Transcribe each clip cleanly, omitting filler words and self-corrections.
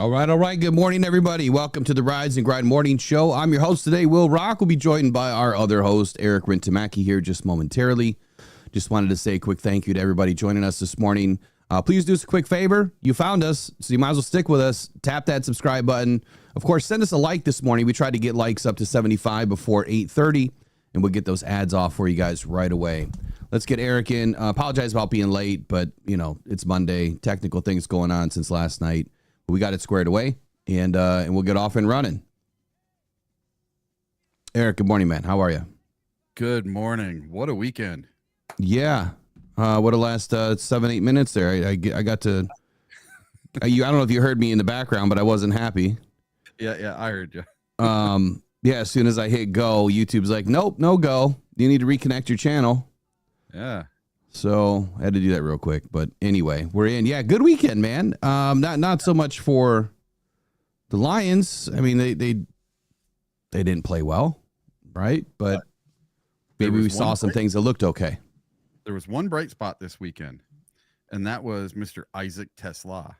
All right. Good morning, everybody. Welcome to the Rise and Grind Morning Show. I'm your host today, Will Rock. We'll be joined by our other host, Eric Rintamaki, here just momentarily. Just wanted to say a quick thank you to everybody joining us this morning. Please do us a quick favor. You found us, so you might as well stick with us. Tap that subscribe button. Of course, send us a like this morning. We tried to get likes up to 75 before 8:30, and we'll get those ads off for you guys right away. Let's get Eric in. Apologize about being late, but, it's Monday. Technical things going on since last night. We got it squared away, and we'll get off and running. Eric, good morning, man. How are you? Good morning. What a weekend. Yeah. What a last 7-8 minutes there. I got to. I don't know if you heard me in the background, but I wasn't happy. Yeah, I heard you. Yeah. As soon as I hit go, YouTube's like, nope, no go. You need to reconnect your channel. Yeah. So I had to do that real quick, but anyway, we're in. Yeah, good weekend, man. Not so much for the Lions. I mean, they didn't play well, right? But maybe we saw some things that looked okay. There was one bright spot this weekend, and that was Mr. Isaac Tesla.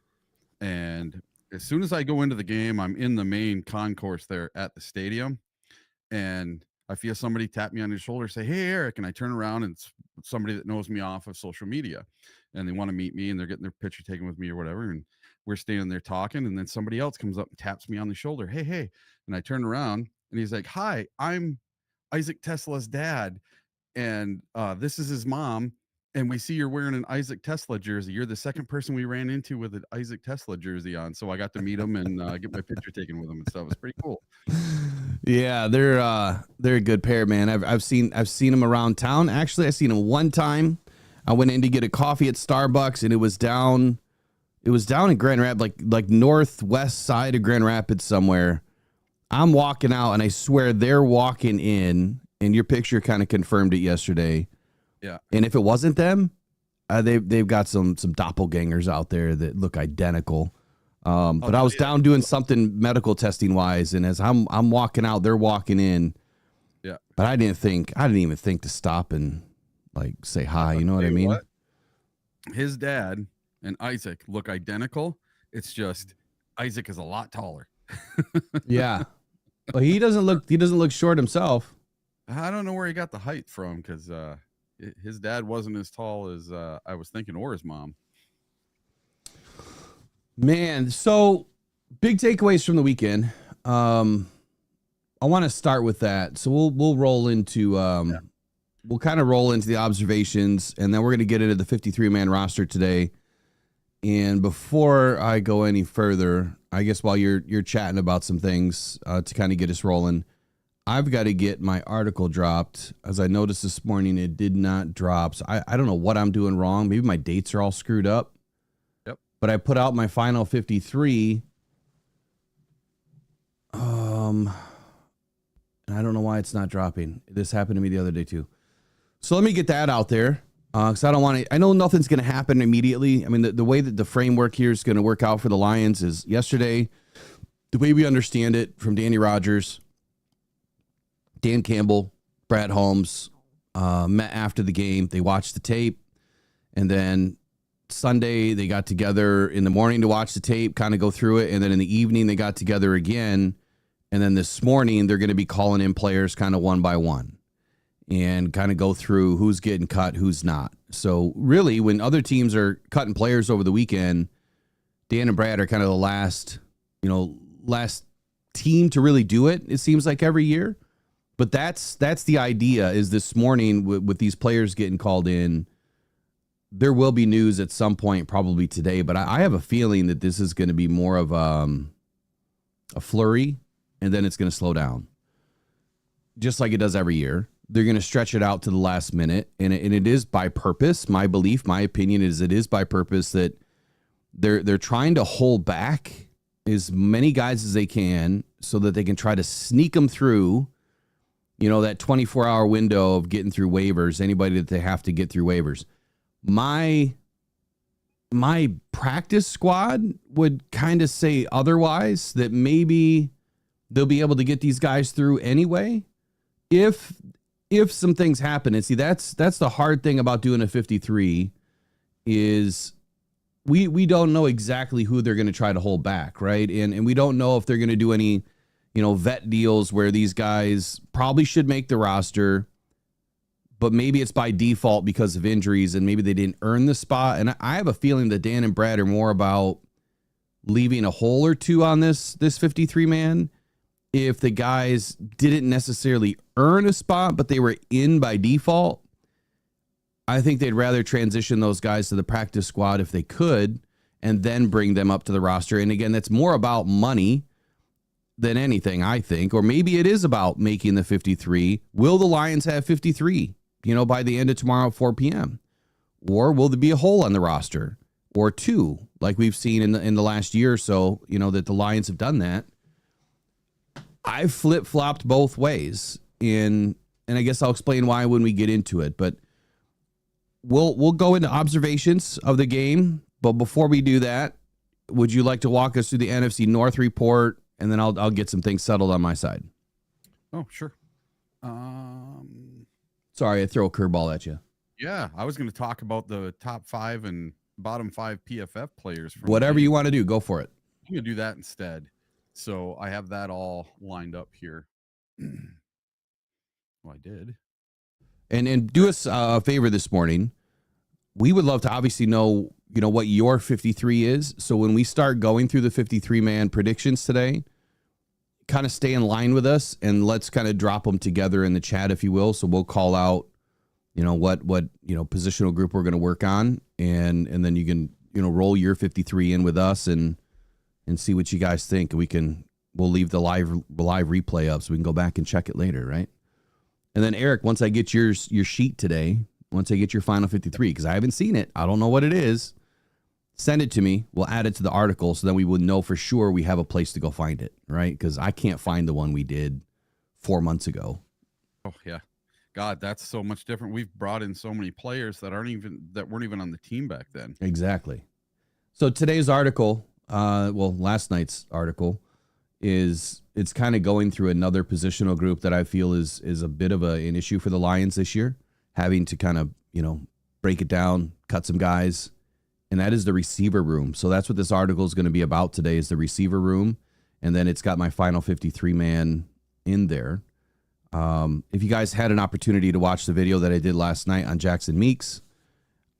And as soon as I go into the game, I'm in the main concourse there at the stadium, and I feel somebody tap me on the shoulder, say, "Hey, Eric," and I turn around and it's somebody that knows me off of social media, and they want to meet me, and they're getting their picture taken with me or whatever. And we're standing there talking, and then somebody else comes up and taps me on the shoulder. Hey. And I turn around and he's like, "Hi, I'm Isaac Tesla's dad. And this is his mom. And we see you're wearing an Isaac Tesla jersey. You're the second person we ran into with an Isaac Tesla jersey on." So I got to meet him and get my picture taken with him and stuff. It was pretty cool. Yeah, they're a good pair, man. I've seen them around town. Actually, I seen them one time. I went in to get a coffee at Starbucks, and it was down in Grand Rapids, like northwest side of Grand Rapids somewhere. I'm walking out, and I swear they're walking in, and your picture kind of confirmed it yesterday. Yeah. And if it wasn't them, they've got some doppelgangers out there that look identical. But I was down doing something medical testing wise, and as I'm walking out, they're walking in. Yeah. But I didn't even think to stop and say hi. You know what I mean? What? His dad and Isaac look identical. It's just Isaac is a lot taller. Yeah. Well, he doesn't look short himself. I don't know where he got the height from, because his dad wasn't as tall as I was thinking, or his mom. Man, so big takeaways from the weekend. I want to start with that. So we'll roll into we'll kind of roll into the observations, and then we're going to get into the 53-man roster today. And before I go any further, I guess while you're chatting about some things to kind of get us rolling, I've got to get my article dropped. As I noticed this morning, it did not drop. So I don't know what I'm doing wrong. Maybe my dates are all screwed up. Yep. But I put out my final 53. And I don't know why it's not dropping. This happened to me the other day too. So let me get that out there. Because I don't want to. I know nothing's going to happen immediately. I mean, the way that the framework here is going to work out for the Lions is yesterday, the way we understand it from Danny Rogers, Dan Campbell, Brad Holmes met after the game. They watched the tape, and then Sunday they got together in the morning to watch the tape, kind of go through it, and then in the evening they got together again, and then this morning they're going to be calling in players kind of one by one and kind of go through who's getting cut, who's not. So really, when other teams are cutting players over the weekend, Dan and Brad are kind of the last team to really do it. It seems like every year. But that's the idea, is this morning with these players getting called in, there will be news at some point, probably today. But I have a feeling that this is going to be more of a flurry, and then it's going to slow down, just like it does every year. They're going to stretch it out to the last minute, and it is by purpose. My belief, my opinion is it is by purpose that they're trying to hold back as many guys as they can so that they can try to sneak them through, that 24-hour window of getting through waivers, anybody that they have to get through waivers. My practice squad would kind of say otherwise, that maybe they'll be able to get these guys through anyway if some things happen. And see, that's the hard thing about doing a 53 is we don't know exactly who they're going to try to hold back, right? And we don't know if they're going to do any, vet deals where these guys probably should make the roster, but maybe it's by default because of injuries and maybe they didn't earn the spot. And I have a feeling that Dan and Brad are more about leaving a hole or two on this 53 man if the guys didn't necessarily earn a spot, but they were in by default. I think they'd rather transition those guys to the practice squad if they could, and then bring them up to the roster. And again, that's more about money than anything, I think. Or maybe it is about making the 53. Will the Lions have 53, by the end of tomorrow at 4 p.m.? Or will there be a hole on the roster? Or two, like we've seen in the last year or so, that the Lions have done that. I've flip-flopped both ways. And I guess I'll explain why when we get into it. But we'll go into observations of the game. But before we do that, would you like to walk us through the NFC North report? And then I'll get some things settled on my side. Oh, sure. Sorry, I throw a curveball at you. Yeah, I was going to talk about the top 5 and bottom 5 PFF players. Whatever you want to do, go for it. I'm going to do that instead. So I have that all lined up here. Well, I did. And do us a favor this morning. We would love to obviously know, what your 53 is. So when we start going through the 53-man predictions today, kind of stay in line with us and let's kind of drop them together in the chat, if you will. So we'll call out, what positional group we're going to work on. And then you can, roll your 53 in with us and see what you guys think. We'll leave the live replay up so we can go back and check it later. Right. And then Eric, once I get your sheet today, once I get your final 53, because I haven't seen it, I don't know what it is, send it to me. We'll add it to the article so that we would know for sure we have a place to go find it, right? Because I can't find the one we did 4 months ago. Oh, yeah. God, that's so much different. We've brought in so many players that weren't even on the team back then. Exactly. So today's article, last night's article, it's kind of going through another positional group that I feel is a bit of an issue for the Lions this year, having to kind of, break it down, cut some guys, and that is the receiver room. So that's what this article is going to be about today, is the receiver room. And then it's got my final 53 man in there. If you guys had an opportunity to watch the video that I did last night on Jackson Meeks,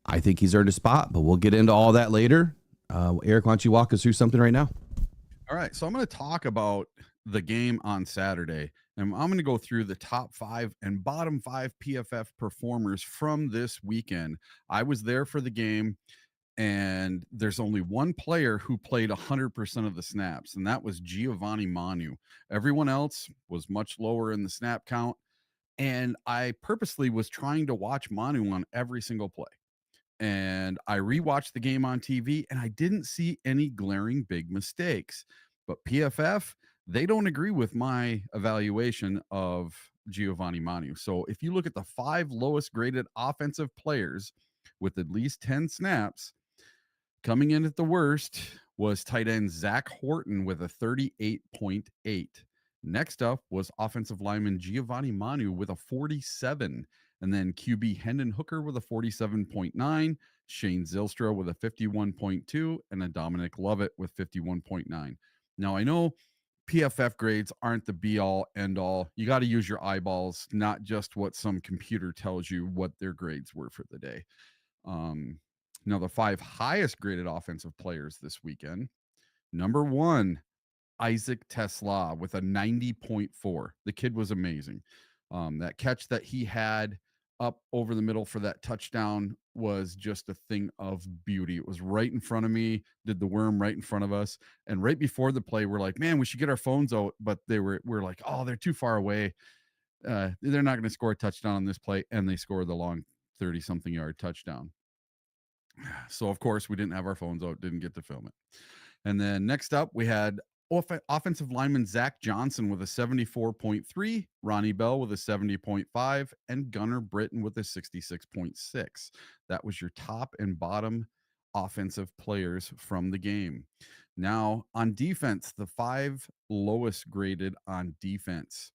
I think he's earned a spot, but we'll get into all that later. Eric, why don't you walk us through something right now? All right. So I'm going to talk about the game on Saturday, and I'm going to go through the top 5 and bottom 5 PFF performers from this weekend. I was there for the game, and there's only one player who played 100% of the snaps, and that was Giovanni Manu. Everyone else was much lower in the snap count, and I purposely was trying to watch Manu on every single play. And I rewatched the game on TV, and I didn't see any glaring big mistakes. But PFF, they don't agree with my evaluation of Giovanni Manu. So if you look at the 5 lowest graded offensive players with at least 10 snaps, coming in at the worst was tight end Zach Horton with a 38.8. Next up was offensive lineman Giovanni Manu with a 47. And then QB Hendon Hooker with a 47.9, Shane Zylstra with a 51.2, and a Dominic Lovett with 51.9. Now, I know PFF grades aren't the be-all, end-all. You got to use your eyeballs, not just what some computer tells you what their grades were for the day. Now, the 5 highest graded offensive players this weekend. Number 1, Isaac Tesla with a 90.4. The kid was amazing. That catch that he had up over the middle for that touchdown was just a thing of beauty. It was right in front of me, did the worm right in front of us. And right before the play, we're like, man, we should get our phones out. But we're like, oh, they're too far away. They're not going to score a touchdown on this play. And they scored the long 30-something yard touchdown. So, of course, we didn't have our phones out, didn't get to film it. And then next up, we had Offensive lineman Zach Johnson with a 74.3, Ronnie Bell with a 70.5, and Gunnar Britton with a 66.6. That was your top and bottom offensive players from the game. Now, on defense, the 5 lowest graded on defense.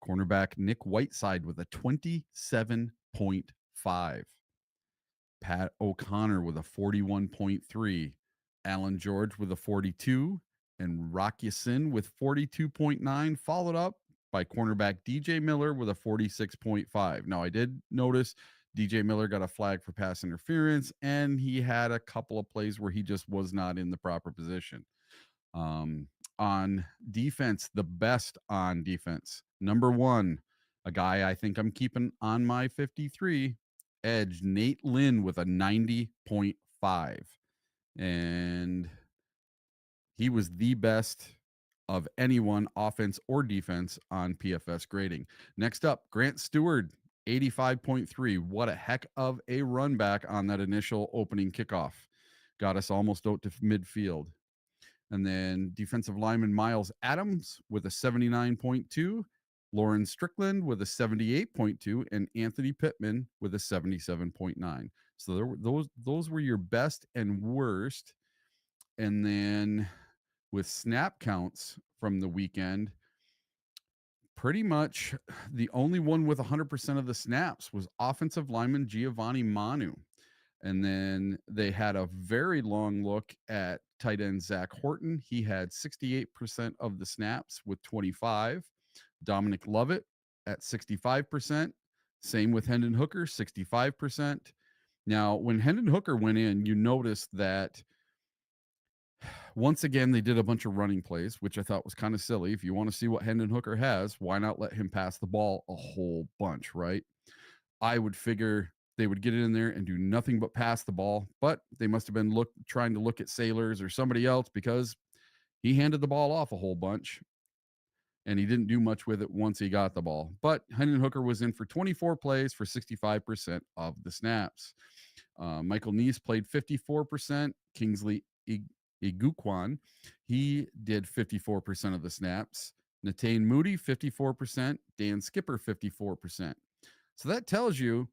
Cornerback Nick Whiteside with a 27.5. Pat O'Connor with a 41.3. Alan George with a 42. And Rock Sin with 42.9, followed up by cornerback DJ Miller with a 46.5. Now, I did notice DJ Miller got a flag for pass interference, and he had a couple of plays where he just was not in the proper position. On defense, the best on defense, number 1, a guy I think I'm keeping on my 53, edge Nate Lynn with a 90.5. And he was the best of anyone, offense or defense, on PFS grading. Next up, Grant Stewart, 85.3. What a heck of a run back on that initial opening kickoff. Got us almost out to midfield. And then defensive lineman Miles Adams with a 79.2. Lauren Strickland with a 78.2, and Anthony Pittman with a 77.9. So those were your best and worst. And then with snap counts from the weekend, pretty much the only one with 100% of the snaps was offensive lineman Giovanni Manu. And then they had a very long look at tight end Zach Horton. He had 68% of the snaps with 25. Dominic Lovett at 65%. Same with Hendon Hooker, 65%. Now, when Hendon Hooker went in, you noticed that once again, they did a bunch of running plays, which I thought was kind of silly. If you want to see what Hendon Hooker has, why not let him pass the ball a whole bunch, right? I would figure they would get it in there and do nothing but pass the ball, but they must have been trying to look at Sailors or somebody else, because he handed the ball off a whole bunch and he didn't do much with it once he got the ball. But Hendon Hooker was in for 24 plays for 65% of the snaps. Michael Neese played 54%. Kingsley Igukwan, he did 54% of the snaps. Natane Moody, 54%. Dan Skipper, 54%. So that tells you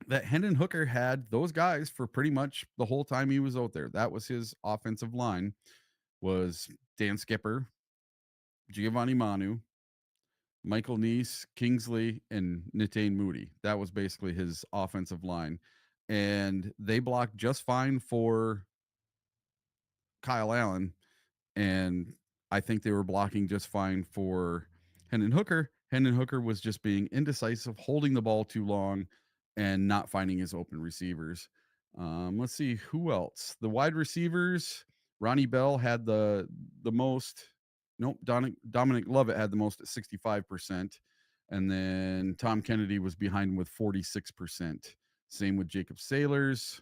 that Hendon Hooker had those guys for pretty much the whole time he was out there. That was his offensive line, was Dan Skipper, Giovanni Manu, Michael Neese, Kingsley, and Natane Moody. That was basically his offensive line. And they blocked just fine for Kyle Allen. And I think they were blocking just fine for Hendon Hooker. Hendon Hooker was just being indecisive, holding the ball too long, and not finding his open receivers. Let's see who else. The wide receivers, Ronnie Bell had the most. Nope, Dominic Lovett had the most at 65%. And then Tom Kennedy was behind him with 46%. Same with Jacob Sailors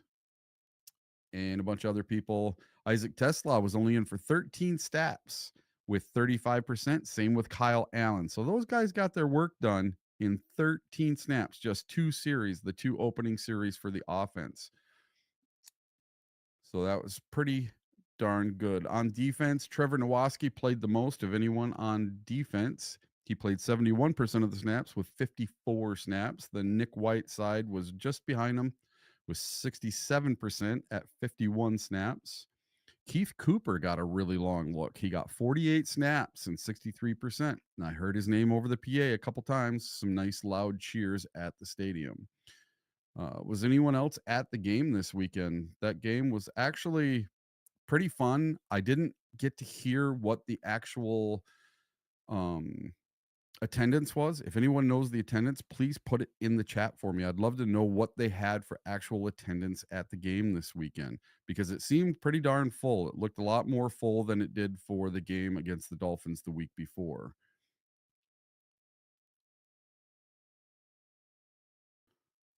and a bunch of other people. Isaac Tesla was only in for 13 snaps with 35%. Same with Kyle Allen. So those guys got their work done in 13 snaps, just 2 series, the 2 opening series for the offense. So that was pretty darn good. On defense, Trevor Nowaski played the most of anyone on defense. He played 71% of the snaps with 54 snaps. The Nick Whiteside was just behind him with 67% at 51 snaps. Keith Cooper got a really long look. He got 48 snaps and 63%. And I heard his name over the PA a couple times. Some nice loud cheers at the stadium. Was anyone else at the game this weekend? That game was actually pretty fun. I didn't get to hear what the actual attendance was. If anyone knows the attendance, please put it in the chat for me. I'd love to know what they had for actual attendance at the game this weekend, because it seemed pretty darn full. It looked a lot more full than it did for the game against the Dolphins the week before.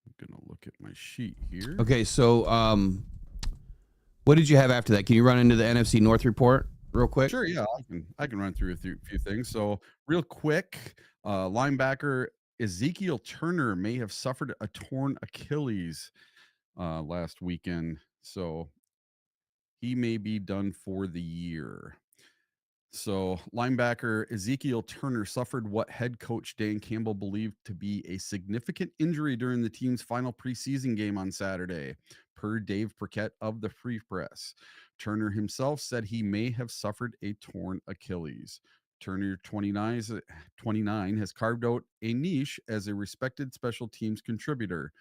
I'm gonna look at my sheet here. Okay, so what did you have after that? Can you run into the NFC North report real quick? Sure, yeah, I can run through a few things. So real quick, linebacker Ezekiel Turner may have suffered a torn Achilles last weekend, so he may be done for the year. So, linebacker Ezekiel Turner suffered what head coach Dan Campbell believed to be a significant injury during the team's final preseason game on Saturday, per Dave Burkett of the Free Press. Turner himself said he may have suffered a torn Achilles. Turner, 29, has carved out a niche as a respected special teams contributor.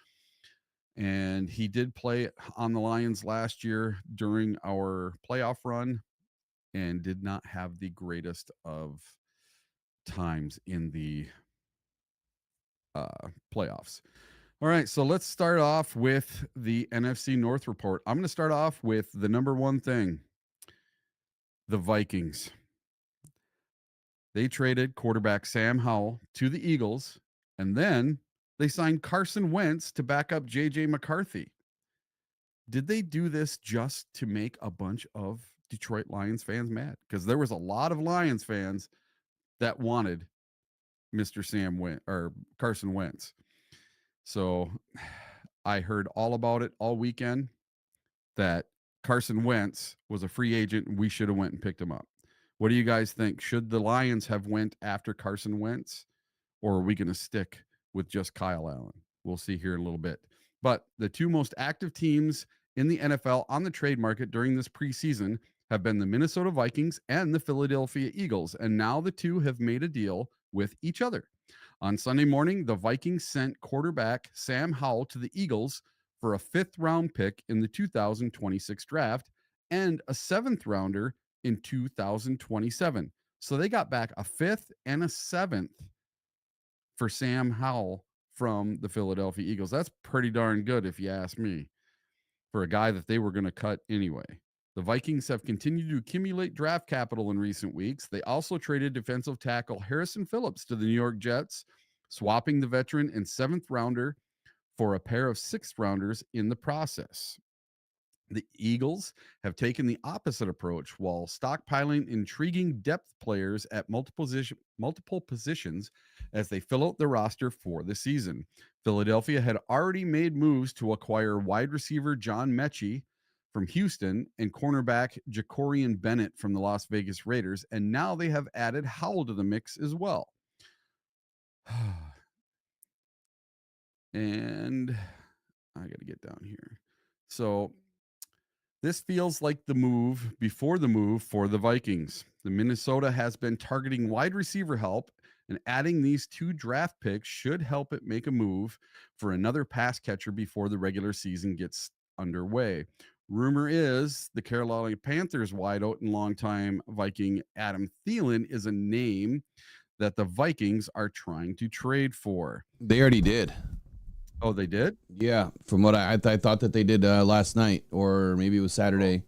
And he did play on the Lions last year during our playoff run and did not have the greatest of times in the playoffs. All right, so let's start off with the NFC North report. I'm going to start off with the number one thing, the Vikings. They traded quarterback Sam Howell to the Eagles, and then they signed Carson Wentz to back up J.J. McCarthy. Did they do this just to make a bunch of Detroit Lions fans mad? Because there was a lot of Lions fans that wanted Mr. Sam Wentz or Carson Wentz. So I heard all about it all weekend that Carson Wentz was a free agent and we should have went and picked him up. What do you guys think? Should the Lions have went after Carson Wentz, or are we going to stick with just Kyle Allen? We'll see here in a little bit. But the two most active teams in the NFL on the trade market during this preseason have been the Minnesota Vikings and the Philadelphia Eagles. And now the two have made a deal with each other. On Sunday morning, the Vikings sent quarterback Sam Howell to the Eagles for a 5th round pick in the 2026 draft and a 7th rounder in 2027. So they got back a 5th and a 7th for Sam Howell from the Philadelphia Eagles. That's pretty darn good, if you ask me, for a guy that they were going to cut anyway. The Vikings have continued to accumulate draft capital in recent weeks. They also traded defensive tackle Harrison Phillips to the New York Jets, swapping the veteran and 7th rounder for a pair of 6th rounders in the process. The Eagles have taken the opposite approach while stockpiling intriguing depth players at multiple positions as they fill out the roster for the season. Philadelphia had already made moves to acquire wide receiver John Mechie from Houston and cornerback Jacorian Bennett from the Las Vegas Raiders, and now they have added Howell to the mix as well. And I got to get down here. So this feels like the move before the move for the Vikings. The Minnesota has been targeting wide receiver help, and adding these 2 draft picks should help it make a move for another pass catcher before the regular season gets underway. Rumor is the Carolina Panthers wideout and longtime Viking Adam Thielen is a name that the Vikings are trying to trade for. They already did. Oh, they did? Yeah, from what I thought that they did last night, or maybe it was Saturday.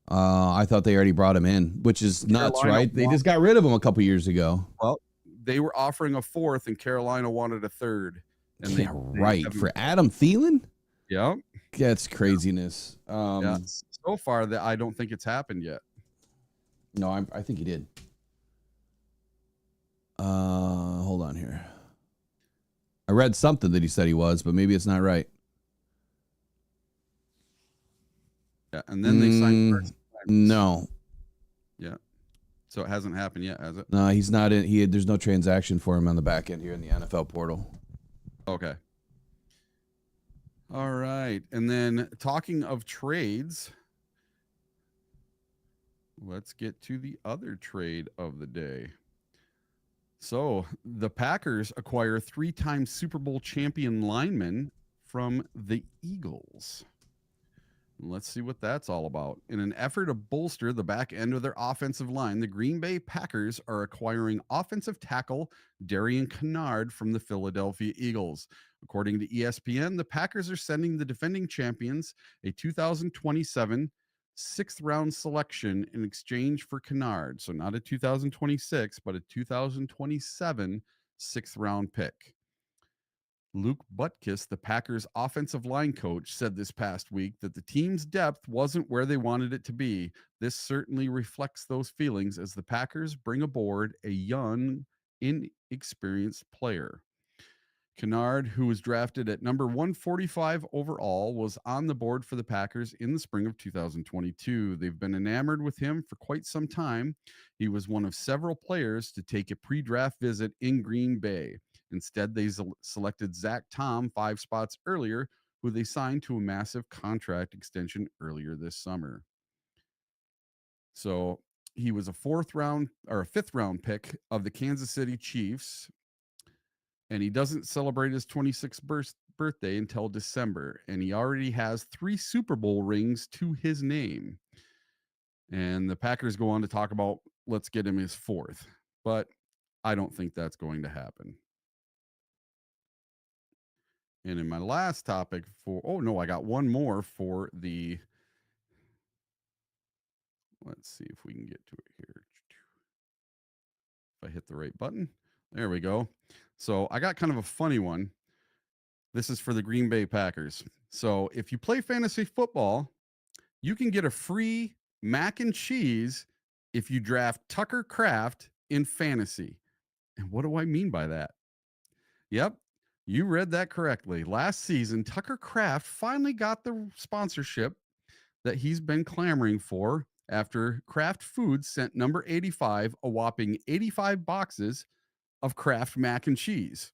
I thought they already brought him in, which is nuts, right? They just got rid of him a couple years ago. Well, they were offering a 4th, and Carolina wanted a 3rd. And yeah, right. For Adam Thielen? Yeah. That's craziness. Yeah. So far, that I don't think it's happened yet. No, I think he did. Hold on here. I read something that he said he was, but maybe it's not right. Yeah, and then they signed. No. Yeah. So it hasn't happened yet, has it? No, he's not in. There's no transaction for him on the back end here in the NFL portal. Okay. All right. And then talking of trades, let's get to the other trade of the day. So the Packers acquire 3-time Super Bowl champion lineman from the Eagles. Let's see what that's all about. In an effort to bolster the back end of their offensive line, the Green Bay Packers are acquiring offensive tackle Darian Kinnard from the Philadelphia Eagles. According to ESPN, the Packers are sending the defending champions a 2027 6th round selection in exchange for Kinnard. So not a 2026, but a 2027 6th round pick. Luke Butkus, the Packers offensive line coach, said this past week that the team's depth wasn't where they wanted it to be. This certainly reflects those feelings as the Packers bring aboard a young, inexperienced player. Kennard, who was drafted at number 145 overall, was on the board for the Packers in the spring of 2022. They've been enamored with him for quite some time. He was one of several players to take a pre-draft visit in Green Bay. Instead, they selected Zach Tom 5 spots earlier, who they signed to a massive contract extension earlier this summer. So he was a fifth round pick of the Kansas City Chiefs, and he doesn't celebrate his 26th birthday until December, and he already has 3 Super Bowl rings to his name. And the Packers go on to talk about let's get him his 4th, but I don't think that's going to happen. And in my last topic I got one more for the, let's see if we can get to it here. If I hit the right button, there we go. So I got kind of a funny one. This is for the Green Bay Packers. So if you play fantasy football, you can get a free mac and cheese if you draft Tucker Kraft in fantasy. And what do I mean by that? Yep, you read that correctly. Last season, Tucker Kraft finally got the sponsorship that he's been clamoring for after Kraft Foods sent number 85 a whopping 85 boxes of Kraft mac and cheese.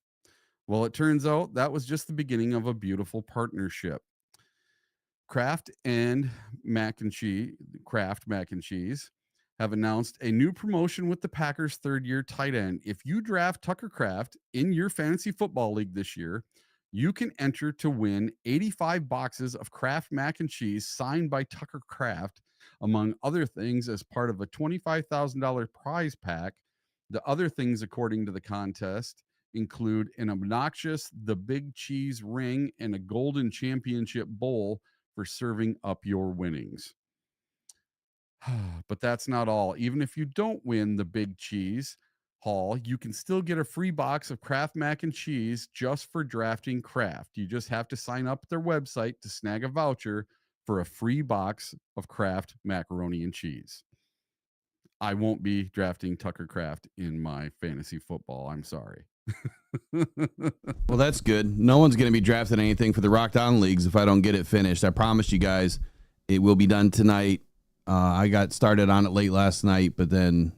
Well, it turns out that was just the beginning of a beautiful partnership. Kraft mac and cheese have announced a new promotion with the Packers' third-year tight end. If you draft Tucker Kraft in your fantasy football league this year, you can enter to win 85 boxes of Kraft mac and cheese signed by Tucker Kraft, among other things, as part of a $25,000 prize pack. The other things, according to the contest, include an obnoxious The Big Cheese ring and a golden championship bowl for serving up your winnings. But that's not all. Even if you don't win the Big Cheese haul, you can still get a free box of Kraft mac and cheese just for drafting Kraft. You just have to sign up at their website to snag a voucher for a free box of Kraft macaroni and cheese. I won't be drafting Tucker Kraft in my fantasy football. I'm sorry. Well, that's good. No one's going to be drafting anything for the Rockhound leagues if I don't get it finished. I promise you guys it will be done tonight. I got started on it late last night, but then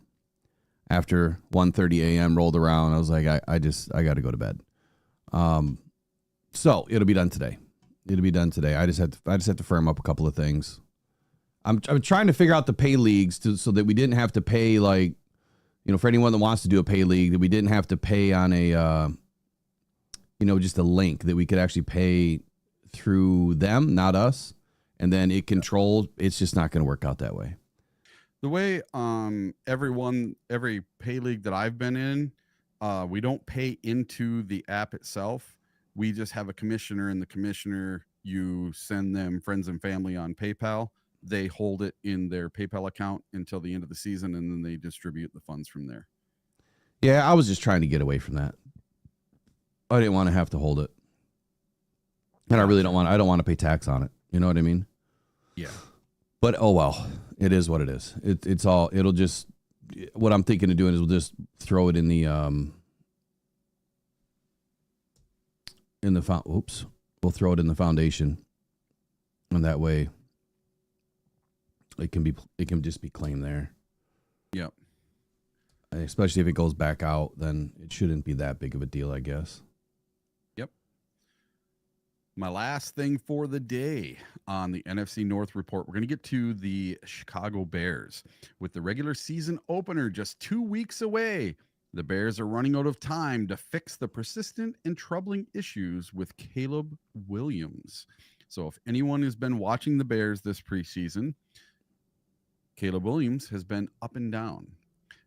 after 1:30 a.m. rolled around, I was like, I got to go to bed. So it'll be done today. I just have to firm up a couple of things. I'm trying to figure out the pay leagues so that we didn't have to pay, like, for anyone that wants to do a pay league, that we didn't have to pay on a, just a link, that we could actually pay through them, not us. And then it's just not going to work out that way. The way every pay league that I've been in, we don't pay into the app itself. We just have a commissioner, and the commissioner, you send them friends and family on PayPal. They hold it in their PayPal account until the end of the season, and then they distribute the funds from there. Yeah, I was just trying to get away from that. I didn't want to have to hold it. And I don't want to pay tax on it. You know what I mean? Yeah. But, oh, well, it is what it is. What I'm thinking of doing is we'll just throw it in the, we'll throw it in the foundation. And that way it can just be claimed there. Yep. Especially if it goes back out, then it shouldn't be that big of a deal, I guess. Yep. My last thing for the day on the NFC North report, we're going to get to the Chicago Bears. With the regular season opener just 2 weeks away, the Bears are running out of time to fix the persistent and troubling issues with Caleb Williams. So if anyone has been watching the Bears this preseason, Caleb Williams has been up and down.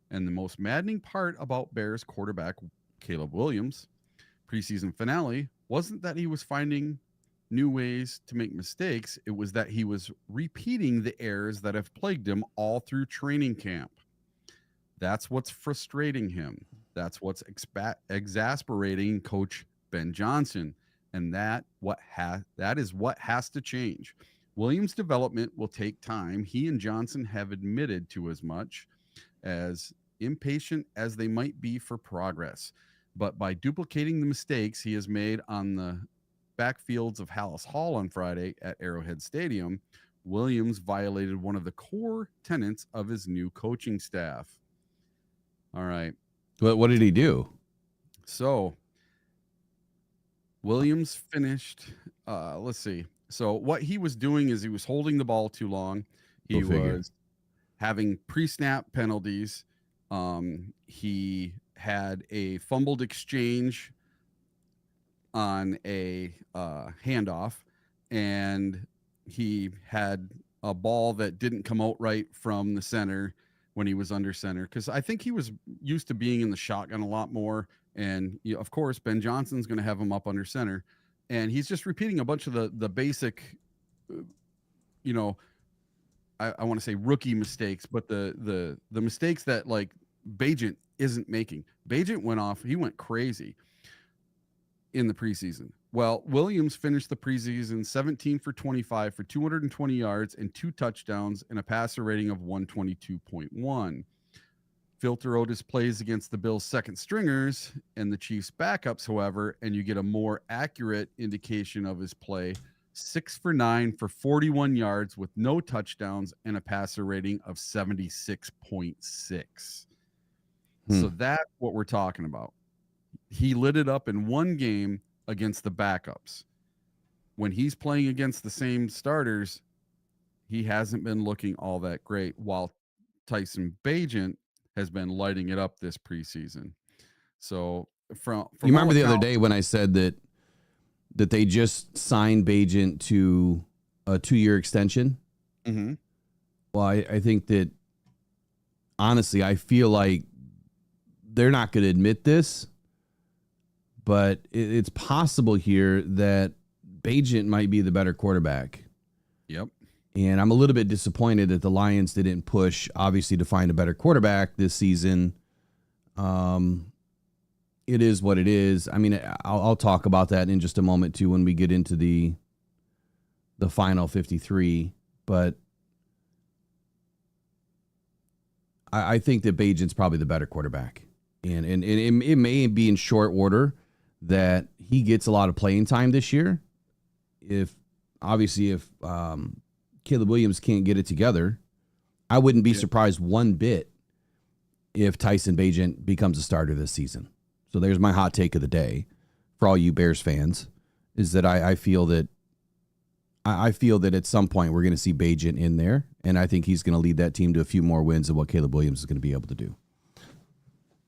And the most maddening part about Bears quarterback Caleb Williams' preseason finale wasn't that he was finding new ways to make mistakes. It was that he was repeating the errors that have plagued him all through training camp. That's what's frustrating him. That's what's exasperating Coach Ben Johnson. And that is what has to change. Williams' development will take time. He and Johnson have admitted to as much, as impatient as they might be for progress. but by duplicating the mistakes he has made on the backfields of Hallis Hall on Friday at Arrowhead Stadium, Williams violated one of the core tenets of his new coaching staff. All right. What did he do? So Williams finished, let's see. So what he was doing is he was holding the ball too long. He was having pre-snap penalties. He had a fumbled exchange on a handoff, and he had a ball that didn't come out right from the center when he was under center, because I think he was used to being in the shotgun a lot more. And of course, Ben Johnson's going to have him up under center, and he's just repeating a bunch of the basic, I want to say rookie mistakes, but the mistakes that like Bagent isn't making. Bagent went off; he went crazy in the preseason. Well, Williams finished the preseason 17 for 25 for 220 yards and 2 touchdowns and a passer rating of 122.1. Filter out his plays against the Bills' second stringers and the Chiefs' backups, however, and you get a more accurate indication of his play. 6 for 9 for 41 yards with no touchdowns and a passer rating of 76.6. So that's what we're talking about. He lit it up in one game against the backups. When he's playing against the same starters, he hasn't been looking all that great, while Tyson Bagent has been lighting it up this preseason. So from you remember the other day when I said that they just signed Bagent to a 2-year extension? Mm-hmm. Well, I think that, honestly, I feel like they're not going to admit this, but it's possible here that Bagent might be the better quarterback. Yep. And I'm a little bit disappointed that the Lions didn't push, obviously, to find a better quarterback this season. It is what it is. I mean, I'll talk about that in just a moment, too, when we get into the final 53. But I think that Bagent's probably the better quarterback. And it may be in short order that he gets a lot of playing time this year. If Caleb Williams can't get it together, I wouldn't be surprised one bit if Tyson Bagent becomes a starter this season. So there's my hot take of the day for all you Bears fans, is that I feel that at some point we're going to see Bagent in there, and I think he's going to lead that team to a few more wins than what Caleb Williams is going to be able to do.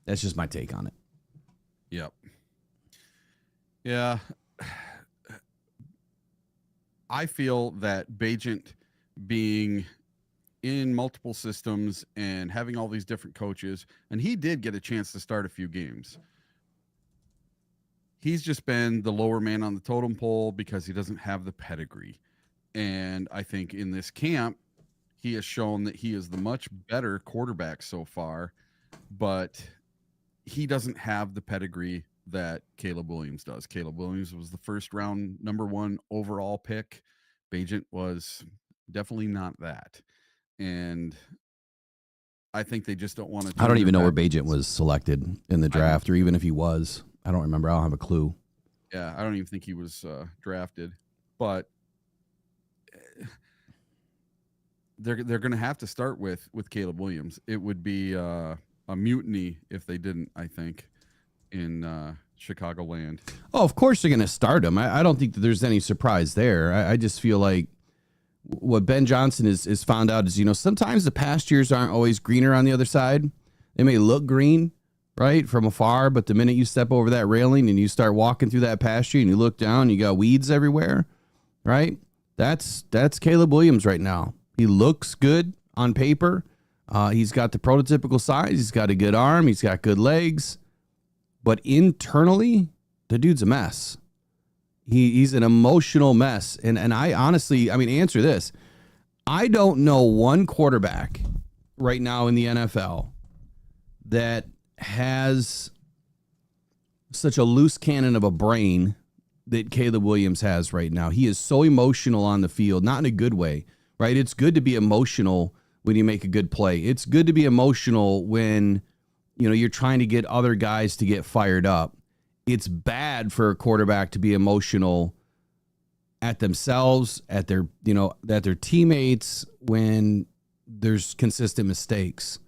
That's just my take on it. Yep. Yeah. I feel that Bagent being in multiple systems and having all these different coaches, and he did get a chance to start a few games. He's just been the lower man on the totem pole because he doesn't have the pedigree. And I think in this camp, he has shown that he is the much better quarterback so far, but he doesn't have the pedigree that Caleb Williams does. Caleb Williams was the first round #1 overall pick. Bagent was definitely not that. And I think they just don't want to. I don't even know where Bagent was selected in the draft, or even if he was. I don't remember. I don't have a clue. Yeah, I don't even think he was drafted. But they're going to have to start with Caleb Williams. It would be a mutiny if they didn't, I think, in Chicagoland. Oh, of course they're going to start him. I don't think that there's any surprise there. I just feel like what Ben Johnson is found out is, sometimes the pastures aren't always greener on the other side. They may look green, right, from afar, but the minute you step over that railing and you start walking through that pasture and you look down, you got weeds everywhere, right? That's Caleb Williams right now. He looks good on paper. He's got the prototypical size. He's got a good arm. He's got good legs. But internally, the dude's a mess. He's an emotional mess. And I honestly, answer this. I don't know one quarterback right now in the NFL that has such a loose cannon of a brain that Caleb Williams has right now. He is so emotional on the field, not in a good way, right? It's good to be emotional when you make a good play. It's good to be emotional when, you're trying to get other guys to get fired up. it's bad for a quarterback to be emotional at themselves, at their, at their teammates when there's consistent mistakes.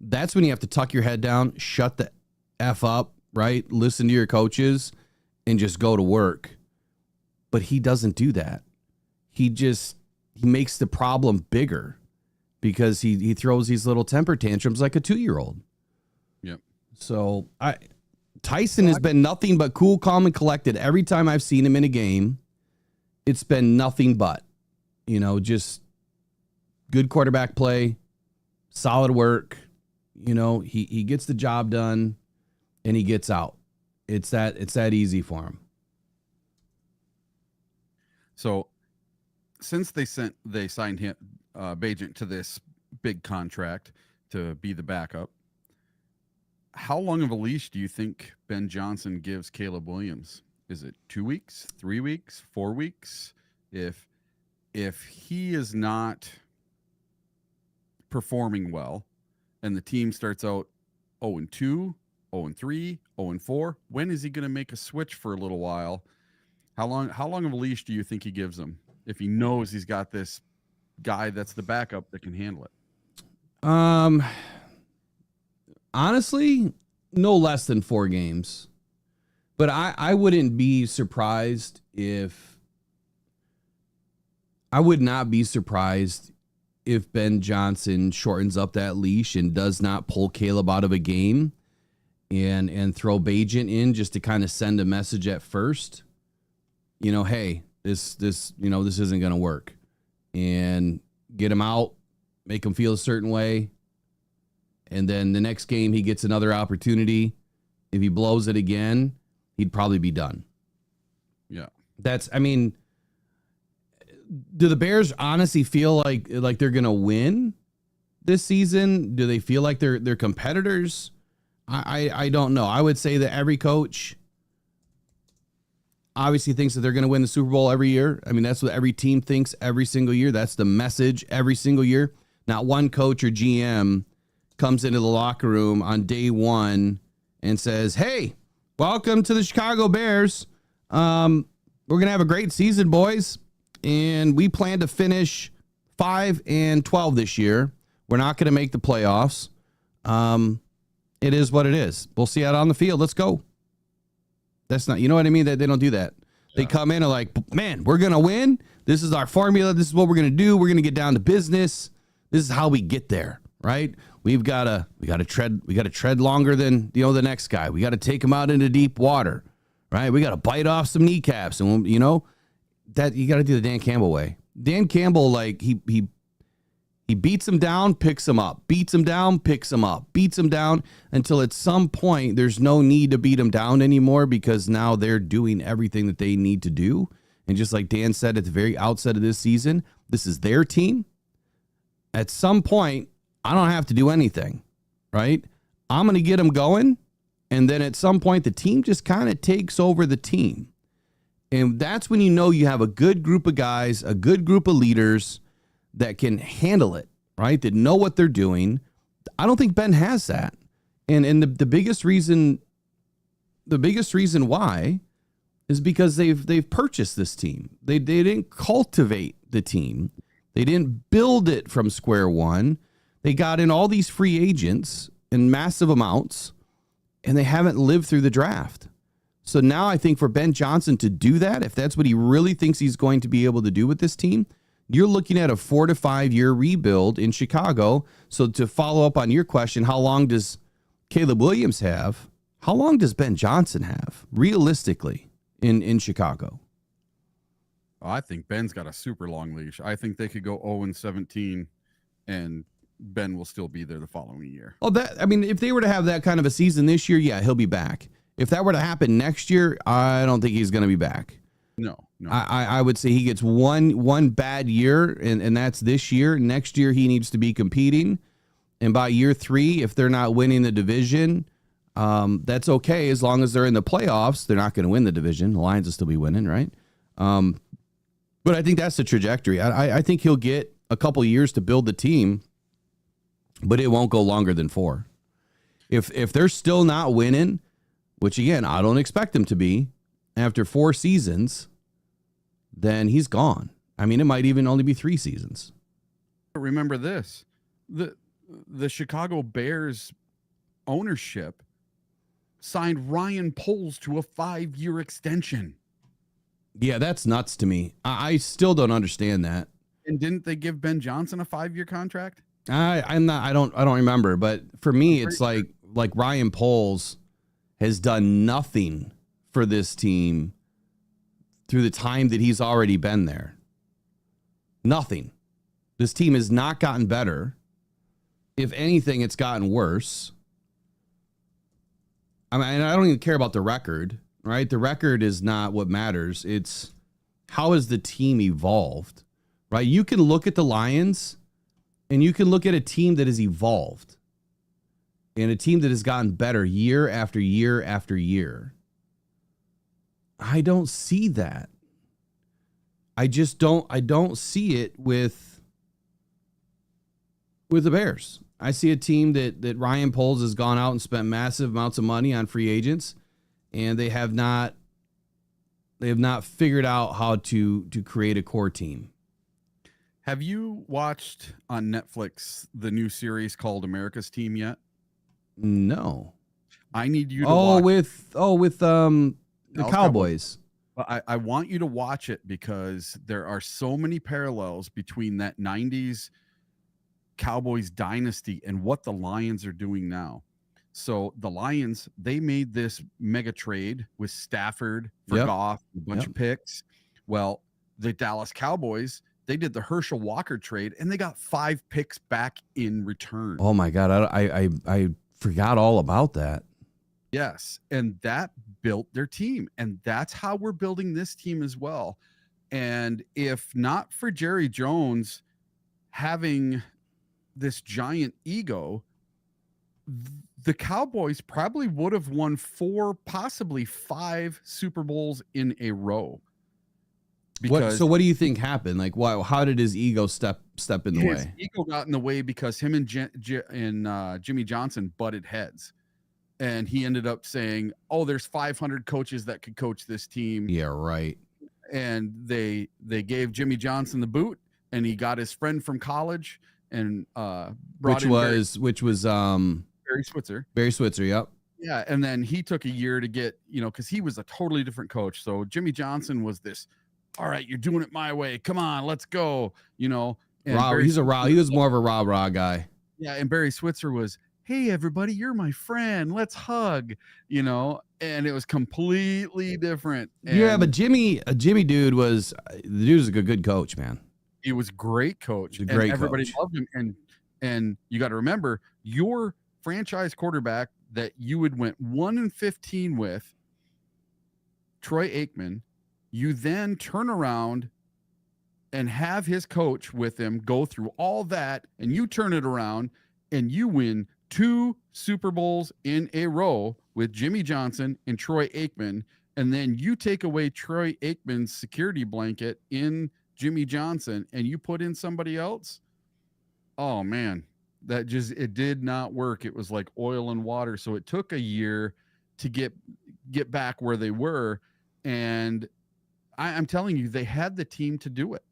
That's when you have to tuck your head down, shut the F up, right? Listen to your coaches and just go to work. But he doesn't do that. He makes the problem bigger because he throws these little temper tantrums like a 2-year-old. Yep. So Tyson has been nothing but cool, calm, and collected every time I've seen him in a game. It's been nothing but, just good quarterback play, solid work. He gets the job done and he gets out. It's that easy for him. So since they signed him, Bajent, to this big contract to be the backup, how long of a leash do you think Ben Johnson gives Caleb Williams? Is it 2 weeks, 3 weeks, 4 weeks? If he is not performing well and the team starts out 0-2, 0-3, 0-4, when is he going to make a switch for a little while? How long of a leash do you think he gives him if he knows he's got this guy that's the backup that can handle it? Honestly, no less than 4 games. But I wouldn't be surprised I would not be surprised if Ben Johnson shortens up that leash and does not pull Caleb out of a game and throw Bajent in just to kind of send a message at first. Hey, this isn't going to work. And get him out, make him feel a certain way. And then the next game he gets another opportunity. If he blows it again, he'd probably be done. Yeah. Do the Bears honestly feel like they're going to win this season? Do they feel like they're competitors? I don't know. I would say that every coach obviously thinks that they're going to win the Super Bowl every year. That's what every team thinks every single year. That's the message every single year. Not one coach or GM comes into the locker room on day one and says, hey, welcome to the Chicago Bears. We're going to have a great season, boys. And we plan to finish 5-12 this year. We're not going to make the playoffs. It is what it is. We'll see it on the field. Let's go. That's not, you know what I mean? They don't do that. They come in and like, man, we're going to win. This is our formula. This is what we're going to do. We're going to get down to business. This is how we get there, right? We got to tread longer than, the next guy. We got to take him out into deep water, right? We got to bite off some kneecaps and, that you got to do the Dan Campbell way. Dan Campbell, like he beats him down, picks him up, beats him down, picks him up, beats him down until at some point there's no need to beat him down anymore because now they're doing everything that they need to do. And just like Dan said at the very outset of this season, this is their team. At some point, I don't have to do anything, right? I'm going to get them going. And then at some point, the team just kind of takes over the team. And that's when you know you have a good group of guys, a good group of leaders that can handle it, right? That know what they're doing. I don't think Ben has that. And the biggest reason why is because they've purchased this team. They didn't cultivate the team. They didn't build it from square one. They got in all these free agents in massive amounts, and they haven't lived through the draft. So now I think for Ben Johnson to do that, if that's what he really thinks he's going to be able to do with this team, you're looking at a 4 to 5 year rebuild in Chicago. So to follow up on your question, how long does Caleb Williams have? How long does Ben Johnson have realistically in Chicago? I think Ben's got a super long leash. I think they could go 0-17 and Ben will still be there the following year. Oh, if they were to have that kind of a season this year, yeah, he'll be back. If that were to happen next year, I don't think he's going to be back. No. I would say he gets one bad year, and that's this year. Next year, he needs to be competing. And by year 3, if they're not winning the division, that's okay. As long as they're in the playoffs, they're not going to win the division. The Lions will still be winning, right? But I think that's the trajectory. I think he'll get a couple years to build the team, but it won't go longer than 4. If they're still not winning which again, I don't expect him to be after 4 seasons, then he's gone. I mean, it might even only be 3 seasons. Remember this, the Chicago Bears ownership signed Ryan Poles to a 5-year extension. Yeah, that's nuts to me. I still don't understand that. And didn't they give Ben Johnson a 5-year contract? I don't remember, but for me, it's like Ryan Poles has done nothing for this team through the time that he's already been there. Nothing. This team has not gotten better. If anything, it's gotten worse. I mean, I don't even care about the record, right? The record is not what matters. It's how has the team evolved, right? You can look at the Lions and you can look at a team that has evolved and a team that has gotten better year after year after year. I don't see that. I don't see it with the Bears. I see a team that Ryan Poles has gone out and spent massive amounts of money on free agents, and they have not figured out how to create a core team. Have you watched on Netflix the new series called America's Team yet? No. I need you to watch with the Cowboys. I want you to watch it because there are so many parallels between that 90s Cowboys dynasty and what the Lions are doing now. So the Lions, they made this mega trade with Stafford for Goff, a bunch of picks. Well, the Dallas Cowboys, they did the Herschel Walker trade and they got 5 picks back in return. Oh my God. I forgot all about that. Yes. And that built their team. And that's how we're building this team as well. And if not for Jerry Jones having this giant ego, the Cowboys probably would have won 4, possibly 5 Super Bowls in a row. So what do you think happened? Like, how did his ego step in the way? His ego got in the way because him and Jimmy Johnson butted heads. And he ended up saying, oh, there's 500 coaches that could coach this team. Yeah, right. And they gave Jimmy Johnson the boot, and he got his friend from college and which was Barry Switzer. Barry Switzer, yep. Yeah, and then he took a year to get, because he was a totally different coach. So Jimmy Johnson was this, all right, you're doing it my way. Come on, let's go. And he was more of a rah-rah guy. Yeah, and Barry Switzer was, hey, everybody, you're my friend. Let's hug, and it was completely different. Yeah, but Jimmy dude was a good coach, man. He was a great coach. Everybody loved him. And you got to remember, your franchise quarterback that you would went 1-15 with, Troy Aikman, you then turn around and have his coach with him go through all that, and you turn it around and you win 2 Super Bowls in a row with Jimmy Johnson and Troy Aikman, and then you take away Troy Aikman's security blanket in Jimmy Johnson and you put in somebody else. Oh man, it did not work. It was like oil and water. So it took a year to get back where they were. And I'm telling you, they had the team to do it.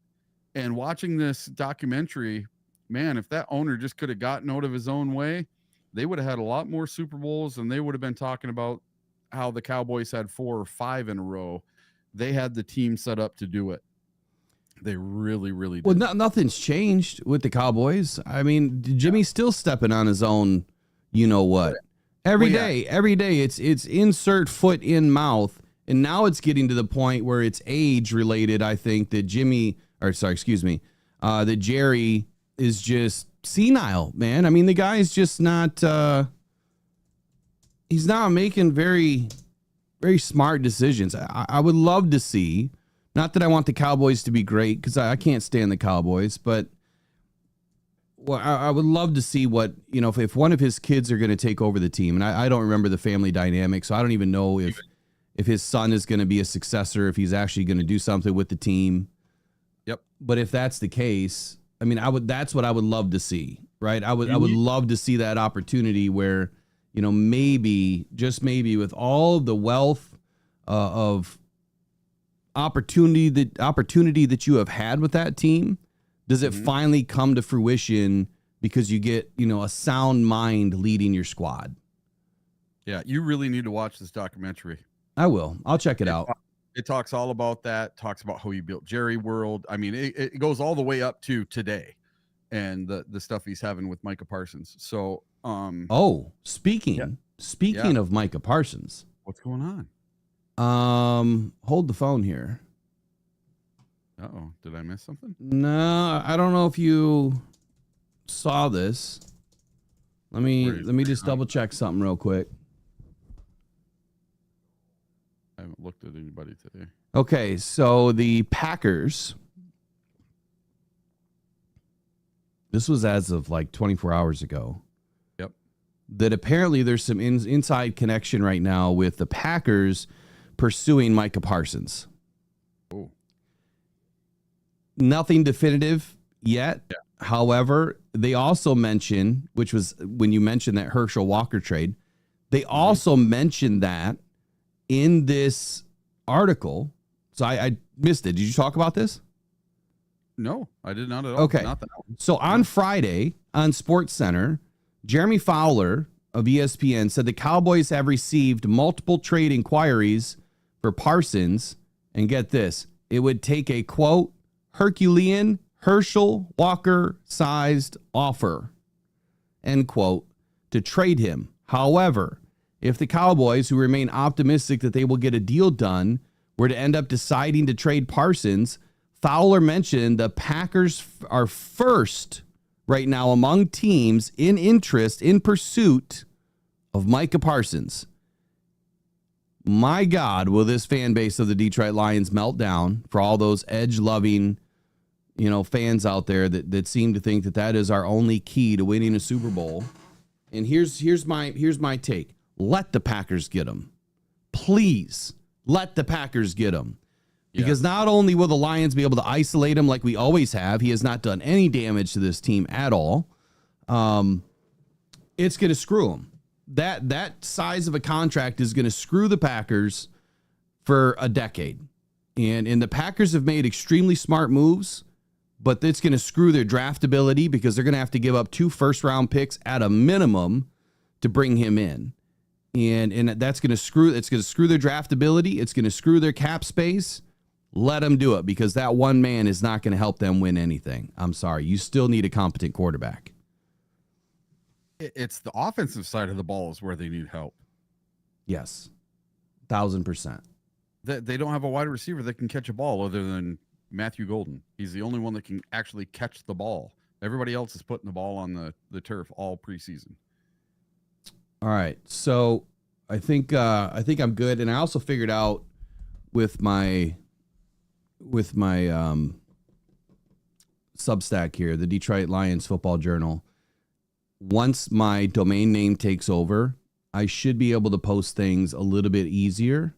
And watching this documentary, man, if that owner just could have gotten out of his own way, they would have had a lot more Super Bowls, and they would have been talking about how the Cowboys had 4 or 5 in a row. They had the team set up to do it. They really, really did. Well, nothing's changed with the Cowboys. I mean, Jimmy's still stepping on his own, what? Every day, it's insert foot in mouth, and now it's getting to the point where it's age related. I think that that Jerry is just senile, man. I mean, the guy's just not. He's not making very, very smart decisions. I would love to see. Not that I want the Cowboys to be great, because I can't stand the Cowboys, but I would love to see what, if one of his kids are going to take over the team. And I don't remember the family dynamic, so I don't even know if his son is going to be a successor, if he's actually going to do something with the team. Yep. But if that's the case, I mean, that's what I would love to see, right? I would love to see that opportunity where maybe, just maybe, with all of the wealth of opportunity that you have had with that team, does it finally come to fruition because you get, a sound mind leading your squad? Yeah, you really need to watch this documentary. I will. I'll check it out. It talks all about that, talks about how you built Jerry World. I mean, it goes all the way up to today and the stuff he's having with Micah Parsons. So, speaking of Micah Parsons, what's going on? Hold the phone here. Uh-oh, did I miss something? No, I don't know if you saw this. Let me just double check something real quick. I haven't looked at anybody today. Okay, so the Packers, this was as of like 24 hours ago. Yep. That apparently there's some inside connection right now with the Packers pursuing Micah Parsons. Oh. Nothing definitive yet. Yeah. However, they also mentioned, which was when you mentioned that Herschel Walker trade, they also mentioned that in this article. So I missed it. Did you talk about this? No, I did not at all. Okay. Not that one. So on Friday on SportsCenter, Jeremy Fowler of ESPN said the Cowboys have received multiple trade inquiries for Parsons. And get this, it would take a, quote, Herculean Herschel Walker sized offer, end quote, to trade him. However, if the Cowboys, who remain optimistic that they will get a deal done, were to end up deciding to trade Parsons, Fowler mentioned the Packers are first right now among teams in interest in pursuit of Micah Parsons. My God, will this fan base of the Detroit Lions melt down for all those edge-loving, fans out there that seem to think that is our only key to winning a Super Bowl. And here's my take. Let the Packers get him. Please let the Packers get him. Because not only will the Lions be able to isolate him like we always have, he has not done any damage to this team at all. It's going to screw him. That size of a contract is going to screw the Packers for a decade. And the Packers have made extremely smart moves, but it's going to screw their draftability because they're going to have to give up 2 first-round picks at a minimum to bring him in. And that's going to screw their draftability. It's going to screw their cap space. Let them do it, because that one man is not going to help them win anything. I'm sorry. You still need a competent quarterback. It's the offensive side of the ball is where they need help. Yes. 1,000%. They don't have a wide receiver that can catch a ball other than Matthew Golden. He's the only one that can actually catch the ball. Everybody else is putting the ball on the turf all preseason. All right, so I think I'm good, and I also figured out with my Substack here, the Detroit Lions Football Journal. Once my domain name takes over, I should be able to post things a little bit easier,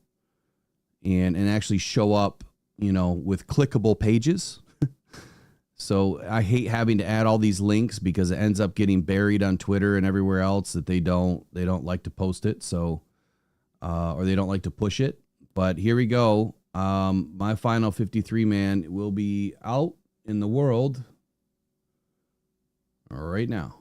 and actually show up, with clickable pages. So I hate having to add all these links because it ends up getting buried on Twitter and everywhere else that they don't like to post it. So, or they don't like to push it. But here we go. My final 53 man will be out in the world right now.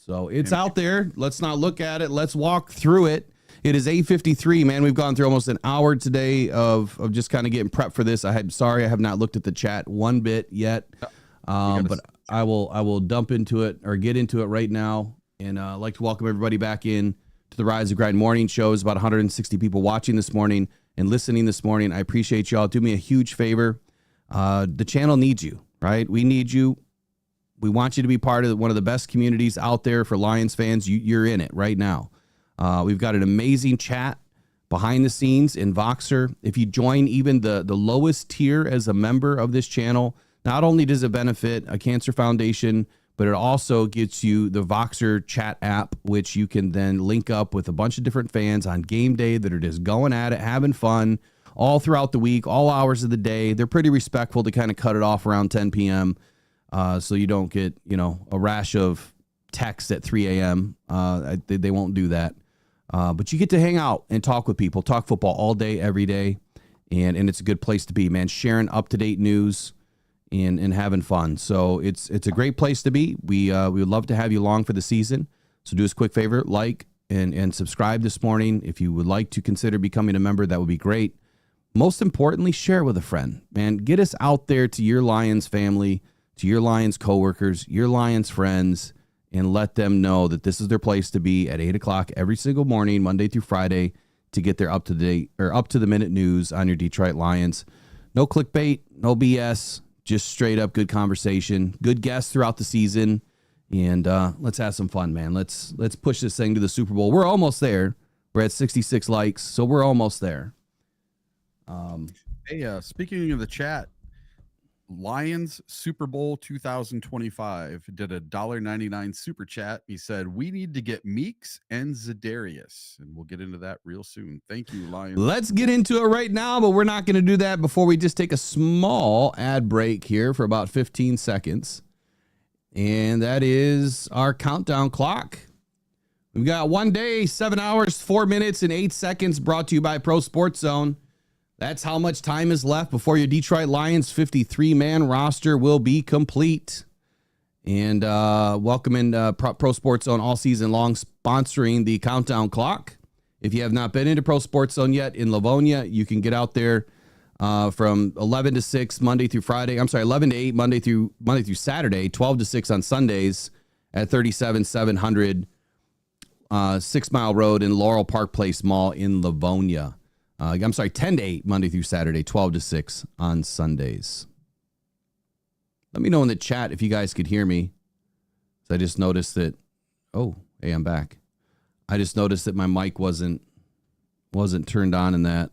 So it's out there. Let's not look at it. Let's walk through it. It is 8:53, man. We've gone through almost an hour today of just kind of getting prepped for this. I have not looked at the chat one bit yet. But I will dump into it or get into it right now. And I'd like to welcome everybody back in to the Rise of Grind morning show. There's about 160 people watching this morning and listening this morning. I appreciate y'all. Do me a huge favor. The channel needs you, right? We need you. We want you to be part of one of the best communities out there for Lions fans. You're in it right now. We've got an amazing chat behind the scenes in Voxer. If you join even the lowest tier as a member of this channel, not only does it benefit a cancer foundation, but it also gets you the Voxer chat app, which you can then link up with a bunch of different fans on game day that are just going at it, having fun all throughout the week, all hours of the day. They're pretty respectful to kind of cut it off around 10 p.m. So you don't get, a rash of text at 3 a.m. They won't do that. But you get to hang out and talk with people, talk football all day, every day. And it's a good place to be, man. Sharing up-to-date news and having fun. So it's a great place to be. We would love to have you along for the season. So do us a quick favor, like and subscribe this morning. If you would like to consider becoming a member, that would be great. Most importantly, share with a friend, man. Get us out there to your Lions family, to your Lions coworkers, your Lions friends, and let them know that this is their place to be at 8 o'clock every single morning, Monday through Friday, to get their up-to-date or up-to-the-minute news on your Detroit Lions. No clickbait, no BS, just straight up good conversation, good guests throughout the season, and let's have some fun, man. Let's push this thing to the Super Bowl. We're almost there. We're at 66 likes, so we're almost there. Hey, speaking of the chat, Lions Super Bowl 2025 did a $1.99 super chat. He said, we need to get Meeks and Za'Darius, and we'll get into that real soon. Thank you, Lions. Let's get into it right now, but we're not going to do that before we just take a small ad break here for about 15 seconds. And that is our countdown clock. We've got 1 day, 7 hours, 4 minutes, and 8 seconds, brought to you by Pro Sports Zone. That's how much time is left before your Detroit Lions 53-man roster will be complete. And welcome in Pro Sports Zone all season long, sponsoring the countdown clock. If you have not been into Pro Sports Zone yet in Livonia, you can get out there from 11 to 6 Monday through Friday. I'm sorry, 11 to 8 Monday through Saturday, 12 to 6 on Sundays at 37700 6 Mile Road in Laurel Park Place Mall in Livonia. 10 to 8 Monday through Saturday, 12 to 6 on Sundays. Let me know in the chat if you guys could hear me. So I just noticed that. Oh, hey, I'm back. I just noticed that my mic wasn't turned on, and that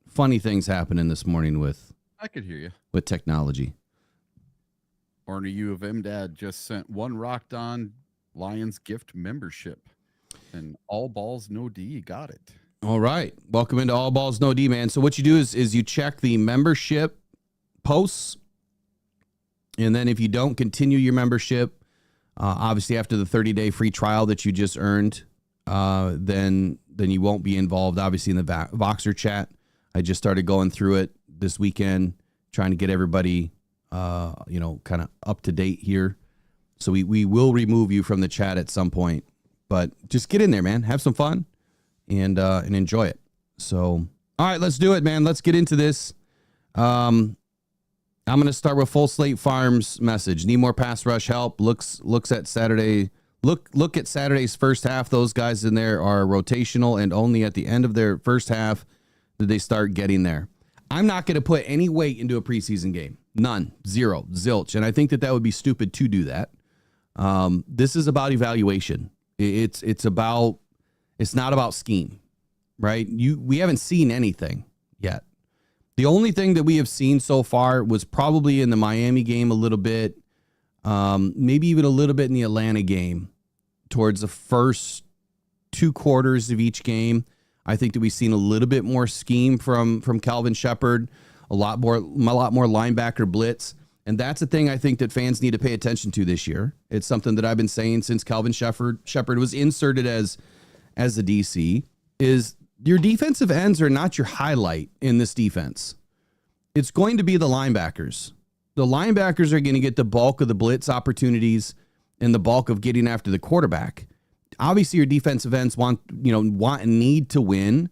funny things happening this morning with. I could hear you. With technology. Barney U of M Dad just sent one Rocked On Lions gift membership, and all balls no D got it. All right. Welcome into All Balls No D, man. So what you do is you check the membership posts, and then if you don't continue your membership, obviously after the 30-day free trial that you just earned, then you won't be involved, obviously, in the Voxer chat. I just started going through it this weekend, trying to get everybody, kind of up to date here. So we will remove you from the chat at some point, but just get in there, man. Have some fun. And enjoy it. So, all right, let's do it, man. Let's get into this. I'm going to start with Full Slate Farms message. Need more pass rush help. Looks at Saturday. Look at Saturday's first half. Those guys in there are rotational, and only at the end of their first half did they start getting there. I'm not going to put any weight into a preseason game. None. Zero. Zilch. And I think that would be stupid to do that. This is about evaluation. It's not about scheme, right? We haven't seen anything yet. The only thing that we have seen so far was probably in the Miami game a little bit, maybe even a little bit in the Atlanta game. Towards the first 2 quarters of each game, I think that we've seen a little bit more scheme from Calvin Shepard, a lot more linebacker blitz. And that's a thing I think that fans need to pay attention to this year. It's something that I've been saying since Calvin Shepard was inserted as a DC, is your defensive ends are not your highlight in this defense. It's going to be the linebackers. The linebackers are going to get the bulk of the blitz opportunities and the bulk of getting after the quarterback. Obviously, your defensive ends want and need to win,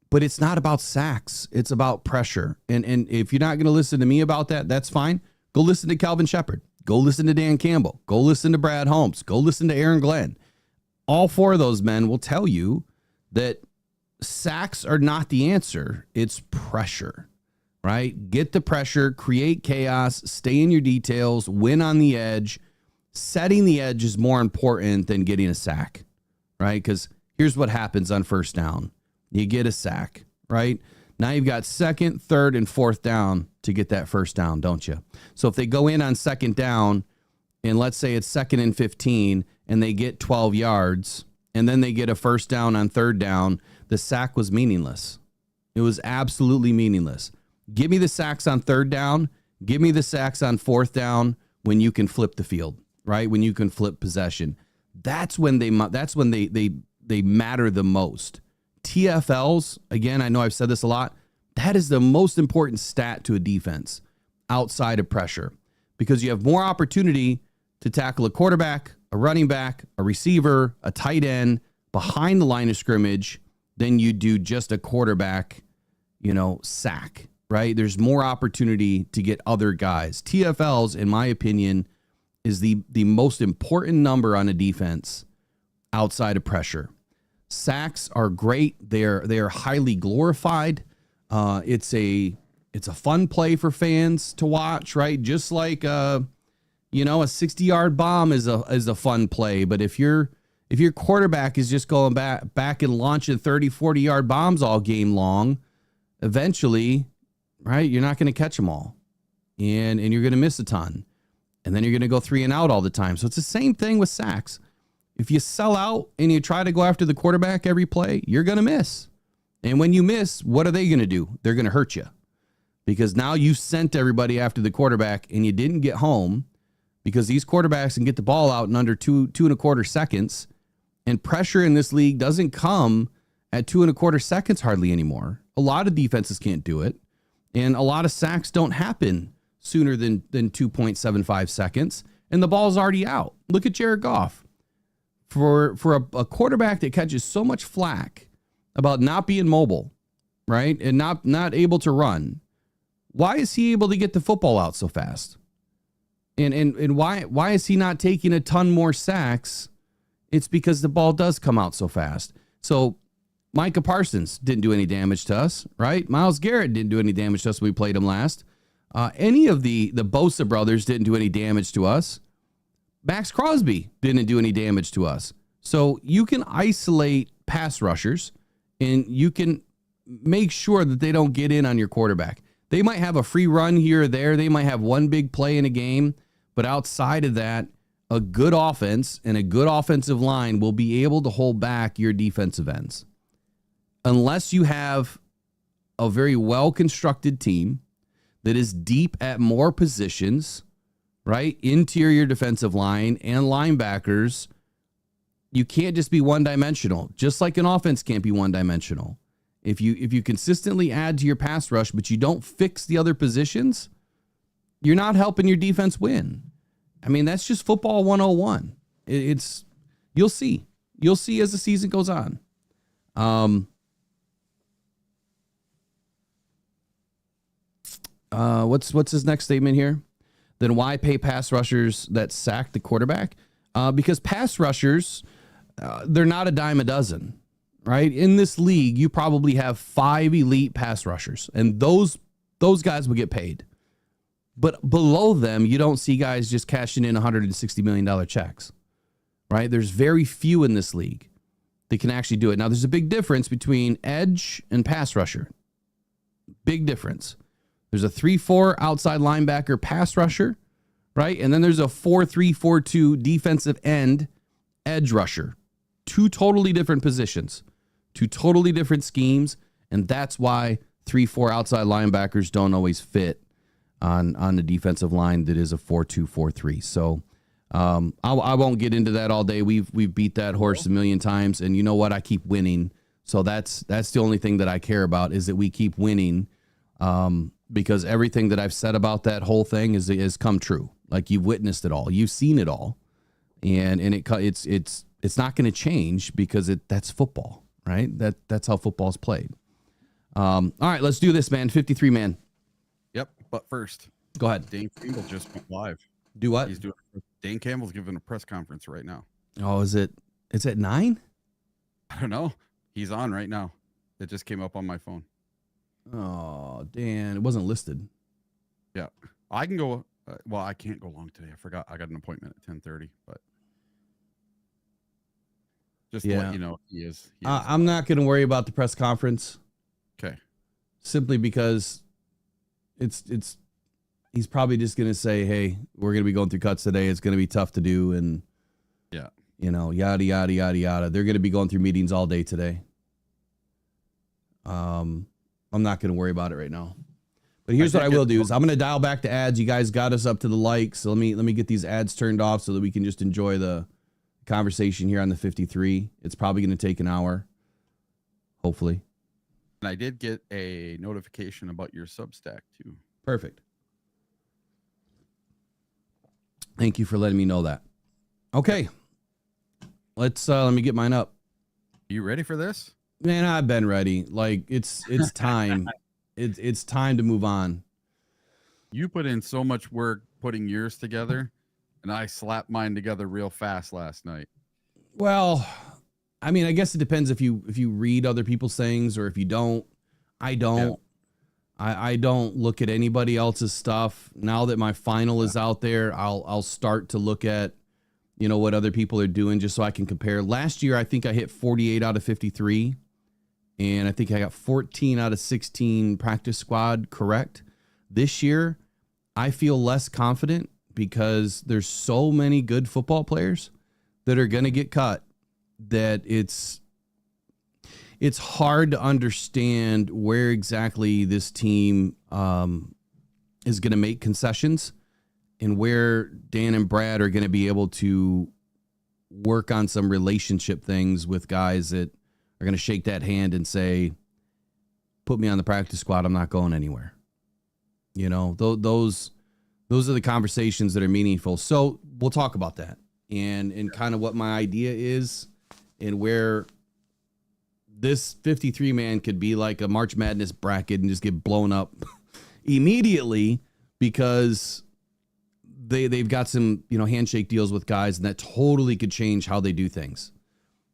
but it's not about sacks. It's about pressure. And if you're not going to listen to me about that, that's fine. Go listen to Calvin Shepard. Go listen to Dan Campbell. Go listen to Brad Holmes. Go listen to Aaron Glenn. All 4 of those men will tell you that sacks are not the answer. It's pressure, right? Get the pressure, create chaos, stay in your details, win on the edge. Setting the edge is more important than getting a sack, right? Because here's what happens on first down. You get a sack, right? Now you've got 2nd, 3rd, and 4th down to get that first down, don't you? So if they go in on 2nd down, and let's say it's 2nd and 15, and they get 12 yards, and then they get a first down on 3rd down, the sack was meaningless. It was absolutely meaningless. Give me the sacks on 3rd down. Give me the sacks on 4th down when you can flip the field, right? When you can flip possession, that's when they matter the most. TFLs, again, I know I've said this a lot. That is the most important stat to a defense outside of pressure, because you have more opportunity to tackle a quarterback, a running back, a receiver, a tight end behind the line of scrimmage than you do just a quarterback, sack, right? There's more opportunity to get other guys. TFLs, in my opinion, is the most important number on a defense outside of pressure. Sacks are great. They are highly glorified. It's a fun play for fans to watch, right? Just like a 60-yard bomb is a fun play. But if your quarterback is just going back and launching 30, 40-yard bombs all game long, eventually, right, you're not going to catch them all. And you're going to miss a ton. And then you're going to go 3 and out all the time. So it's the same thing with sacks. If you sell out and you try to go after the quarterback every play, you're going to miss. And when you miss, what are they going to do? They're going to hurt you, because now you sent everybody after the quarterback and you didn't get home, because these quarterbacks can get the ball out in under 2.25 seconds. And pressure in this league doesn't come at 2.25 seconds hardly anymore. A lot of defenses can't do it. And a lot of sacks don't happen sooner than 2.75 seconds. And the ball's already out. Look at Jared Goff. For a quarterback that catches so much flack about not being mobile, right, and not able to run, why is he able to get the football out so fast? And why is he not taking a ton more sacks? It's because the ball does come out so fast. So Micah Parsons didn't do any damage to us, right? Myles Garrett didn't do any damage to us when we played him last. Any of the Bosa brothers didn't do any damage to us. Max Crosby didn't do any damage to us. So you can isolate pass rushers and you can make sure that they don't get in on your quarterback. They might have a free run here or there. They might have one big play in a game. But outside of that, a good offense and a good offensive line will be able to hold back your defensive ends. Unless you have a very well-constructed team that is deep at more positions, right? Interior defensive line and linebackers, you can't just be one-dimensional. Just like an offense can't be one-dimensional. If you consistently add to your pass rush, but you don't fix the other positions, you're not helping your defense win. I mean, that's just football 101. You'll see. You'll see as the season goes on. What's his next statement here? Then why pay pass rushers that sack the quarterback? Because pass rushers, they're not a dime a dozen, right? In this league, you probably have 5 elite pass rushers, and those guys will get paid. But below them, you don't see guys just cashing in $160 million checks, right? There's very few in this league that can actually do it. Now, there's a big difference between edge and pass rusher. Big difference. There's a 3-4 outside linebacker pass rusher, right? And then there's a 4-3-4-2 defensive end edge rusher. 2 totally different positions, 2 totally different schemes, and that's why 3-4 outside linebackers don't always fit on the defensive line that is a 4-2-4-3. So I won't get into that all day. We've beat that horse a million times, and you know what? I keep winning. So that's the only thing that I care about, is that we keep winning, because everything that I've said about that whole thing is come true. Like, you've witnessed it all, you've seen it all, and it's not going to change, because that's football, right? That's how football's played. All right, let's do this, man. 53 man. Yep. But first, go ahead. Dane Campbell just went live. Do what? Dane Campbell's giving a press conference right now. Oh, is it? It's at 9? I don't know. He's on right now. It just came up on my phone. Oh, Dan, it wasn't listed. Yeah, I can go. Well, I can't go long today. I forgot. I got an appointment at 10:30, but just to let you know, he is. I'm not going to worry about the press conference. Okay. Simply because he's probably just going to say, hey, we're going to be going through cuts today. It's going to be tough to do. And yeah, yada, yada, yada, yada. They're going to be going through meetings all day today. I'm not going to worry about it right now. But here's what I will do is I'm going to dial back the ads. You guys got us up to the likes. So let me get these ads turned off so that we can just enjoy the conversation here on the 53. It's probably going to take an hour, hopefully. And I did get a notification about your Substack too. Perfect. Thank you for letting me know that. Okay. Let me get mine up. You ready for this? Man, I've been ready. Like it's time. It's time to move on. You put in so much work putting yours together, and I slapped mine together real fast last night. Well, I mean, I guess it depends if you read other people's things or if you don't. I don't. Yeah. I don't look at anybody else's stuff. Now that my final is out there, I'll start to look at, what other people are doing just so I can compare. Last year, I think I hit 48 out of 53. And I think I got 14 out of 16 practice squad correct. This year, I feel less confident because there's so many good football players that are going to get cut that it's hard to understand where exactly this team is going to make concessions and where Dan and Brad are going to be able to work on some relationship things with guys that are going to shake that hand and say, put me on the practice squad. I'm not going anywhere. Those are the conversations that are meaningful. So we'll talk about that and kind of what my idea is and where this 53 man could be like a March Madness bracket and just get blown up immediately because they've got some, handshake deals with guys and that totally could change how they do things.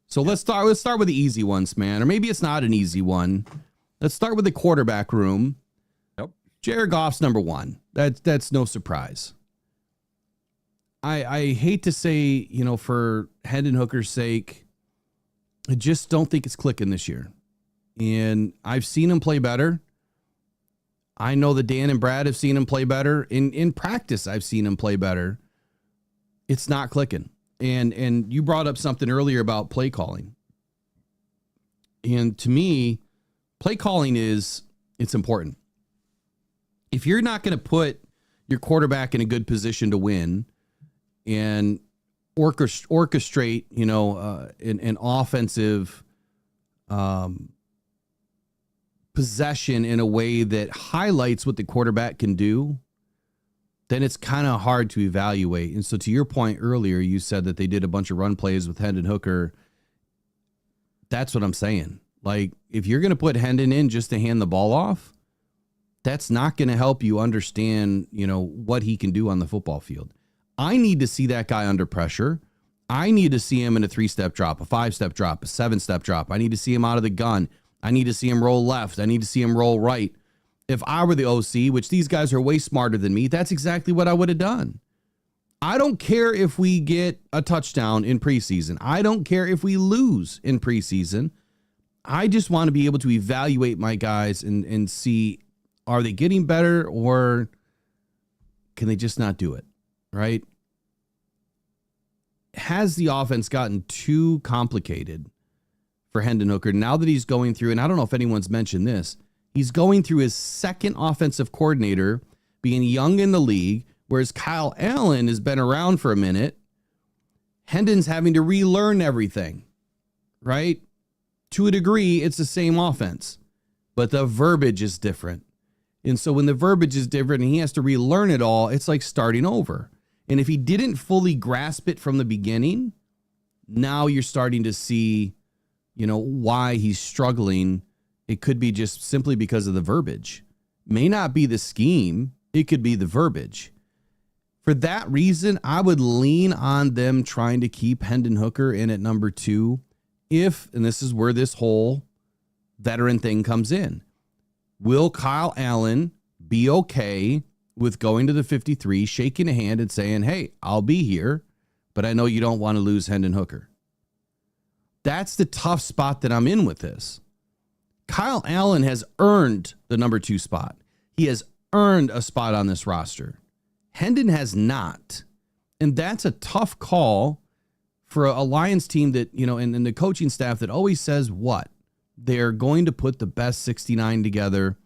So let's start with the easy ones, man. Or maybe it's not an easy one. Let's start with the quarterback room. Yep. Jared Goff's number one. That's no surprise. I hate to say, for Hendon Hooker's sake, I just don't think it's clicking this year. And I've seen him play better. I know that Dan and Brad have seen him play better. In practice, I've seen him play better. It's not clicking. And you brought up something earlier about play calling. And to me, play calling it's important. If you're not going to put your quarterback in a good position to win and orchestrate, an offensive possession in a way that highlights what the quarterback can do, then it's kind of hard to evaluate. And so to your point earlier, you said that they did a bunch of run plays with Hendon Hooker. That's what I'm saying. Like, if you're going to put Hendon in just to hand the ball off, that's not going to help you understand, what he can do on the football field. I need to see that guy under pressure. I need to see him in a 3-step drop, a 5-step drop, a 7-step drop. I need to see him out of the gun. I need to see him roll left. I need to see him roll right. If I were the OC, which these guys are way smarter than me, that's exactly what I would have done. I don't care if we get a touchdown in preseason. I don't care if we lose in preseason. I just want to be able to evaluate my guys and see, are they getting better or can they just not do it, right? Has the offense gotten too complicated for Hendon Hooker now that he's going through, and I don't know if anyone's mentioned this, he's going through his second offensive coordinator, being young in the league, whereas Kyle Allen has been around for a minute. Hendon's having to relearn everything, right? To a degree, it's the same offense, but the verbiage is different. And so when the verbiage is different and he has to relearn it all, it's like starting over. And if he didn't fully grasp it from the beginning, now you're starting to see, why he's struggling. It could be just simply because of the verbiage. May not be the scheme. It could be the verbiage. For that reason, I would lean on them trying to keep Hendon Hooker in at number 2 if, and this is where this whole veteran thing comes in, will Kyle Allen be okay with going to the 53, shaking a hand and saying, hey, I'll be here, but I know you don't want to lose Hendon Hooker. That's the tough spot that I'm in with this. Kyle Allen has earned the number 2 spot. He has earned a spot on this roster. Hendon has not. And that's a tough call for a Lions team that, and the coaching staff that always says what? They're going to put the best 69 together.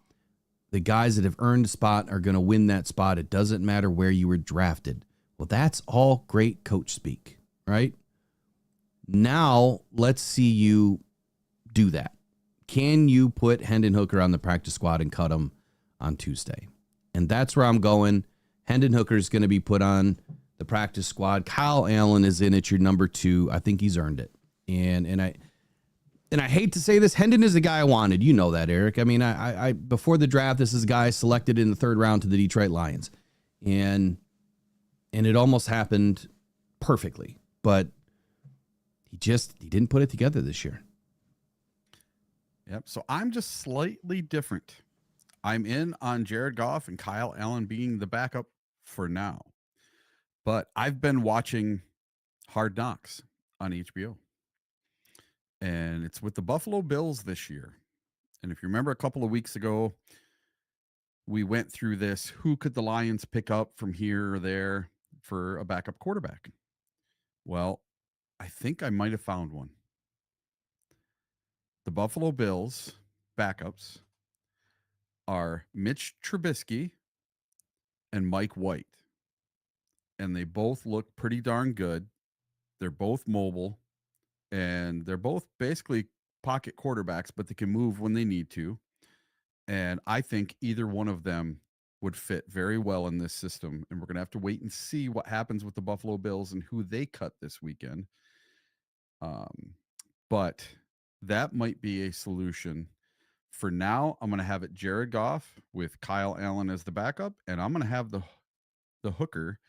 The guys that have earned a spot are going to win that spot. It doesn't matter where you were drafted. Well, that's all great coach speak, right? Now, let's see you do that. Can you put Hendon Hooker on the practice squad and cut him on Tuesday? And that's where I'm going. Hendon Hooker is going to be put on the practice squad. Kyle Allen is in at your number 2. I think he's earned it. And I hate to say this, Hendon is the guy I wanted. You know that, Eric. I mean, I before the draft, this is a guy selected in the 3rd round to the Detroit Lions. And it almost happened perfectly. But he didn't put it together this year. Yep. So I'm just slightly different. I'm in on Jared Goff and Kyle Allen being the backup for now. But I've been watching Hard Knocks on HBO. And it's with the Buffalo Bills this year. And if you remember a couple of weeks ago, we went through this. Who could the Lions pick up from here or there for a backup quarterback? Well, I think I might have found one. The Buffalo Bills backups are Mitch Trubisky and Mike White. And they both look pretty darn good. They're both mobile. And they're both basically pocket quarterbacks, but they can move when they need to. And I think either one of them would fit very well in this system. And we're going to have to wait and see what happens with the Buffalo Bills and who they cut this weekend. But that might be a solution. For now, I'm going to have it Jared Goff with Kyle Allen as the backup. And I'm going to have the hooker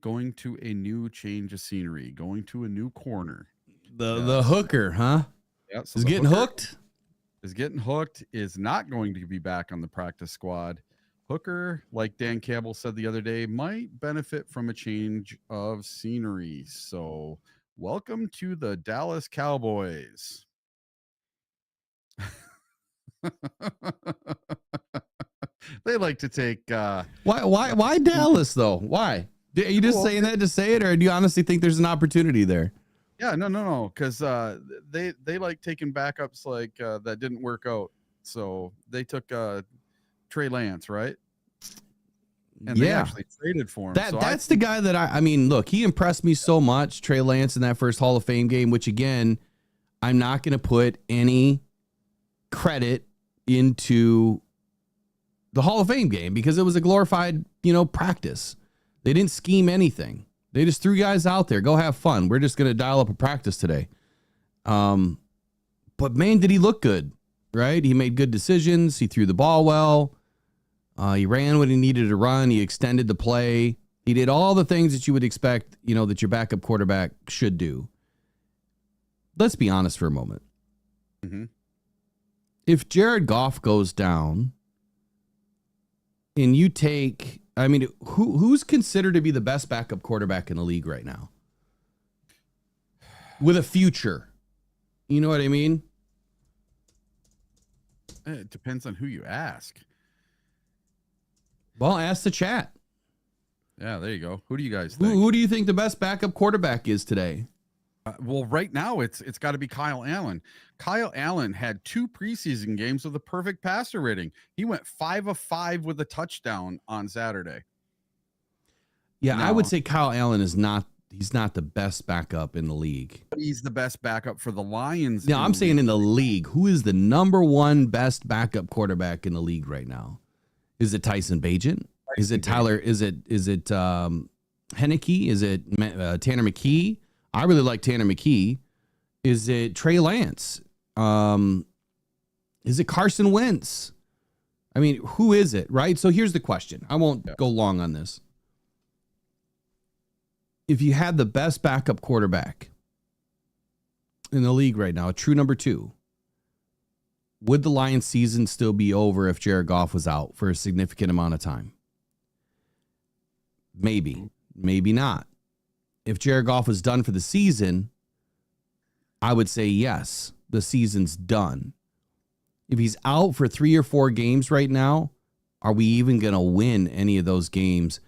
going to a new change of scenery, going to a new corner. The hooker, huh? Yeah, so is getting hooked. Is getting hooked. Is not going to be back on the practice squad. Hooker, like Dan Campbell said the other day, might benefit from a change of scenery. So, welcome to the Dallas Cowboys. They like to take. Why Dallas though? Why? Are you just saying that to say it, or do you honestly think there's an opportunity there? Yeah, no, because they like taking backups like that didn't work out. So they took Trey Lance, right? And they actually traded for him. That's the guy that I mean, look, he impressed me so much, Trey Lance, in that first Hall of Fame game, which again, I'm not going to put any credit into the Hall of Fame game because it was a glorified, practice. They didn't scheme anything. They just threw guys out there. Go have fun. We're just going to dial up a practice today. But man, did he look good, right? He made good decisions. He threw the ball well. He ran when he needed to run. He extended the play. He did all the things that you would expect, that your backup quarterback should do. Let's be honest for a moment. Mm-hmm. If Jared Goff goes down and you take... I mean, who's considered to be the best backup quarterback in the league right now? With a future. You know what I mean? It depends on who you ask. Well, ask the chat. Yeah, there you go. Who do you guys think? Who do you think the best backup quarterback is today? Well, right now it's got to be Kyle Allen. Kyle Allen had 2 preseason games with a perfect passer rating. He went 5 of 5 with a touchdown on Saturday. Yeah, I would say Kyle Allen he's not the best backup in the league. He's the best backup for the Lions. No, I'm saying in the league. Who is the number 1 best backup quarterback in the league right now? Is it Tyson Bagent? Is it Tyler? Is it Henneke? Is it Tanner McKee? I really like Tanner McKee. Is it Trey Lance? Is it Carson Wentz? I mean, who is it, right? So here's the question. I won't go long on this. If you had the best backup quarterback in the league right now, a true number 2, would the Lions season still be over if Jared Goff was out for a significant amount of time? Maybe, maybe not. If Jared Goff was done for the season, I would say yes, the season's done. If he's out for 3 or 4 games right now, are we even going to win any of those games?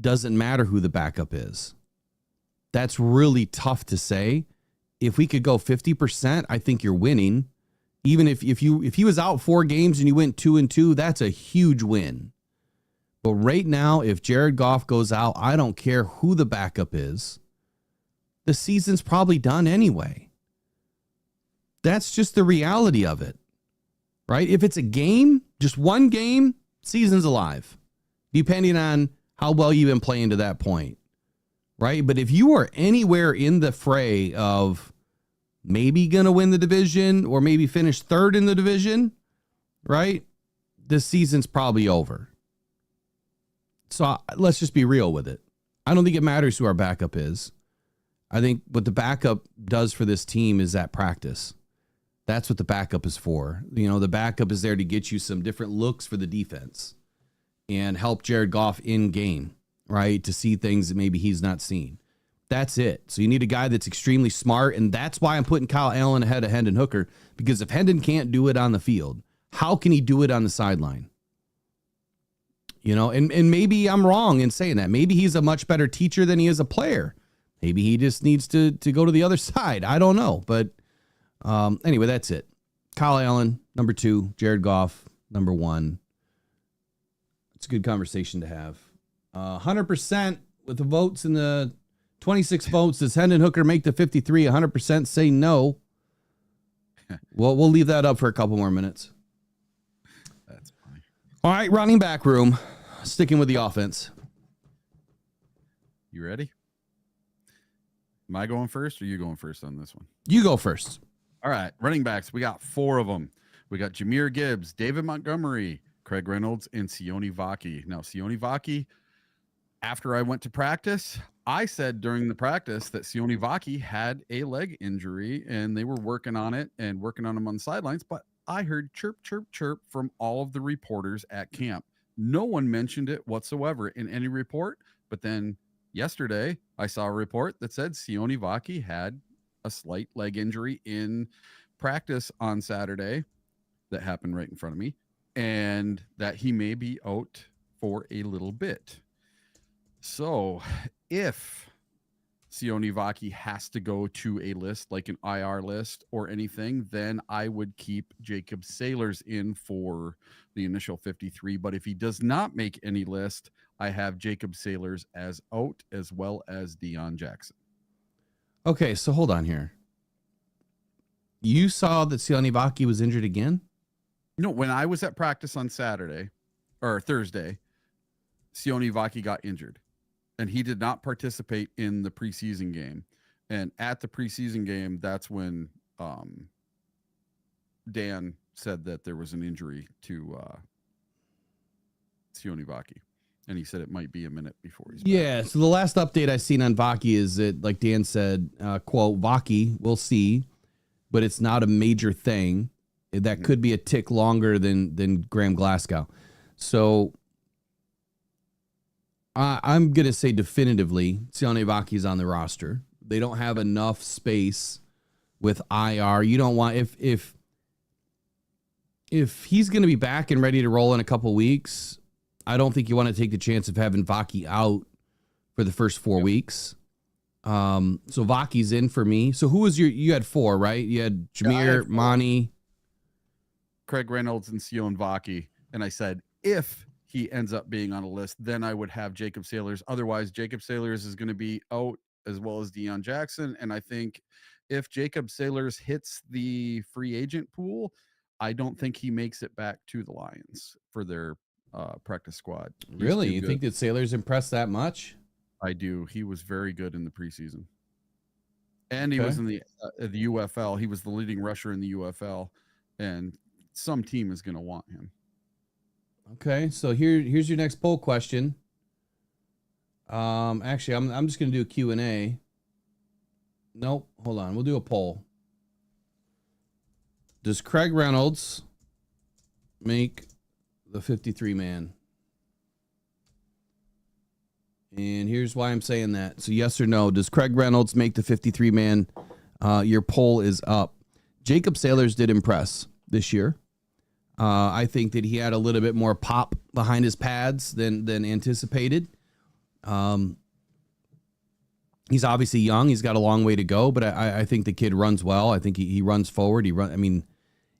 Doesn't matter who the backup is. That's really tough to say. If we could go 50%, I think you're winning. Even if he was out 4 games and you went 2-2, that's a huge win. But right now, if Jared Goff goes out, I don't care who the backup is. The season's probably done anyway. That's just the reality of it, right? If it's a game, just one game, season's alive, depending on how well you've been playing to that point, right? But if you are anywhere in the fray of maybe going to win the division or maybe finish 3rd in the division, right? This season's probably over. So let's just be real with it. I don't think it matters who our backup is. I think what the backup does for this team is that practice. That's what the backup is for. You know, the backup is there to get you some different looks for the defense and help Jared Goff in game, right? To see things that maybe he's not seen. That's it. So you need a guy that's extremely smart, and that's why I'm putting Kyle Allen ahead of Hendon Hooker, because if Hendon can't do it on the field, how can he do it on the sideline? You know, and maybe I'm wrong in saying that. Maybe he's a much better teacher than he is a player. Maybe he just needs to go to the other side. I don't know. But anyway, that's it. Kyle Allen, number 2. Jared Goff, number 1. It's a good conversation to have. 100% with the votes in the 26 votes. Does Hendon Hooker make the 53? 100% say no. Well, we'll leave that up for a couple more minutes. That's funny. All right, running back room. Sticking with the offense. You ready? Am I going first or you going first on this one? You go first. All right, running backs. We got 4 of them. We got Jahmyr Gibbs, David Montgomery, Craig Reynolds, and Sione Vaki. Now, Sione Vaki, after I went to practice, I said during the practice that Sione Vaki had a leg injury and they were working on it and working on him on the sidelines, but I heard chirp, chirp, chirp from all of the reporters at camp. No one mentioned it whatsoever in any report, but then yesterday I saw a report that said Sione Vaki had a slight leg injury in practice on Saturday that happened right in front of me, and that he may be out for a little bit. So if Sione Vaki has to go to a list like an IR list or anything, then I would keep Jacob Sailors in for the initial 53. But if he does not make any list, I have Jacob Sailors as out, as well as Deion Jackson. Okay, so hold on here. You saw that Sione Vaki was injured again? No, when I was at practice on Saturday or Thursday, Sione Vaki got injured and he did not participate in the preseason game. And at the preseason game, that's when Dan said that there was an injury to Sione Vaki. And he said it might be a minute before he's back. Yeah, so the last update I've seen on Vaki is that, like Dan said, quote, Vaki, we'll see, but it's not a major thing. That could be a tick longer than Graham Glasgow. So I'm going to say definitively Sione Vaki's on the roster. They don't have enough space with IR. You don't want, if he's going to be back and ready to roll in a couple weeks, I don't think you want to take the chance of having Vaki out for the first 4 weeks. So Vaki's in for me. So who was you had 4, right? You had Jahmyr, Monty, Craig Reynolds, and Sione Vaki. And I said, if he ends up being on a list, then I would have Jacob Sailors. Otherwise, Jacob Sailors is going to be out, as well as Deion Jackson. And I think if Jacob Sailors hits the free agent pool, I don't think he makes it back to the Lions for their practice squad. Really? You think that Sailors impressed that much? I do. He was very good in the preseason. And he was in the UFL. He was the leading rusher in the UFL. And some team is going to want him. Okay, so here's your next poll question. Actually, I'm just going to do a Q&A. Nope, hold on. We'll do a poll. Does Craig Reynolds make the 53-man? And here's why I'm saying that. So yes or no, does Craig Reynolds make the 53-man? Your poll is up. Jacob Sailors did impress this year. I think that he had a little bit more pop behind his pads than anticipated. He's obviously young. He's got a long way to go, but I think the kid runs well. I think he runs forward.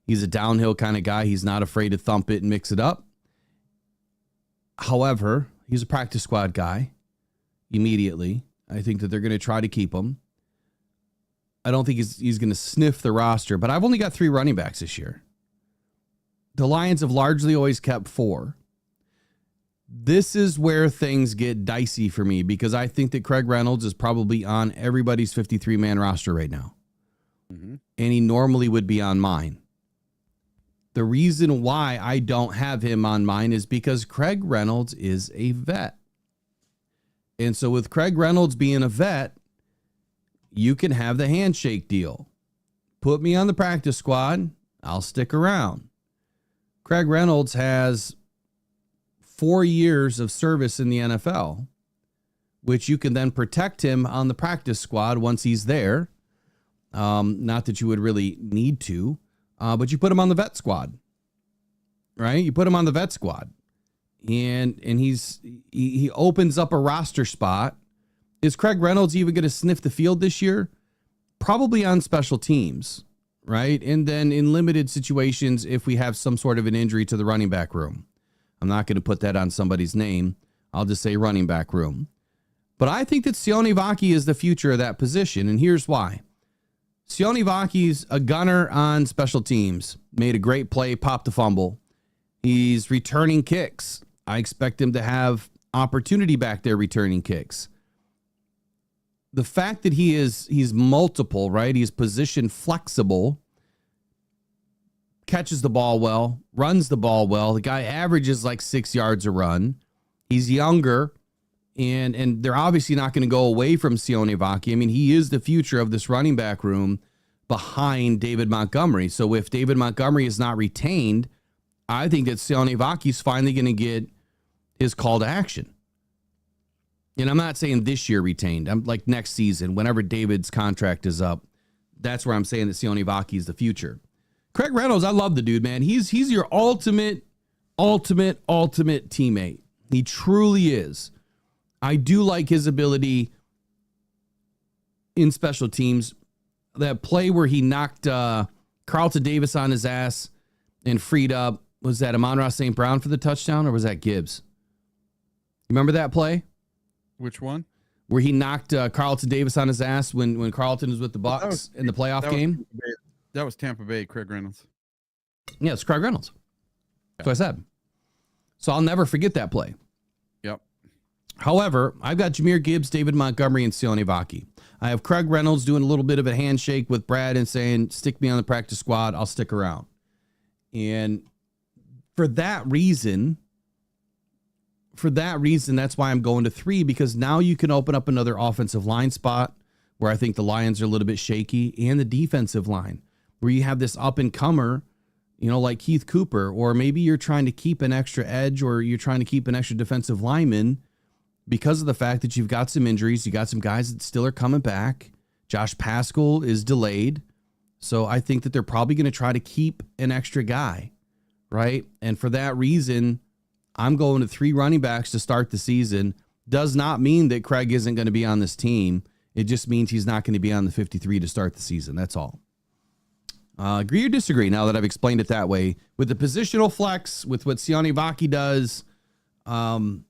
He's a downhill kind of guy. He's not afraid to thump it and mix it up. However, he's a practice squad guy immediately. I think that they're going to try to keep him. I don't think he's going to sniff the roster, but I've only got 3 running backs this year. The Lions have largely always kept 4. This is where things get dicey for me because I think that Craig Reynolds is probably on everybody's 53-man roster right now. Mm-hmm. And he normally would be on mine. The reason why I don't have him on mine is because Craig Reynolds is a vet. And so with Craig Reynolds being a vet, you can have the handshake deal. Put me on the practice squad, I'll stick around. Craig Reynolds has 4 years of service in the NFL, which you can then protect him on the practice squad once he's there. Not that you would really need to, but you put him on the vet squad, right? You put him on the vet squad, and he opens up a roster spot. Is Craig Reynolds even going to sniff the field this year? Probably on special teams, right? And then in limited situations, if we have some sort of an injury to the running back room. I'm not going to put that on somebody's name. I'll just say running back room. But I think that Sione Vaki is the future of that position, and here's why. Sione Vaki's a gunner on special teams. Made a great play, popped a fumble. He's returning kicks. I expect him to have opportunity back there returning kicks. The fact that he's multiple, right? He's position flexible, catches the ball well, runs the ball well. The guy averages like 6 yards a run. He's younger, and they're obviously not going to go away from Sione Vaki. I mean, he is the future of this running back room behind David Montgomery. So if David Montgomery is not retained, I think that Sione Vaki's finally going to get his call to action. And I'm not saying this year retained. I'm like next season, whenever David's contract is up. That's where I'm saying that Sione Vaki is the future. Craig Reynolds, I love the dude, man. He's your ultimate teammate. He truly is. I do like his ability in special teams. That play where he knocked Carlton Davis on his ass and freed up, was that Amon-Ra St. Brown for the touchdown, or was that Gibbs? Remember that play? Which one? Where he knocked Carlton Davis on his ass when Carlton was with the Bucs in the playoff game? That was Tampa Bay, Craig Reynolds. Yeah, it's Craig Reynolds. That's what I said. So I'll never forget that play. Yep. However, I've got Jahmyr Gibbs, David Montgomery, and Sione Vaki. I have Craig Reynolds doing a little bit of a handshake with Brad and saying, stick me on the practice squad, I'll stick around. And for that reason, that's why I'm going to 3, because now you can open up another offensive line spot where I think the Lions are a little bit shaky, and the defensive line where you have this up-and-comer, like Keith Cooper, or maybe you're trying to keep an extra edge, or you're trying to keep an extra defensive lineman because of the fact that you've got some injuries. You got some guys that still are coming back. Josh Paschal is delayed. So I think that they're probably going to try to keep an extra guy, right? And for that reason, I'm going to 3 running backs to start the season. Does not mean that Craig isn't going to be on this team. It just means he's not going to be on the 53 to start the season. That's all. Agree or disagree now that I've explained it that way? With the positional flex, with what Sione Vaki does, and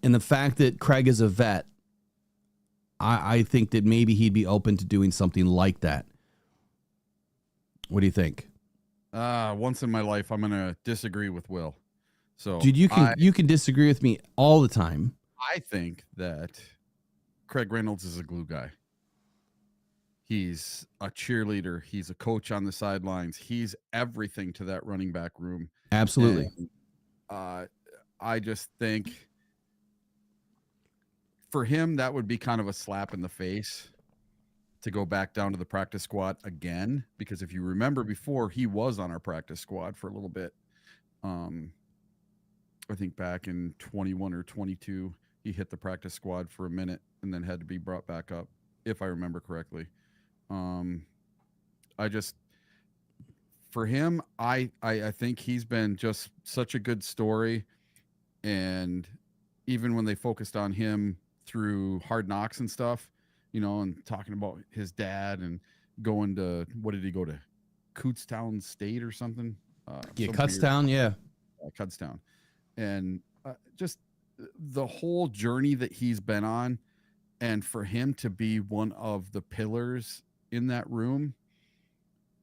the fact that Craig is a vet, I think that maybe he'd be open to doing something like that. What do you think? Once in my life, I'm going to disagree with Will. So, dude, you can disagree with me all the time. I think that Craig Reynolds is a glue guy. He's a cheerleader. He's a coach on the sidelines. He's everything to that running back room. Absolutely. And, I just think for him, that would be kind of a slap in the face to go back down to the practice squad again. Because if you remember before, he was on our practice squad for a little bit. I think back in 21 or 22, he hit the practice squad for a minute and then had to be brought back up, if I remember correctly. For him, I think he's been just such a good story. And even when they focused on him through Hard Knocks and stuff, and talking about his dad and going to, what did he go to? CUTDOWN State or something. Yeah, CUTDOWN, yeah. CUTDOWN. And just the whole journey that he's been on, and for him to be one of the pillars in that room.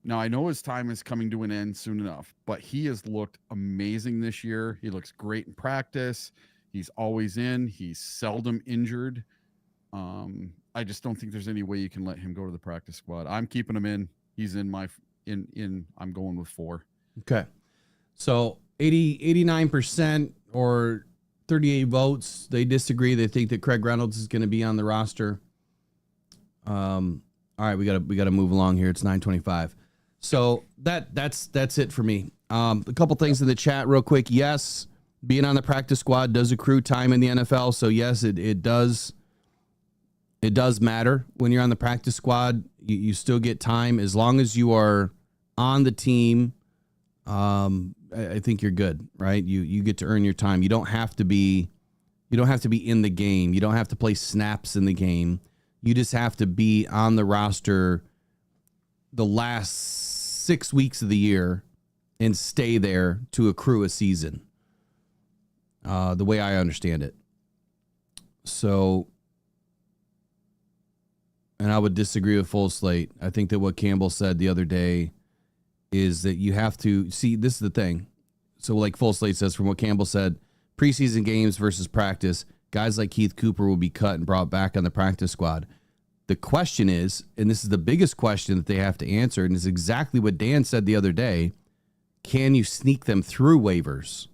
Now, I know his time is coming to an end soon enough, but he has looked amazing this year. He looks great in practice. He's always in. He's seldom injured. I just don't think there's any way you can let him go to the practice squad. I'm keeping him in. He's in my I'm going with 4. Okay. So 89% or 38 votes. They disagree. They think that Craig Reynolds is going to be on the roster. All right, we gotta move along here. It's 9:25. So that's it for me. A couple things in the chat real quick. Yes, being on the practice squad does accrue time in the NFL. So yes, it does matter when you're on the practice squad. You still get time as long as you are on the team. I think you're good, right? You get to earn your time. You don't have to be in the game. You don't have to play snaps in the game. You just have to be on the roster the last 6 weeks of the year and stay there to accrue a season. The way I understand it. So, and I would disagree with Full Slate. I think that what Campbell said the other day is that you have to see, this is the thing. So like Full Slate says, from what Campbell said, preseason games versus practice, guys like Keith Cooper will be cut and brought back on the practice squad. The question is, and this is the biggest question that they have to answer, and it's exactly what Dan said the other day, can you sneak them through waivers?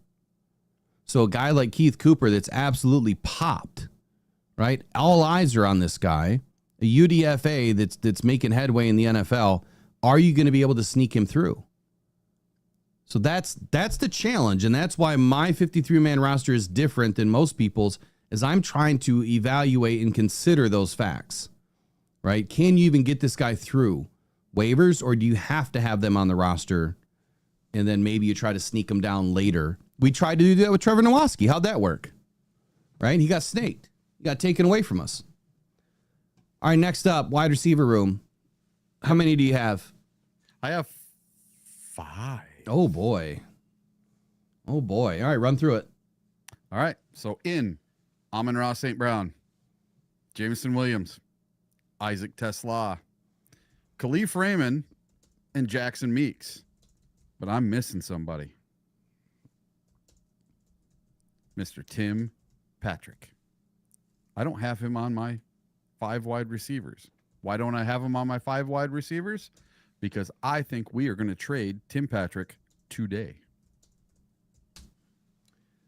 So a guy like Keith Cooper that's absolutely popped, right? All eyes are on this guy, a UDFA that's making headway in the NFL. Are you going to be able to sneak him through? So that's the challenge, and that's why my 53-man roster is different than most people's, as I'm trying to evaluate and consider those facts, right? Can you even get this guy through waivers, or do you have to have them on the roster, and then maybe you try to sneak them down later? We tried to do that with Trevor Nowaski. How'd that work? Right? He got snaked. He got taken away from us. All right, next up, wide receiver room. How many do you have? I have 5. Oh, boy. Oh, boy. All right, run through it. All right. So in Amon-Ra St. Brown, Jameson Williams, Isaac Tesla, Khalif Raymond, and Jackson Meeks. But I'm missing somebody. Mr. Tim Patrick. I don't have him on my 5 wide receivers. Why don't I have him on my 5 wide receivers? Because I think we are going to trade Tim Patrick today.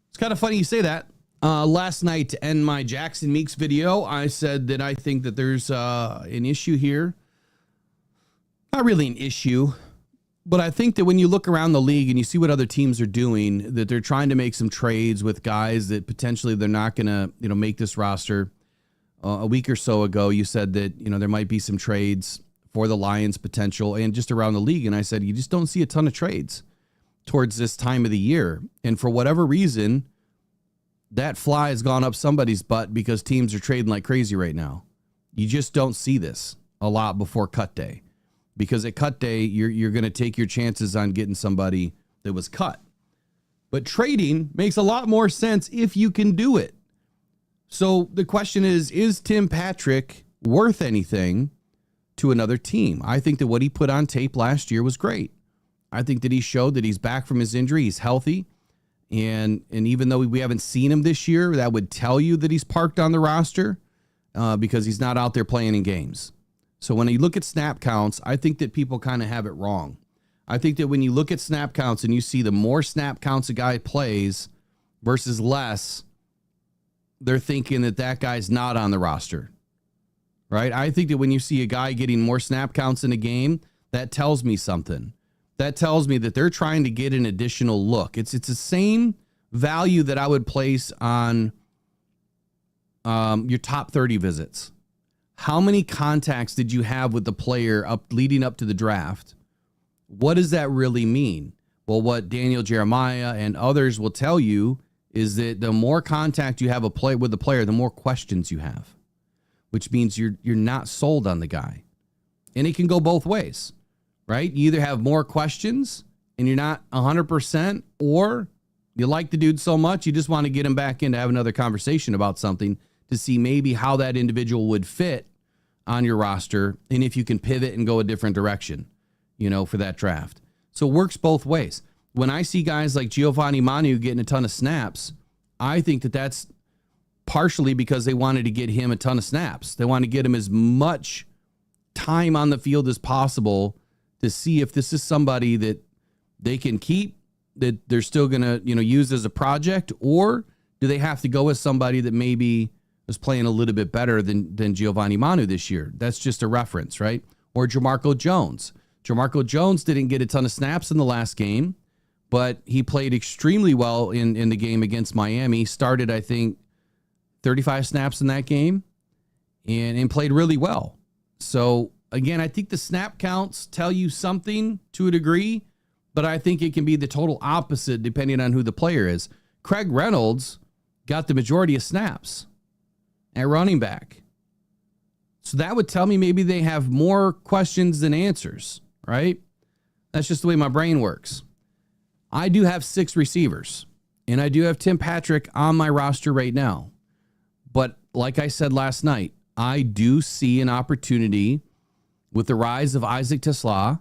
It's kind of funny you say that. Last night to end my Jackson Meeks video, I said that I think that there's an issue here. Not really an issue, but I think that when you look around the league and you see what other teams are doing, that they're trying to make some trades with guys that potentially they're not going to, make this roster. A week or so ago, you said that, there might be some trades for the Lions potential and just around the league. And I said, you just don't see a ton of trades towards this time of the year. And for whatever reason, that fly has gone up somebody's butt because teams are trading like crazy right now. You just don't see this a lot before cut day, because at cut day, you're going to take your chances on getting somebody that was cut. But trading makes a lot more sense if you can do it. So the question is Tim Patrick worth anything to another team? I think that what he put on tape last year was great. I think that he showed that he's back from his injury. He's healthy. And even though we haven't seen him this year, that would tell you that he's parked on the roster because he's not out there playing in games. So when you look at snap counts, I think that people kind of have it wrong. I think that when you look at snap counts and you see the more snap counts a guy plays versus less, they're thinking that guy's not on the roster, right? I think that when you see a guy getting more snap counts in a game, that tells me something. That tells me that they're trying to get an additional look. It's the same value that I would place on your top 30 visits. How many contacts did you have with the player leading up to the draft? What does that really mean? Well, what Daniel Jeremiah and others will tell you is that the more contact you have with the player, the more questions you have, which means you're not sold on the guy. And it can go both ways, right? You either have more questions and you're not 100%, or you like the dude so much, you just want to get him back in to have another conversation about something to see maybe how that individual would fit on your roster and if you can pivot and go a different direction, for that draft. So it works both ways. When I see guys like Giovanni Manu getting a ton of snaps, I think that that's partially because they wanted to get him a ton of snaps. They want to get him as much time on the field as possible to see if this is somebody that they can keep, that they're still going to, use as a project, or do they have to go with somebody that maybe was playing a little bit better than Giovanni Manu this year? That's just a reference, right? Or Jamarco Jones. Jamarco Jones didn't get a ton of snaps in the last game, but he played extremely well in the game against Miami. Started, I think, 35 snaps in that game and played really well. So, again, I think the snap counts tell you something to a degree, but I think it can be the total opposite depending on who the player is. Craig Reynolds got the majority of snaps at running back. So that would tell me maybe they have more questions than answers, right? That's just the way my brain works. I do have 6 receivers, and I do have Tim Patrick on my roster right now. But like I said last night, I do see an opportunity with the rise of Isaac TeSlaa.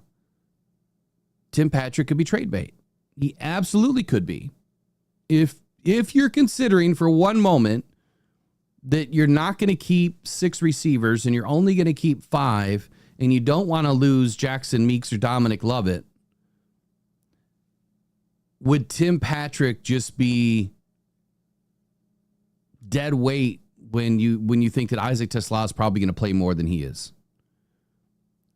Tim Patrick could be trade bait. He absolutely could be. If you're considering for one moment that you're not going to keep 6 receivers and you're only going to keep 5, and you don't want to lose Jackson Meeks or Dominic Lovett, would Tim Patrick just be dead weight when you think that Isaac TeSlaa is probably going to play more than he is?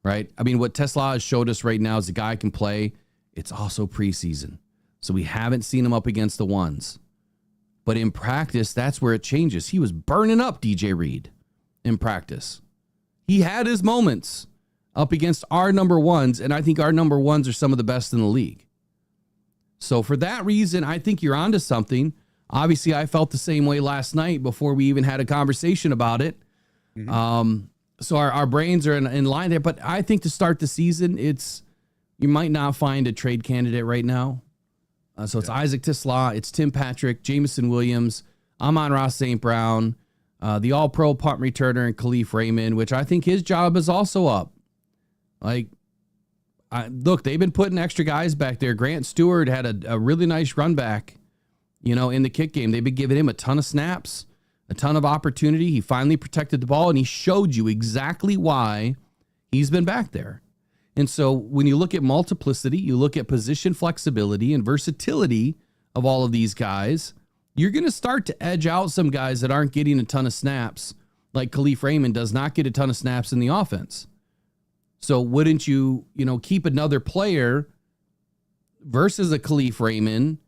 Right? I mean, what TeSlaa has showed us right now is the guy can play. It's also preseason, so we haven't seen him up against the ones. But in practice, that's where it changes. He was burning up DJ Reed in practice. He had his moments up against our number ones, and I think our number ones are some of the best in the league. So for that reason, I think you're onto something. Obviously, I felt the same way last night before we even had a conversation about it. Mm-hmm. So our brains are in line there. But I think to start the season, you might not find a trade candidate right now. So it's Isaac TeSlaa, it's Tim Patrick, Jameson Williams, Amon-Ra St. Brown, the all-pro punt returner, and Khalif Raymond, which I think his job is also up. Look, they've been putting extra guys back there. Grant Stewart had a really nice run back, in the kick game. They've been giving him a ton of snaps, a ton of opportunity. He finally protected the ball, and he showed you exactly why he's been back there. And so when you look at multiplicity, you look at position flexibility and versatility of all of these guys, you're going to start to edge out some guys that aren't getting a ton of snaps, like Khalif Raymond does not get a ton of snaps in the offense. So wouldn't you, keep another player versus a Khalif Raymond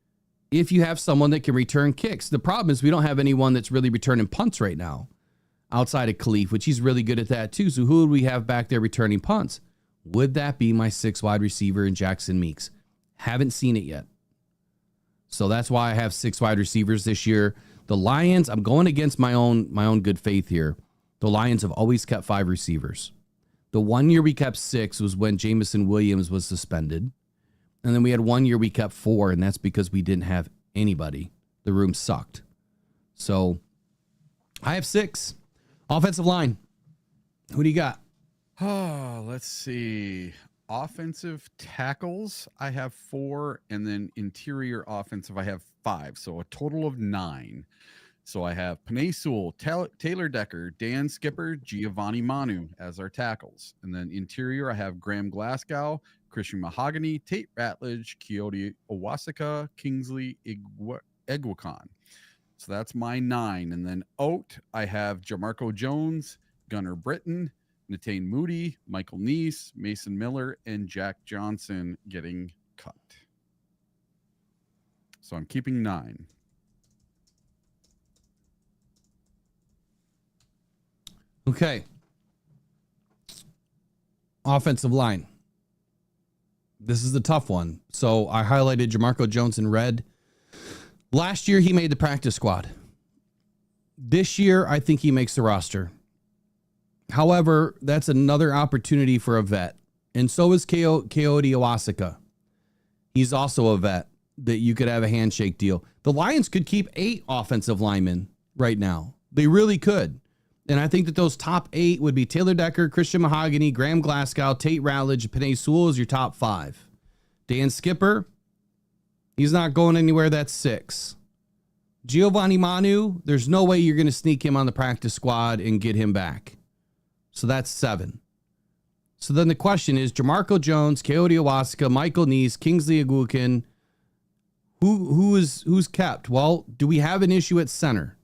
if you have someone that can return kicks? The problem is we don't have anyone that's really returning punts right now outside of Khalif, which he's really good at that too. So who would we have back there returning punts? Would that be my 6th wide receiver in Jackson Meeks? Haven't seen it yet. So that's why I have 6 wide receivers this year. The Lions, I'm going against my own good faith here. The Lions have always kept 5 receivers. The one year we kept 6 was when Jameson Williams was suspended. And then we had 1 year we kept 4, and that's because we didn't have anybody. The room sucked. So I have 6. Offensive line. Who do you got? Oh, let's see. Offensive tackles, I have 4, and then interior offensive, I have 5. So a total of 9. So I have Penei Sewell, Taylor Decker, Dan Skipper, Giovanni Manu as our tackles. And then interior, I have Graham Glasgow, Christian Mahogany, Tate Ratledge, Keoti Owasika, Kingsley Egwakon. So that's my 9. And then out, I have Jamarco Jones, Gunnar Britton, Natane Moody, Michael Neese, Mason Miller, and Jack Johnson getting cut. So I'm keeping 9. Okay. Offensive line. This is the tough one. So I highlighted Jamarco Jones in red. Last year, he made the practice squad. This year, I think he makes the roster. However, that's another opportunity for a vet. And so is Coyote Iwasaka. He's also a vet that you could have a handshake deal. The Lions could keep 8 offensive linemen right now. They really could. And I think that those top 8 would be Taylor Decker, Christian Mahogany, Graham Glasgow, Tate Ratledge, Penei Sewell is your top 5. Dan Skipper, he's not going anywhere. That's 6. Giovanni Manu, there's no way you're going to sneak him on the practice squad and get him back. So that's 7. So then the question is Jamarco Jones, Coyote Iwasaka, Michael Neese, Kingsley Aguakin. Who's kept? Well, do we have an issue at center?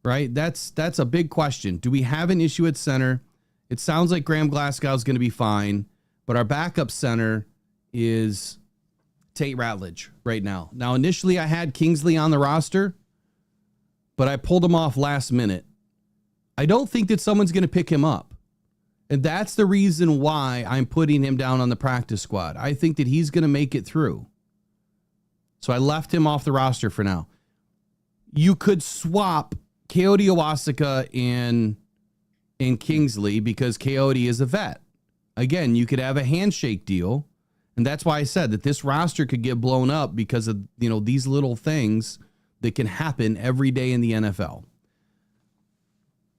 Right? That's a big question. Do we have an issue at center? It sounds like Graham Glasgow is going to be fine, but our backup center is Tate Ratledge right now. Now, initially I had Kingsley on the roster, but I pulled him off last minute. I don't think that someone's going to pick him up. And that's the reason why I'm putting him down on the practice squad. I think that he's going to make it through. So I left him off the roster for now. You could swap Coyote Iwasaka and Kingsley because Coyote is a vet. Again, you could have a handshake deal. And that's why I said that this roster could get blown up because of, these little things that can happen every day in the NFL.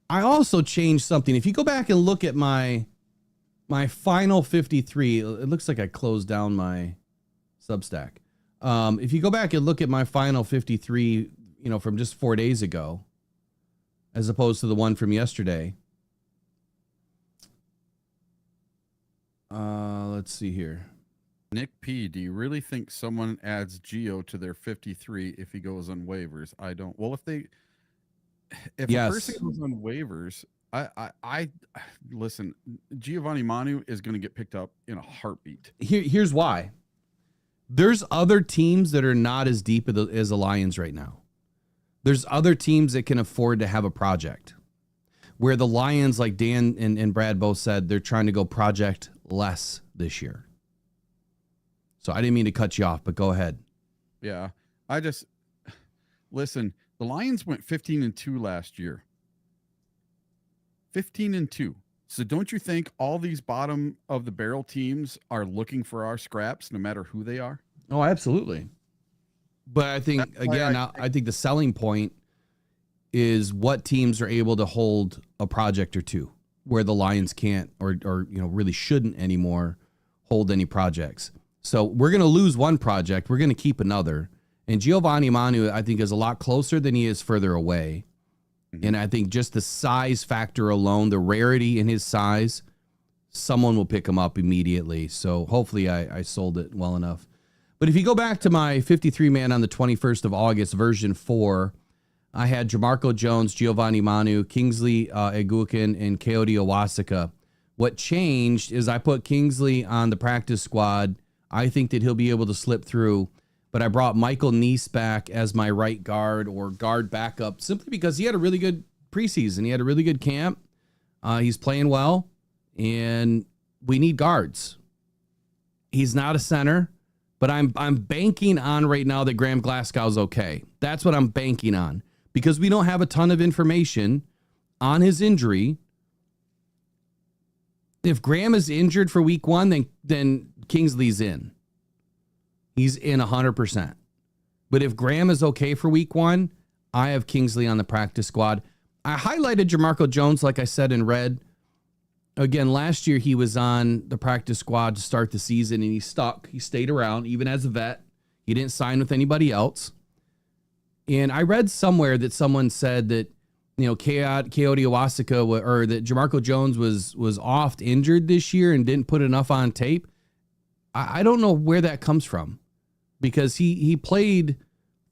I also changed something. If you go back and look at my final 53, it looks like I closed down my Substack. If you go back and look at my final 53, from just 4 days ago, as opposed to the one from yesterday. Let's see here. Nick P, do you really think someone adds Gio to their 53 if he goes on waivers? I don't. Well, if yes. a person goes on waivers, I listen, Giovanni Manu is going to get picked up in a heartbeat. Here's why. There's other teams that are not as deep as the Lions right now. There's other teams that can afford to have a project. Where the Lions, like Dan and Brad both said, they're trying to go project less this year. So I didn't mean to cut you off, but go ahead. Yeah. Listen, the Lions went 15-2 last year. 15-2. So don't you think all these bottom of the barrel teams are looking for our scraps no matter who they are? Oh, absolutely. But I think, again, I think the selling point is what teams are able to hold a project or two where the Lions can't or really shouldn't anymore hold any projects. So we're going to lose one project. We're going to keep another. And Giovanni Manu, I think, is a lot closer than he is further away. Mm-hmm. And I think just the size factor alone, the rarity in his size, someone will pick him up immediately. So hopefully I sold it well enough. But if you go back to my 53-man on the 21st of August, version 4, I had Jamarco Jones, Giovanni Manu, Kingsley Aguakin, and Coyote Iwasaka. What changed is I put Kingsley on the practice squad. I think that he'll be able to slip through. But I brought Michael Neese back as my right guard or guard backup simply because he had a really good preseason. He had a really good camp. He's playing well, and we need guards. He's not a center, but I'm banking on right now that Graham Glasgow's okay. That's what I'm banking on because we don't have a ton of information on his injury. If Graham is injured for week 1, then Kingsley's in. He's in 100%. But if Graham is okay for week 1, I have Kingsley on the practice squad. I highlighted Jamarco Jones, like I said, in red. Again, last year he was on the practice squad to start the season, and he stuck. He stayed around, even as a vet. He didn't sign with anybody else. And I read somewhere that someone said that, Coyote Iwasaka, or that Jamarco Jones was oft injured this year and didn't put enough on tape. I don't know where that comes from because he played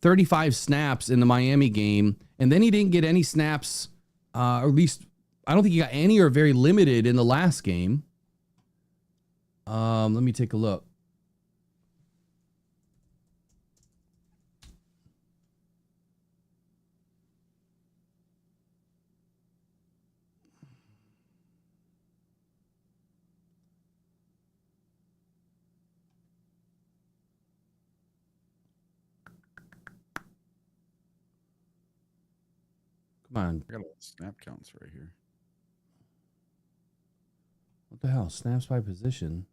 35 snaps in the Miami game, and then he didn't get any snaps, or at least I don't think he got any or very limited in the last game. Let me take a look. Come on. I got a lot of snap counts right here. What the hell? Snaps by position.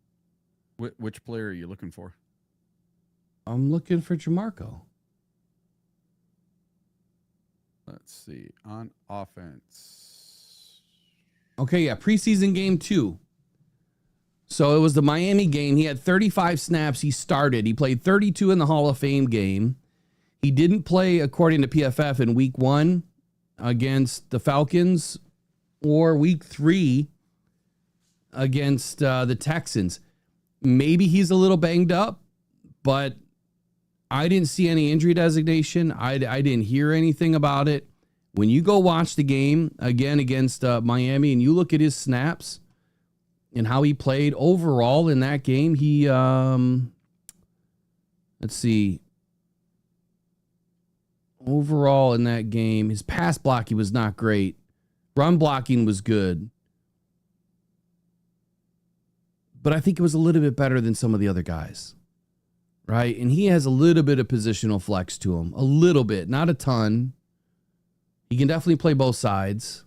Which player are you looking for? I'm looking for Jamarco. Let's see. On offense. Okay, yeah, preseason game 2. So it was the Miami game. He had 35 snaps. He started. He played 32 in the Hall of Fame game. He didn't play, according to PFF, in week 1 against the Falcons or week 3 against the Texans. Maybe he's a little banged up, but I didn't see any injury designation. I didn't hear anything about it. When you go watch the game again against Miami and you look at his snaps and how he played overall in that game, he, let's see. Overall in that game, his pass blocking was not great. Run blocking was good. But I think it was a little bit better than some of the other guys. Right? And he has a little bit of positional flex to him. A little bit. Not a ton. He can definitely play both sides.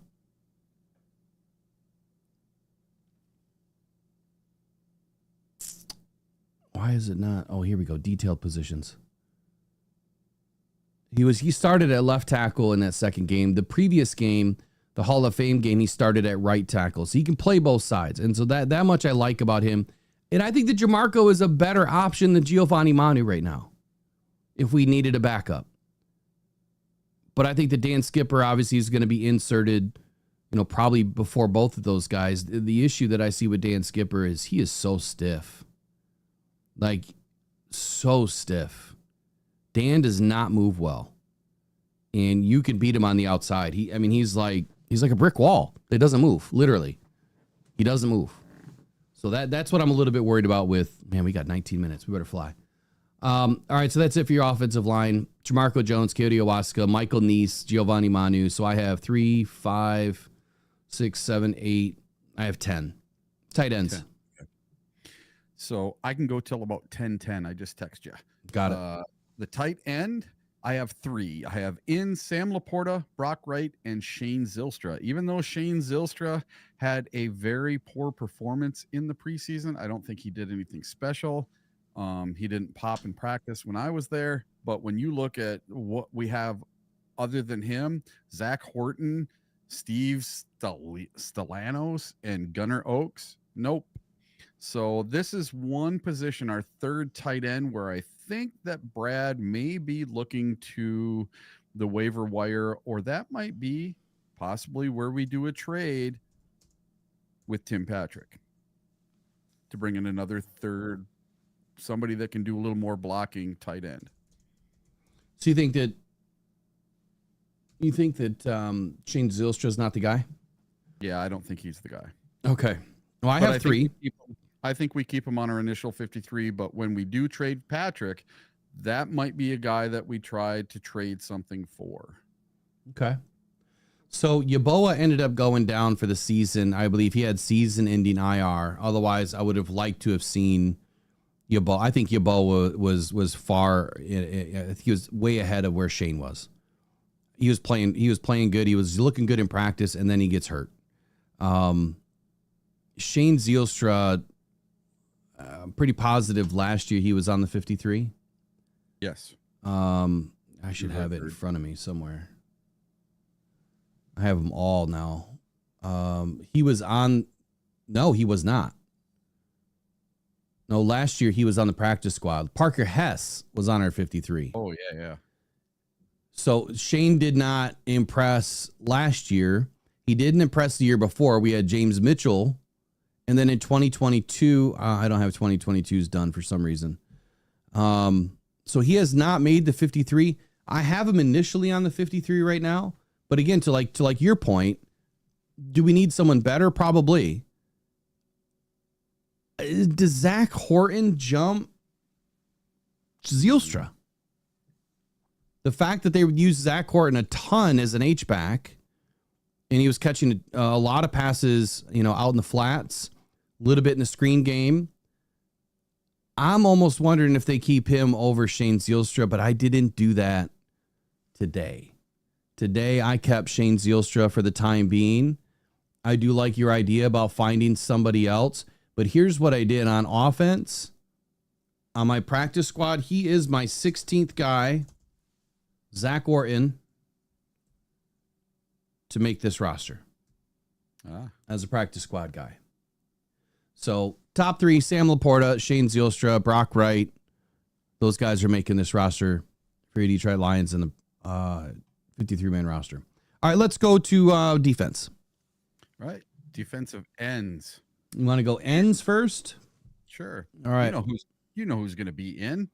Why is it not? Oh, here we go. Detailed positions. He started at left tackle in that second game. The previous game, the Hall of Fame game, he started at right tackle. So he can play both sides. And so that much I like about him. And I think that Jamarco is a better option than Giovanni Manu right now, if we needed a backup. But I think that Dan Skipper obviously is going to be inserted, probably before both of those guys. The issue that I see with Dan Skipper is he is so stiff. Like, so stiff. Dan does not move well. And you can beat him on the outside. He's like a brick wall. It doesn't move, literally. He doesn't move. So that's what I'm a little bit worried about with, man, we got 19 minutes. We better fly. All right, so that's it for your offensive line. Jamarco Jones, Coyote Owaska, Michael Neese, Giovanni Manu. So I have 3, 5, 6, 7, 8. I have 10 tight ends. 10. Okay. So I can go till about 10:10. I just text you. Got it. The tight end, I have 3. I have Sam Laporta, Brock Wright, and Shane Zylstra. Even though Shane Zylstra had a very poor performance in the preseason, I don't think he did anything special. He didn't pop in practice when I was there. But when you look at what we have other than him, Zach Horton, Steve Stellanos, and Gunnar Oaks, nope. So this is one position, our third tight end, where I think that Brad may be looking to the waiver wire, or that might be possibly where we do a trade with Tim Patrick to bring in another third, somebody that can do a little more blocking tight end. So you think that Shane Zylstra is not the guy? Yeah, I don't think he's the guy. Okay. Well, I have 3. I think we keep him on our initial 53, but when we do trade Patrick, that might be a guy that we tried to trade something for. Okay. So Yeboah ended up going down for the season. I believe he had season-ending IR. Otherwise, I would have liked to have seen Yeboah. I think Yeboah was far. He was way ahead of where Shane was. He was playing good. He was looking good in practice, and then he gets hurt. Shane Zylstra, pretty positive last year he was on the 53. Yes. I should have it in front of me somewhere. I have them all now. He was on. No, he was not. No, last year he was on the practice squad. Parker Hess was on our 53. Oh, yeah. So Shane did not impress last year. He didn't impress the year before. We had James Mitchell. And then in 2022, I don't have 2022's done for some reason. So he has not made the 53. I have him initially on the 53 right now. But again, to like your point, do we need someone better? Probably. Does Zach Horton jump Zylstra? The fact that they would use Zach Horton a ton as an H-back, and he was catching a lot of passes, out in the flats, a little bit in the screen game. I'm almost wondering if they keep him over Shane Zylstra, but I didn't do that today. Today, I kept Shane Zylstra for the time being. I do like your idea about finding somebody else, But here's what I did on offense. On my practice squad, he is my 16th guy, Zach Orton, to make this roster as a practice squad guy. So top 3, Sam Laporta, Shane Zielstra, Brock Wright. Those guys are making this roster for your Detroit Lions in the 53-man roster. All right, let's go to defense. Right. Defensive ends. You want to go ends first? Sure. All right. You know who's going to be in?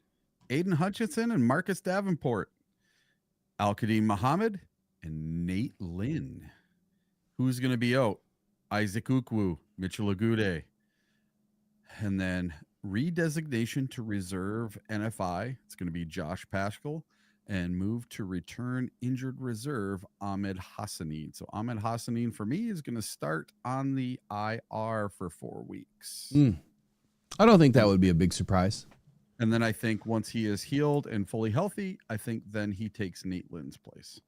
Aiden Hutchinson and Marcus Davenport. Al-Qadim Muhammad and Nate Lynn. Who's going to be out? Isaac Ukwu, Mitchell Agude. And then redesignation to reserve NFI. It's going to be Josh Paschal. And move to return injured reserve Ahmed Hassanin. So Ahmed Hassanin for me is going to start on the IR for 4 weeks. I don't think that would be a big surprise. And then I think once he is healed and fully healthy, I think then he takes Nate Lynn's place.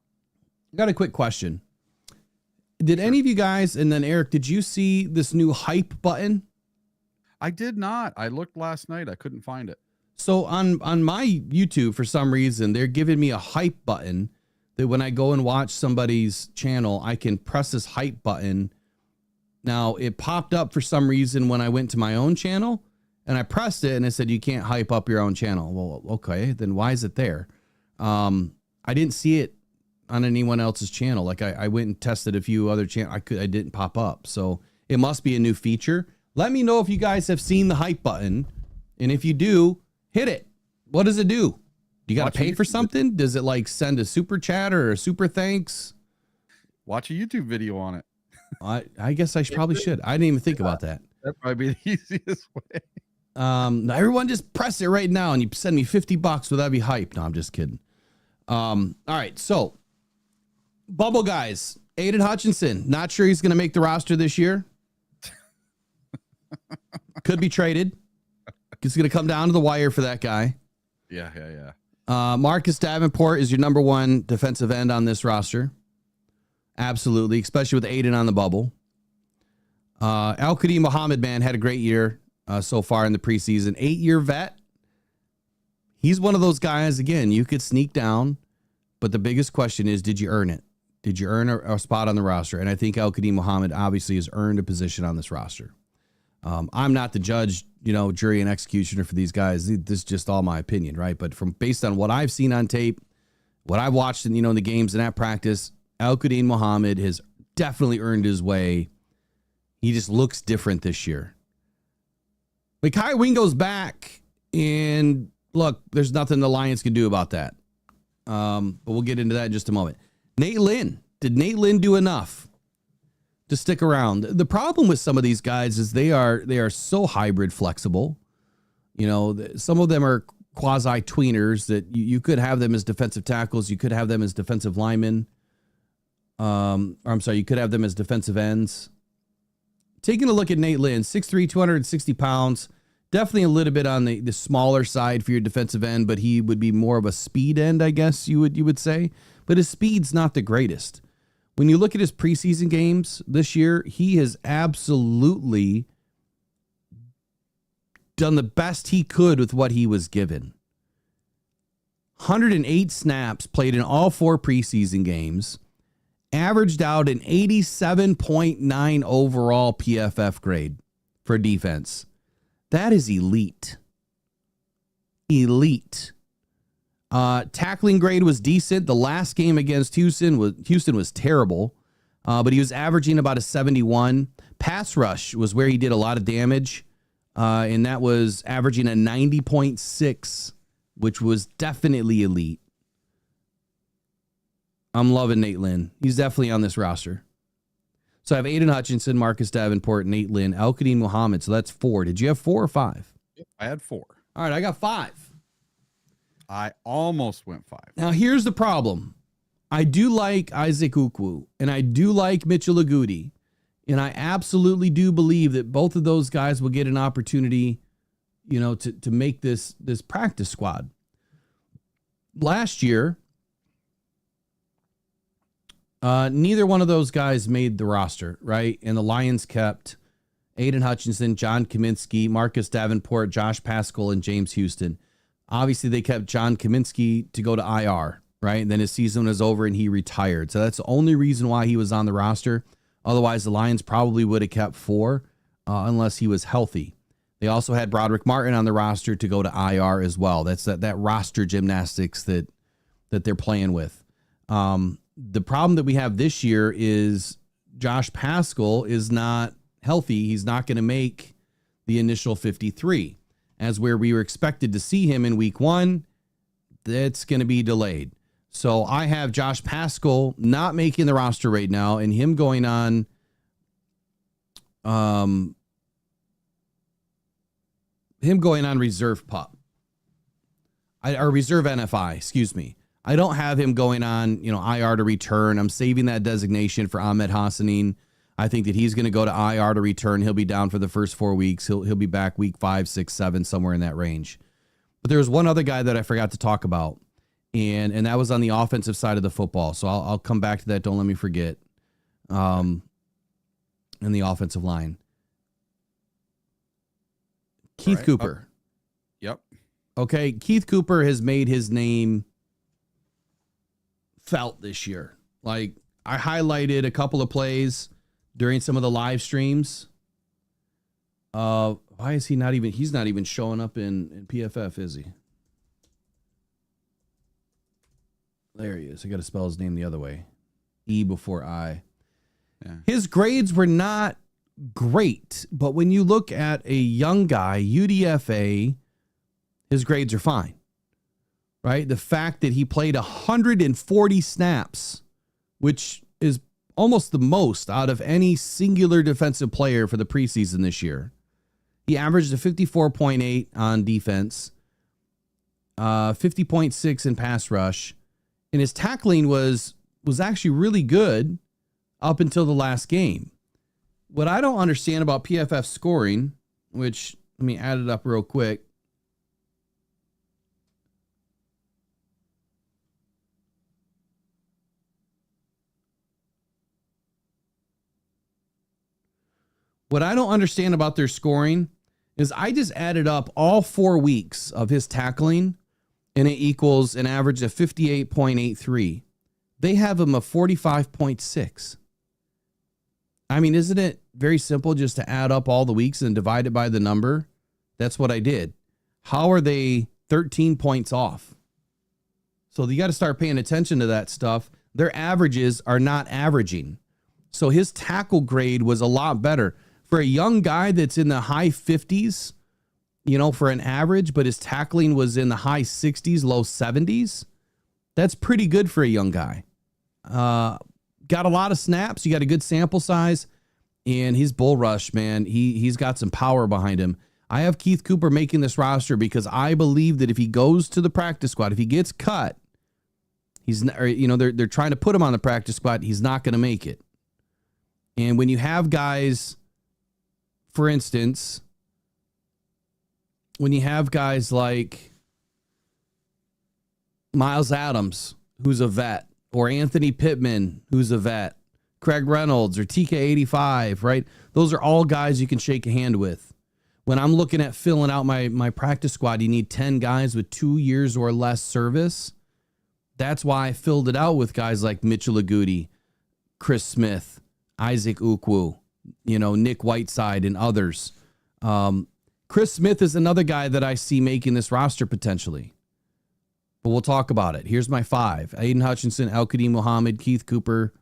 I got a quick question. Did any of you guys, and then Eric, did you see this new hype button? I did not. I looked last night. I couldn't find it. So on my YouTube, for some reason, they're giving me a hype button that when I go and watch somebody's channel, I can press this hype button. Now, it popped up for some reason when I went to my own channel, and I pressed it, and it said, you can't hype up your own channel. Well, okay, then why is it there? I didn't see it on anyone else's channel. Like I went and tested a few other channels. I didn't pop up. So it must be a new feature. Let me know if you guys have seen the hype button. And if you do, hit it. What does it do? You got to pay for something? Does it like send a super chat or a super thanks? Watch a YouTube video on it. I guess I probably should. I didn't even think about that. That'd probably be the easiest way. Everyone just press it right now and you send me $50. Would that be hype? No, I'm just kidding. All right. So bubble guys, Aiden Hutchinson, not sure he's going to make the roster this year. Could be traded. It's going to come down to the wire for that guy. Yeah. Marcus Davenport is your number 1 defensive end on this roster. Absolutely, especially with Aiden on the bubble. Al-Qadim Muhammad, man, had a great year so far in the preseason. 8-year vet. He's one of those guys, again, you could sneak down, but the biggest question is, did you earn it? Did you earn a spot on the roster? And I think Al-Qadim Muhammad obviously has earned a position on this roster. I'm not the judge, jury and executioner for these guys. This is just all my opinion, right? But based on what I've seen on tape, what I've watched in, the games and at practice, Al-Qadim Muhammad has definitely earned his way. He just looks different this year. Kai Wingo's back, and look, there's nothing the Lions can do about that. But we'll get into that in just a moment. Nate Lynn. Did Nate Lynn do enough to stick around? The problem with some of these guys is they are so hybrid flexible. Some of them are quasi tweeners that you could have them as defensive tackles. You could have them as defensive linemen. You could have them as defensive ends. Taking a look at Nate Lynn, 6'3", 260 pounds, definitely a little bit on the smaller side for your defensive end, but he would be more of a speed end, I guess you would say. But his speed's not the greatest. When you look at his preseason games this year, he has absolutely done the best he could with what he was given. 108 snaps played in all 4 preseason games, averaged out an 87.9 overall PFF grade for defense. That is elite. Elite. Tackling grade was decent. The last game against Houston was terrible, but he was averaging about a 71. Pass rush was where he did a lot of damage, and that was averaging a 90.6, which was definitely elite. I'm loving Nate Lynn. He's definitely on this roster. So I have Aiden Hutchinson, Marcus Davenport, Nate Lynn, Al-Qadim Muhammad. So that's 4. Did you have 4 or 5? I had 4. All right, I got 5. I almost went 5. Now, here's the problem. I do like Isaac Ukwu, and I do like Mitchell Agude, and I absolutely do believe that both of those guys will get an opportunity, to make this practice squad. Last year, neither one of those guys made the roster, right? And the Lions kept Aiden Hutchinson, John Kaminsky, Marcus Davenport, Josh Paschal, and James Houston. Obviously, they kept John Kaminsky to go to IR, right? And then his season was over and he retired. So that's the only reason why he was on the roster. Otherwise, the Lions probably would have kept 4 unless he was healthy. They also had Broderick Martin on the roster to go to IR as well. That's that roster gymnastics that they're playing with. The problem that we have this year is Josh Paschal is not healthy. He's not going to make the initial 53. As where we were expected to see him in week 1, that's going to be delayed. So I have Josh Paschal not making the roster right now and him going on reserve pup. Or reserve NFI, excuse me. I don't have him going on, IR to return. I'm saving that designation for Ahmed Hassanin. I think that he's going to go to IR to return. He'll be down for the first 4 weeks. He'll be back week 5, 6, 7, somewhere in that range. But there was one other guy that I forgot to talk about, and that was on the offensive side of the football. So I'll come back to that. Don't let me forget. In the offensive line, Keith Cooper. Yep. Okay, Keith Cooper has made his name felt this year. Like, I highlighted a couple of plays during some of the live streams. Why is he's not even showing up in PFF, is he? There he is. I got to spell his name the other way. E before I. Yeah. His grades were not great, but when you look at a young guy, UDFA, his grades are fine. Right? The fact that he played 140 snaps, which is almost the most out of any singular defensive player for the preseason this year. He averaged a 54.8 on defense, 50.6 in pass rush, and his tackling was actually really good up until the last game. What I don't understand about PFF scoring, which let me add it up real quick. What I don't understand about their scoring is I just added up all 4 weeks of his tackling, and it equals an average of 58.83. They have him a 45.6. I mean, isn't it very simple just to add up all the weeks and divide it by the number? That's what I did. How are they 13 points off? So you got to start paying attention to that stuff. Their averages are not averaging. So his tackle grade was a lot better. For a young guy that's in the high 50s, for an average, but his tackling was in the high 60s, low 70s, that's pretty good for a young guy. Got a lot of snaps. You got a good sample size, and he's bull rush, man. He's got some power behind him. I have Keith Cooper making this roster because I believe that if he goes to the practice squad, if he gets cut, they're trying to put him on the practice squad. He's not going to make it. And when you have guys, for instance, when you have guys like Miles Adams, who's a vet, or Anthony Pittman, who's a vet, Craig Reynolds or TK85, right? Those are all guys you can shake a hand with. When I'm looking at filling out my practice squad, you need 10 guys with 2 years or less service. That's why I filled it out with guys like Mitchell Agudi, Chris Smith, Isaac Ukwu, Nick Whiteside and others. Chris Smith is another guy that I see making this roster potentially. But we'll talk about it. Here's my 5. Aiden Hutchinson, Al-Qadim Muhammad, Keith Cooper,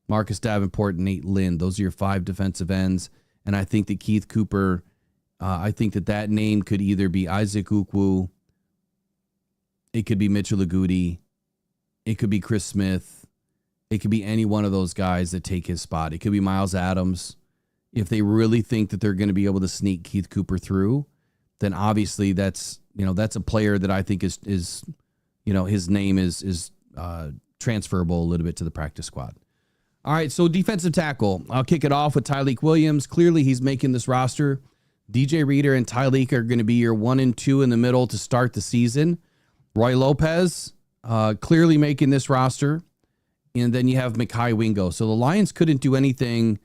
Marcus Davenport, and Nate Lind. Those are your 5 defensive ends. And I think that Keith Cooper, I think that name could either be Isaac Ukwu, it could be Mitchell Agudi, it could be Chris Smith, it could be any one of those guys that take his spot. It could be Miles Adams. If they really think that they're going to be able to sneak Keith Cooper through, then obviously that's a player that I think is his name is transferable a little bit to the practice squad. All right, so defensive tackle. I'll kick it off with Tyleek Williams. Clearly, he's making this roster. DJ Reader and Tyleek are going to be your 1 and 2 in the middle to start the season. Roy Lopez, clearly making this roster. And then you have Mekhi Wingo. So the Lions couldn't do anything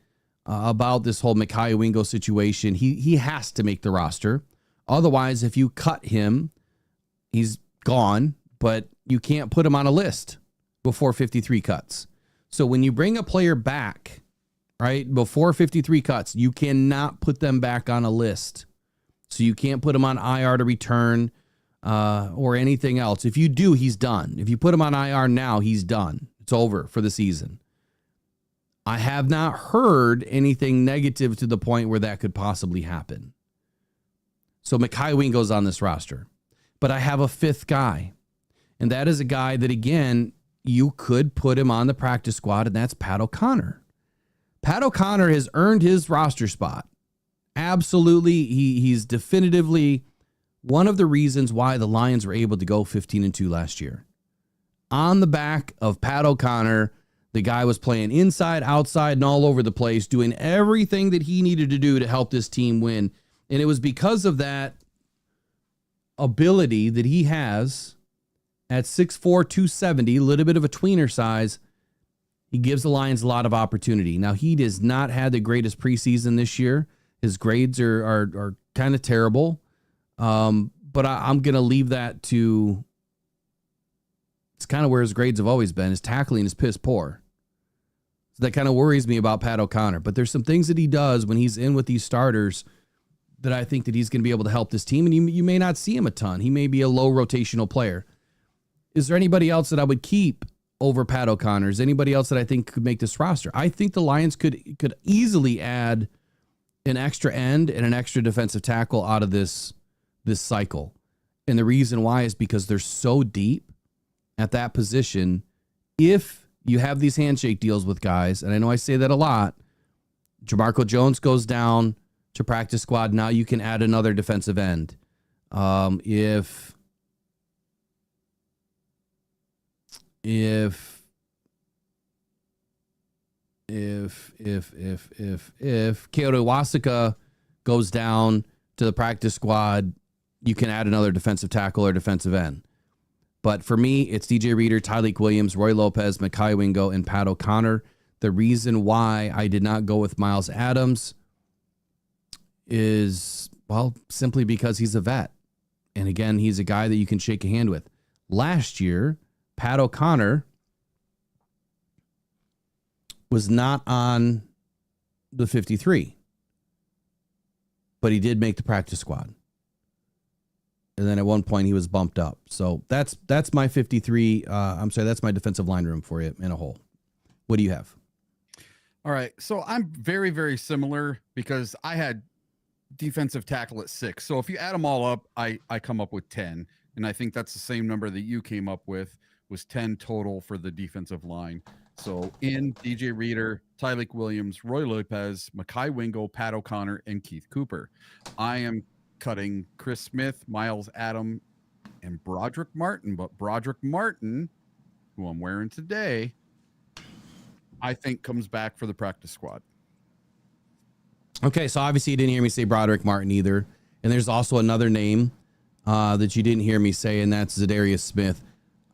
about this whole Mekhi Wingo situation. He has to make the roster. Otherwise, if you cut him, he's gone, but you can't put him on a list before 53 cuts. So when you bring a player back, right, before 53 cuts, you cannot put them back on a list. So you can't put him on IR to return or anything else. If you do, he's done. If you put him on IR now, he's done. It's over for the season. I have not heard anything negative to the point where that could possibly happen. So Mekhi Wingo's on this roster. But I have a fifth guy. And that is a guy that, again, you could put him on the practice squad, and that's Pat O'Connor. Pat O'Connor has earned his roster spot. Absolutely. He's definitively one of the reasons why the Lions were able to go 15-2 last year. On the back of Pat O'Connor, the guy was playing inside, outside, and all over the place, doing everything that he needed to do to help this team win. And it was because of that ability that he has at 6'4", 270, a little bit of a tweener size. He gives the Lions a lot of opportunity. Now, he does not have the greatest preseason this year. His grades are kind of terrible. But I'm going to leave that to, it's kind of where his grades have always been. His tackling is piss poor. So that kind of worries me about Pat O'Connor. But there's some things that he does when he's in with these starters that I think that he's going to be able to help this team. And you may not see him a ton. He may be a low rotational player. Is there anybody else that I would keep over Pat O'Connor? Is anybody else that I think could make this roster? I think the Lions could easily add an extra end and an extra defensive tackle out of this cycle. And the reason why is because they're so deep at that position. If you have these handshake deals with guys, and I know I say that a lot, Jamarco Jones goes down to practice squad. Now you can add another defensive end. If Keota Wasika goes down to the practice squad, you can add another defensive tackle or defensive end. But for me, it's DJ Reader, Tyleik Williams, Roy Lopez, Mekhi Wingo, and Pat O'Connor. The reason why I did not go with Miles Adams is, well, simply because he's a vet. And again, he's a guy that you can shake a hand with. Last year, Pat O'Connor was not on the 53, but he did make the practice squad. And then at one point he was bumped up. So that's my 53. That's my defensive line room for you in a whole. What do you have? All right. So I'm very, very similar because I had defensive tackle at 6. So if you add them all up, I come up with 10. And I think that's the same number that you came up with, was 10 total for the defensive line. So in DJ Reader, Tyleik Williams, Roy Lopez, Mekhi Wingo, Pat O'Connor, and Keith Cooper. I am cutting Chris Smith, Miles Adam, and Broderick Martin. But Broderick Martin, who I'm wearing today, I think comes back for the practice squad. Okay, so obviously you didn't hear me say Broderick Martin either. And there's also another name that you didn't hear me say, and that's Zadarius Smith.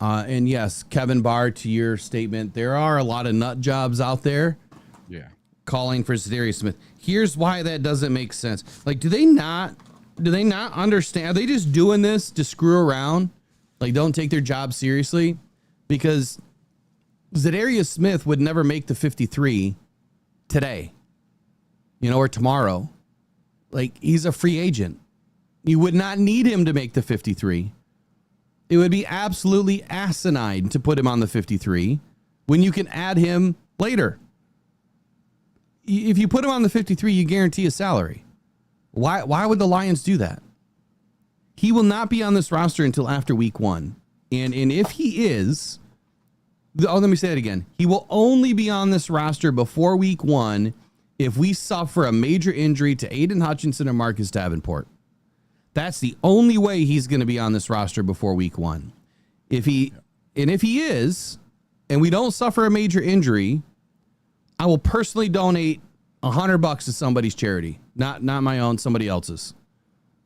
And yes, Kevin Barr, to your statement, there are a lot of nut jobs out there. Yeah. Calling for Zadarius Smith. Here's why that doesn't make sense. Like, do they not understand? Are they just doing this to screw around? Like, don't take their job seriously? Because Zadarius Smith would never make the 53 today, or tomorrow. Like, he's a free agent. You would not need him to make the 53. It would be absolutely asinine to put him on the 53 when you can add him later. If you put him on the 53, you guarantee a salary. Why would the Lions do that? He will not be on this roster until after week 1. And if he is, let me say it again. He will only be on this roster before week 1 if we suffer a major injury to Aiden Hutchinson or Marcus Davenport. That's the only way he's going to be on this roster before week 1. If he is, and we don't suffer a major injury, I will personally donate $100 to somebody's charity, not my own, somebody else's.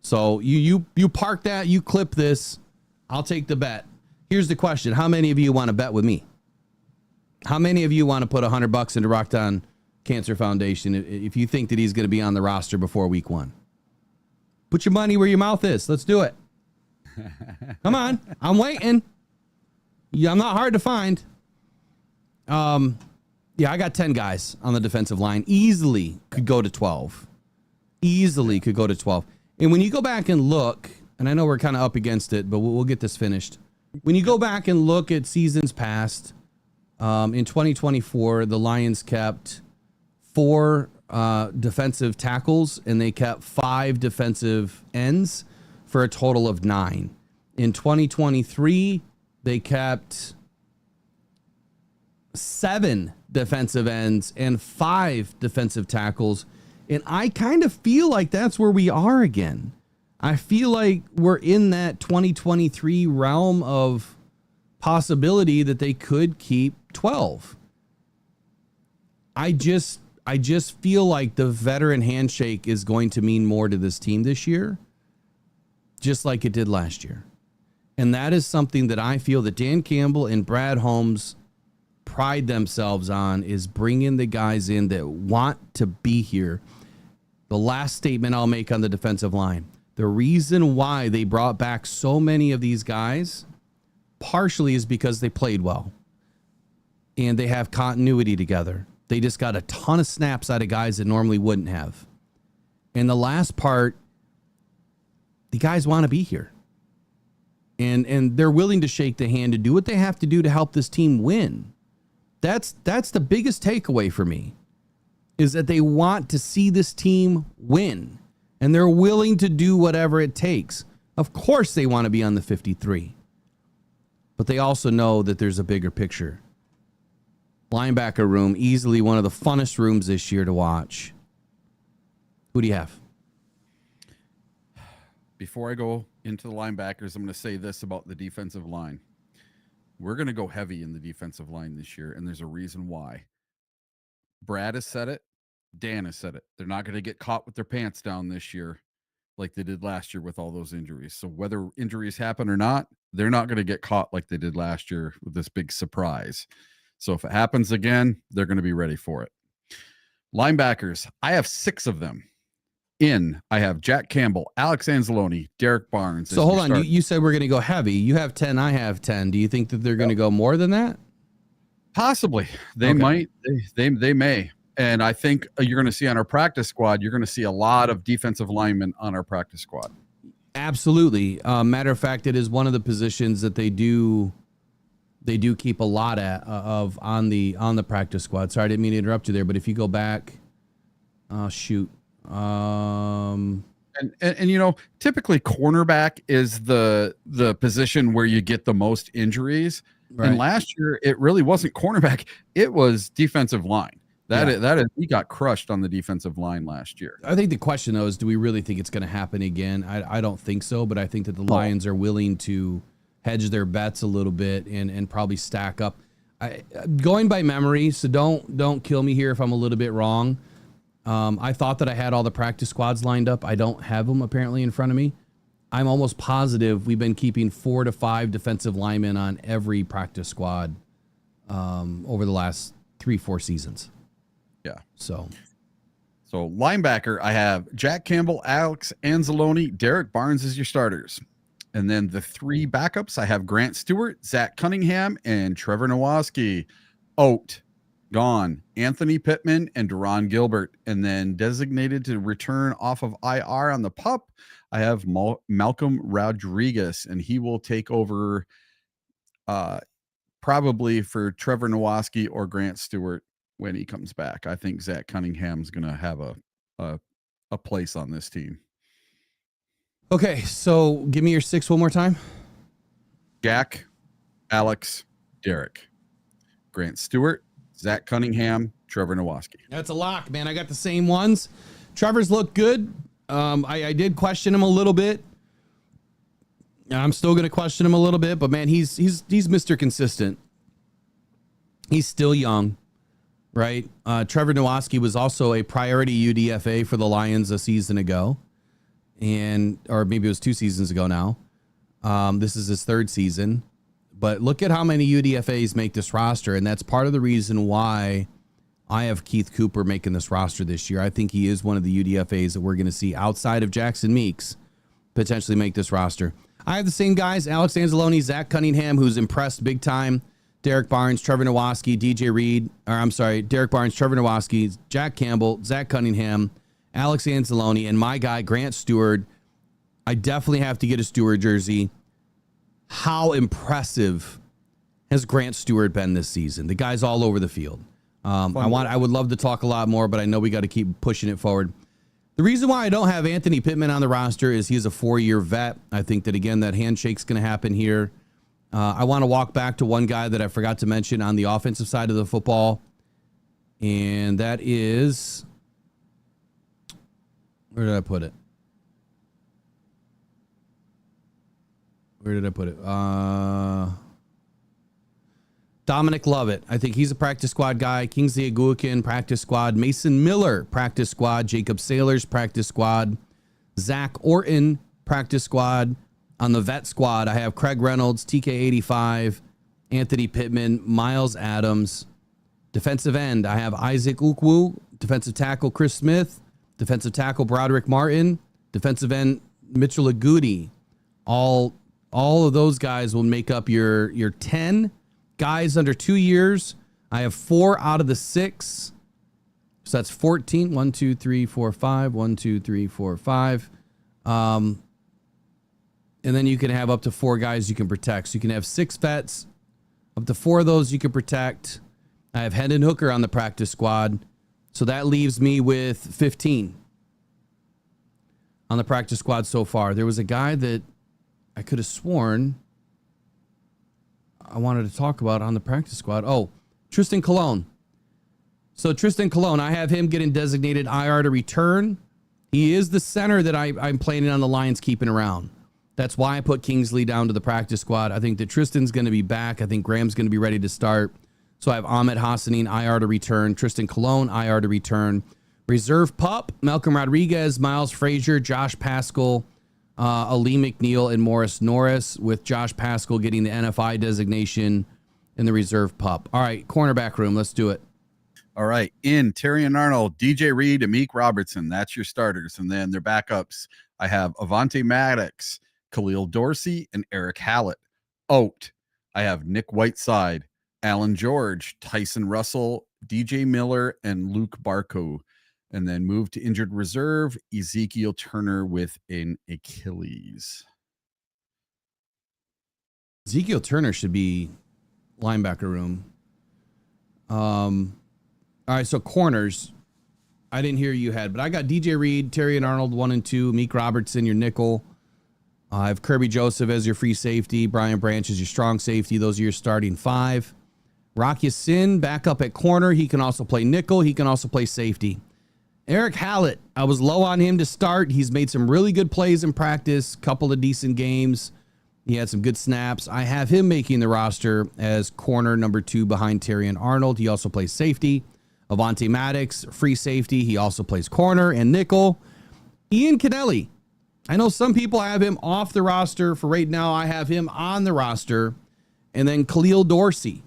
So you park that, you clip this, I'll take the bet. Here's the question: how many of you want to bet with me? How many of you want to put $100 into Rockhound Cancer Foundation if you think that he's going to be on the roster before week 1. Put your money where your mouth is. Let's do it. Come on. I'm waiting. Yeah, I'm not hard to find. Yeah, I got 10 guys on the defensive line. Easily could go to 12. Easily could go to 12. And when you go back and look, and I know we're kind of up against it, but we'll get this finished. When you go back and look at seasons past, in 2024, the Lions kept 4 defensive tackles, and they kept 5 defensive ends for a total of 9. In 2023, they kept 7 defensive ends and 5 defensive tackles. And I kind of feel like that's where we are again. I feel like we're in that 2023 realm of possibility that they could keep 12. I just feel like the veteran handshake is going to mean more to this team this year, just like it did last year. And that is something that I feel that Dan Campbell and Brad Holmes pride themselves on, is bringing the guys in that want to be here. The last statement I'll make on the defensive line, the reason why they brought back so many of these guys partially is because they played well and they have continuity together. They just got a ton of snaps out of guys that normally wouldn't have. And the last part, the guys want to be here. And they're willing to shake the hand and do what they have to do to help this team win. That's the biggest takeaway for me, is that they want to see this team win. And they're willing to do whatever it takes. Of course they want to be on the 53. But they also know that there's a bigger picture. Linebacker room, easily one of the funnest rooms this year to watch. Who do you have? Before I go into the linebackers, I'm going to say this about the defensive line. We're going to go heavy in the defensive line this year, and there's a reason why. Brad has said it. Dan has said it. They're not going to get caught with their pants down this year like they did last year with all those injuries. So whether injuries happen or not, they're not going to get caught like they did last year with this big surprise. So if it happens again, they're going to be ready for it. Linebackers, I have 6 of them. I have Jack Campbell, Alex Anzalone, Derek Barnes. So hold on, you said we're going to go heavy. You have 10, I have 10. Do you think that they're going to go more than that? Possibly. They might. They may. And I think you're going to see on our practice squad, you're going to see a lot of defensive linemen on our practice squad. Absolutely. Matter of fact, it is one of the positions that they do keep a lot of on the practice squad. Sorry, I didn't mean to interrupt you there, but if you go back, shoot. And you know, typically cornerback is the position where you get the most injuries. Right. And last year it really wasn't cornerback, it was defensive line. That is, he got crushed on the defensive line last year. I think the question though is, do we really think it's going to happen again? I don't think so, but I think that the Lions are willing to hedge their bets a little bit and probably stack up. Going by memory, so don't kill me here if I'm a little bit wrong. I thought that I had all the practice squads lined up. I don't have them apparently in front of me. I'm almost positive we've been keeping 4 to 5 defensive linemen on every practice squad over the last 3-4 seasons. Yeah. So linebacker, I have Jack Campbell, Alex Anzalone, Derek Barnes as your starters. And then the 3 backups, I have Grant Stewart, Zach Cunningham, and Trevor Nowaski. Gone. Anthony Pittman and Deron Gilbert. And then designated to return off of IR on the PUP, I have Malcolm Rodriguez, and he will take over probably for Trevor Nowaski or Grant Stewart when he comes back. I think Zach Cunningham's going to have a place on this team. Okay, so give me your 6 one more time. Jack, Alex, Derek, Grant Stewart, Zach Cunningham, Trevor Nowaski. That's a lock, man. I got the same ones. Trevor's looked good. I did question him a little bit. I'm still going to question him a little bit, but man, he's Mr. Consistent. He's still young, right? Trevor Nowaski was also a priority UDFA for the Lions a season ago, or maybe it was 2 seasons ago now. This is his 3rd season. But look at how many UDFAs make this roster, and that's part of the reason why I have Keith Cooper making this roster this year. I think he is one of the UDFAs that we're going to see outside of Jackson Meeks potentially make this roster. I have the same guys, Alex Anzalone, Zach Cunningham, who's impressed big time, Derek Barnes, Trevor Nowaski, Derek Barnes, Trevor Nowaski, Jack Campbell, Zach Cunningham, Alex Anzalone, and my guy, Grant Stewart. I definitely have to get a Stewart jersey. How impressive has Grant Stewart been this season? The guy's all over the field. I would love to talk a lot more, but I know we got to keep pushing it forward. The reason why I don't have Anthony Pittman on the roster is he's a 4-year vet. I think that, again, that handshake's going to happen here. I want to walk back to one guy that I forgot to mention on the offensive side of the football, and that is, where did I put it? Dominic Lovett. I think he's a practice squad guy. Kingsley Aguakin, practice squad. Mason Miller, practice squad. Jacob Sailors, practice squad. Zach Orton, practice squad. On the vet squad, I have Craig Reynolds, TK85, Anthony Pittman, Miles Adams. Defensive end, I have Isaac Ukwu. Defensive tackle, Chris Smith. Defensive tackle, Broderick Martin. Defensive end, Mitchell Agudi. All of those guys will make up your 10 guys under 2 years. I have 4 out of the 6. So that's 14. 1, 2, 3, 4, 5. 1, 2, 3, 4, 5. And then you can have up to 4 guys you can protect. So you can have 6 vets. Up to 4 of those you can protect. I have Hendon Hooker on the practice squad. So that leaves me with 15 on the practice squad so far. There was a guy that I could have sworn I wanted to talk about on the practice squad. Oh, Tristan Colon. So Tristan Colon, I have him getting designated IR to return. He is the center that I'm planning on the Lions keeping around. That's why I put Kingsley down to the practice squad. I think that Tristan's going to be back. I think Graham's going to be ready to start. So I have Ahmed Hassanin, IR to return. Tristan Colon, IR to return. Reserve pup, Malcolm Rodriguez, Miles Frazier, Josh Paschal, Ali McNeil, and Morris Norris, with Josh Paschal getting the NFI designation in the reserve pup. All right, cornerback room. Let's do it. All right. In Terrion Arnold, DJ Reed, Amik Robertson. That's your starters. And then their backups, I have Avante Maddox, Khalil Dorsey, and Eric Hallett. Out, I have Nick Whiteside, Alan George, Tyson Russell, DJ Miller, and Luke Barco. And then move to injured reserve, Ezekiel Turner with an Achilles. Ezekiel Turner should be linebacker room. All right, so corners. I didn't hear you had, but I got DJ Reed, Terrion Arnold 1 and 2, Meek Robertson, your nickel. I have Kirby Joseph as your free safety, Brian Branch as your strong safety. Those are your starting 5. Rock Ya-Sin back up at corner. He can also play nickel. He can also play safety. Eric Hallett, I was low on him to start. He's made some really good plays in practice, couple of decent games. He had some good snaps. I have him making the roster as corner number 2 behind Terrion Arnold. He also plays safety. Avante Maddox, free safety. He also plays corner and nickel. Ian Kennelly. I know some people have him off the roster. For right now, I have him on the roster. And then Khalil Dorsey.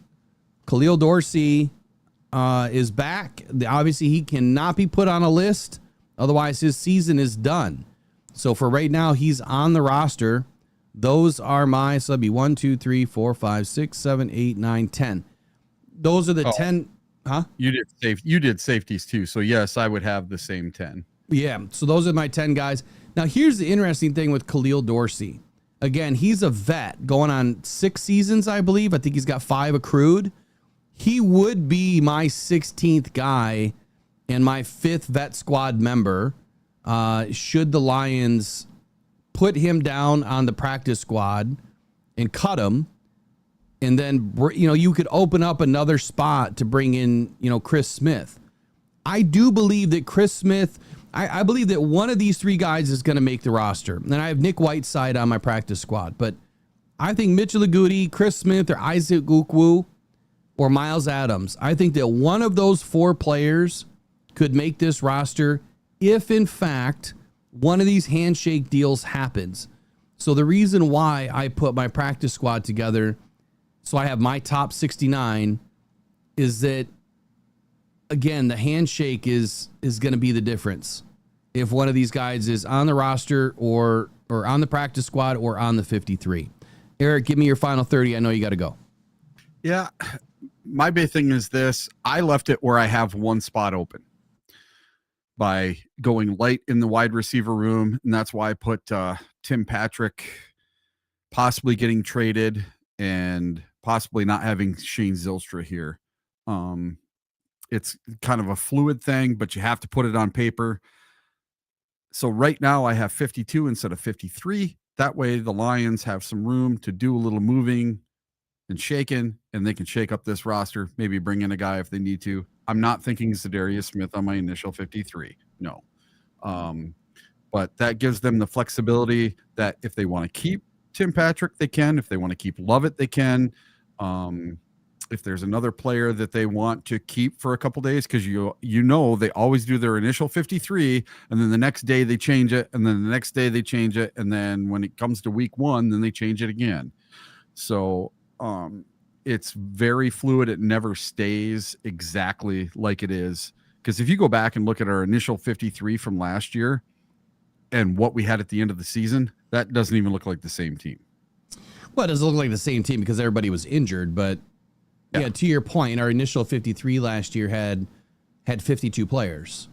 Khalil Dorsey is back. Obviously, he cannot be put on a list. Otherwise, his season is done. So for right now, he's on the roster. Those are my, so that'd be 1, 2, 3, 4, 5, 6, 7, 8, 9, 10. Those are the 10. Huh? You did safeties too. So yes, I would have the same 10. Yeah. So those are my 10 guys. Now here's the interesting thing with Khalil Dorsey. Again, he's a vet going on 6 seasons, I believe. I think he's got 5 accrued. He would be my 16th guy and my 5th vet squad member. Should the Lions put him down on the practice squad and cut him, and then, you could open up another spot to bring in, Chris Smith. I do believe that Chris Smith, I believe that one of these 3 guys is going to make the roster. And I have Nick Whiteside on my practice squad, but I think Mitchell Agudi, Chris Smith, or Isaac Ukwu, or Miles Adams. I think that one of those 4 players could make this roster if, in fact, one of these handshake deals happens. So the reason why I put my practice squad together, so I have my top 69, is that again, the handshake is going to be the difference. If one of these guys is on the roster or on the practice squad or on the 53. Eric, give me your final 30. I know you got to go. Yeah. My big thing is this. I left it where I have one spot open by going light in the wide receiver room. And that's why I put Tim Patrick possibly getting traded and possibly not having Shane Zylstra here. It's kind of a fluid thing, but you have to put it on paper. So right now I have 52 instead of 53. That way the Lions have some room to do a little moving and shaking, and they can shake up this roster, maybe bring in a guy if they need to. I'm not thinking Zadarius Smith on my initial 53. No. But that gives them the flexibility that if they want to keep Tim Patrick, they can. If they want to keep Lovett, they can. If there's another player that they want to keep for a couple days, because you know they always do their initial 53, and then the next day they change it, and then the next day they change it, and then when it comes to week 1, then they change it again. So it's very fluid. It never stays exactly like it is, because if you go back and look at our initial 53 from last year and what we had at the end of the season, that doesn't even look like the same team. Well, it doesn't look like the same team because everybody was injured, but yeah, to your point, our initial 53 last year had 52 players,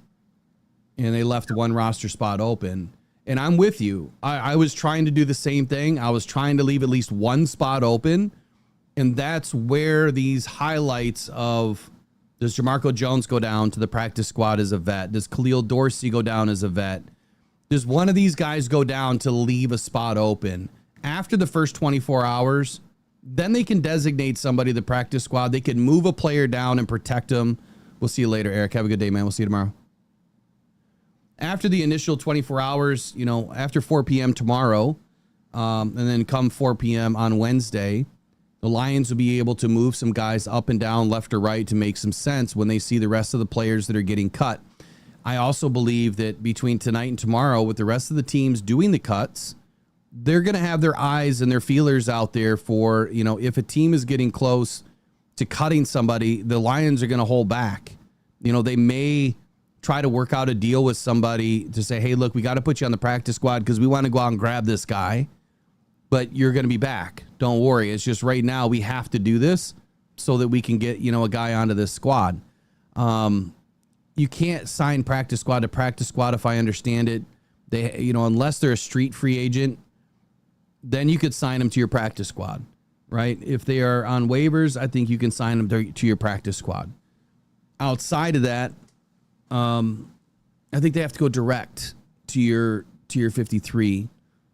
and they left one roster spot open. And I'm with you. I was trying to do the same thing. I was trying to leave at least one spot open, and that's where these highlights of, does Jamarco Jones go down to the practice squad as a vet? Does Khalil Dorsey go down as a vet? Does one of these guys go down to leave a spot open? After the first 24 hours, then they can designate somebody to the practice squad. They can move a player down and protect them. We'll see you later, Eric. Have a good day, man. We'll see you tomorrow. After the initial 24 hours, after 4 p.m. tomorrow, and then come 4 p.m. on Wednesday, the Lions will be able to move some guys up and down, left or right, to make some sense when they see the rest of the players that are getting cut. I also believe that between tonight and tomorrow, with the rest of the teams doing the cuts, they're going to have their eyes and their feelers out there for, if a team is getting close to cutting somebody, the Lions are going to hold back. They may try to work out a deal with somebody to say, hey, look, we got to put you on the practice squad because we want to go out and grab this guy, but you're going to be back. Don't worry. It's just right now we have to do this so that we can get, a guy onto this squad. You can't sign practice squad to practice squad, if I understand it. They, unless they're a street free agent, then you could sign them to your practice squad, right? If they are on waivers, I think you can sign them to your practice squad. Outside of that, I think they have to go direct to your 53.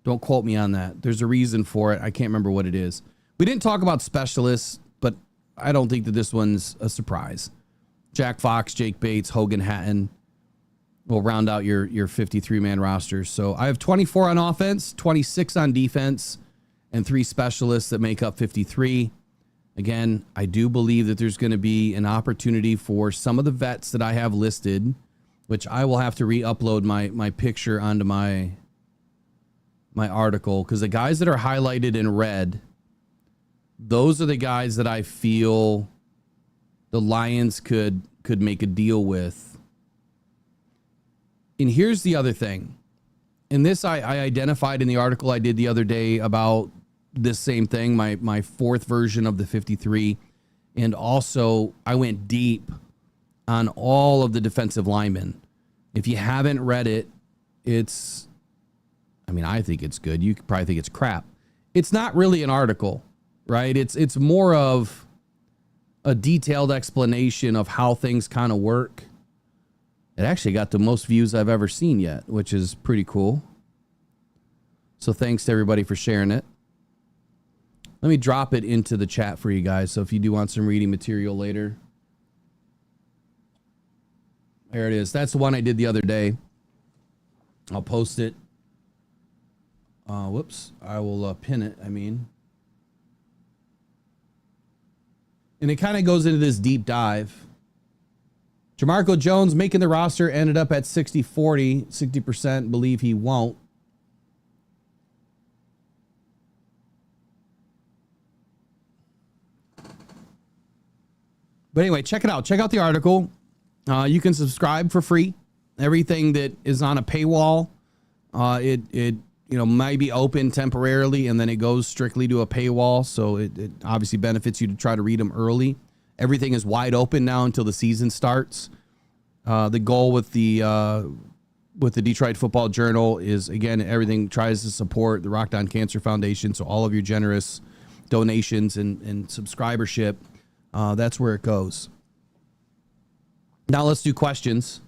Don't quote me on that. There's a reason for it. I can't remember what it is. We didn't talk about specialists, but I don't think that this one's a surprise. Jack Fox, Jake Bates, Hogan Hatton will round out your 53-man roster. So I have 24 on offense, 26 on defense, and 3 specialists that make up 53. Again, I do believe that there's going to be an opportunity for some of the vets that I have listed, which I will have to re-upload my picture onto my article, because the guys that are highlighted in red, those are the guys that I feel the Lions could make a deal with. And here's the other thing. And this I identified in the article I did the other day about this same thing, my fourth version of the 53. And also I went deep on all of the defensive linemen. If you haven't read it, I think it's good. You could probably think it's crap. It's not really an article, right? It's more of a detailed explanation of how things kind of work. It actually got the most views I've ever seen yet, which is pretty cool. So thanks to everybody for sharing it. Let me drop it into the chat for you guys. So if you do want some reading material later. There it is. That's the one I did the other day. I'll post it. Whoops. I will pin it, And it kind of goes into this deep dive. Jamarco Jones making the roster ended up at 60-40. 60% believe he won't. But anyway, check it out. Check out the article. You can subscribe for free. Everything that is on a paywall, it might be open temporarily, and then it goes strictly to a paywall. So it obviously benefits you to try to read them early. Everything is wide open now until the season starts. The goal with the Detroit Football Journal is, again, everything tries to support the Rockhound Cancer Foundation. So all of your generous donations and subscribership, that's where it goes. Now let's do questions.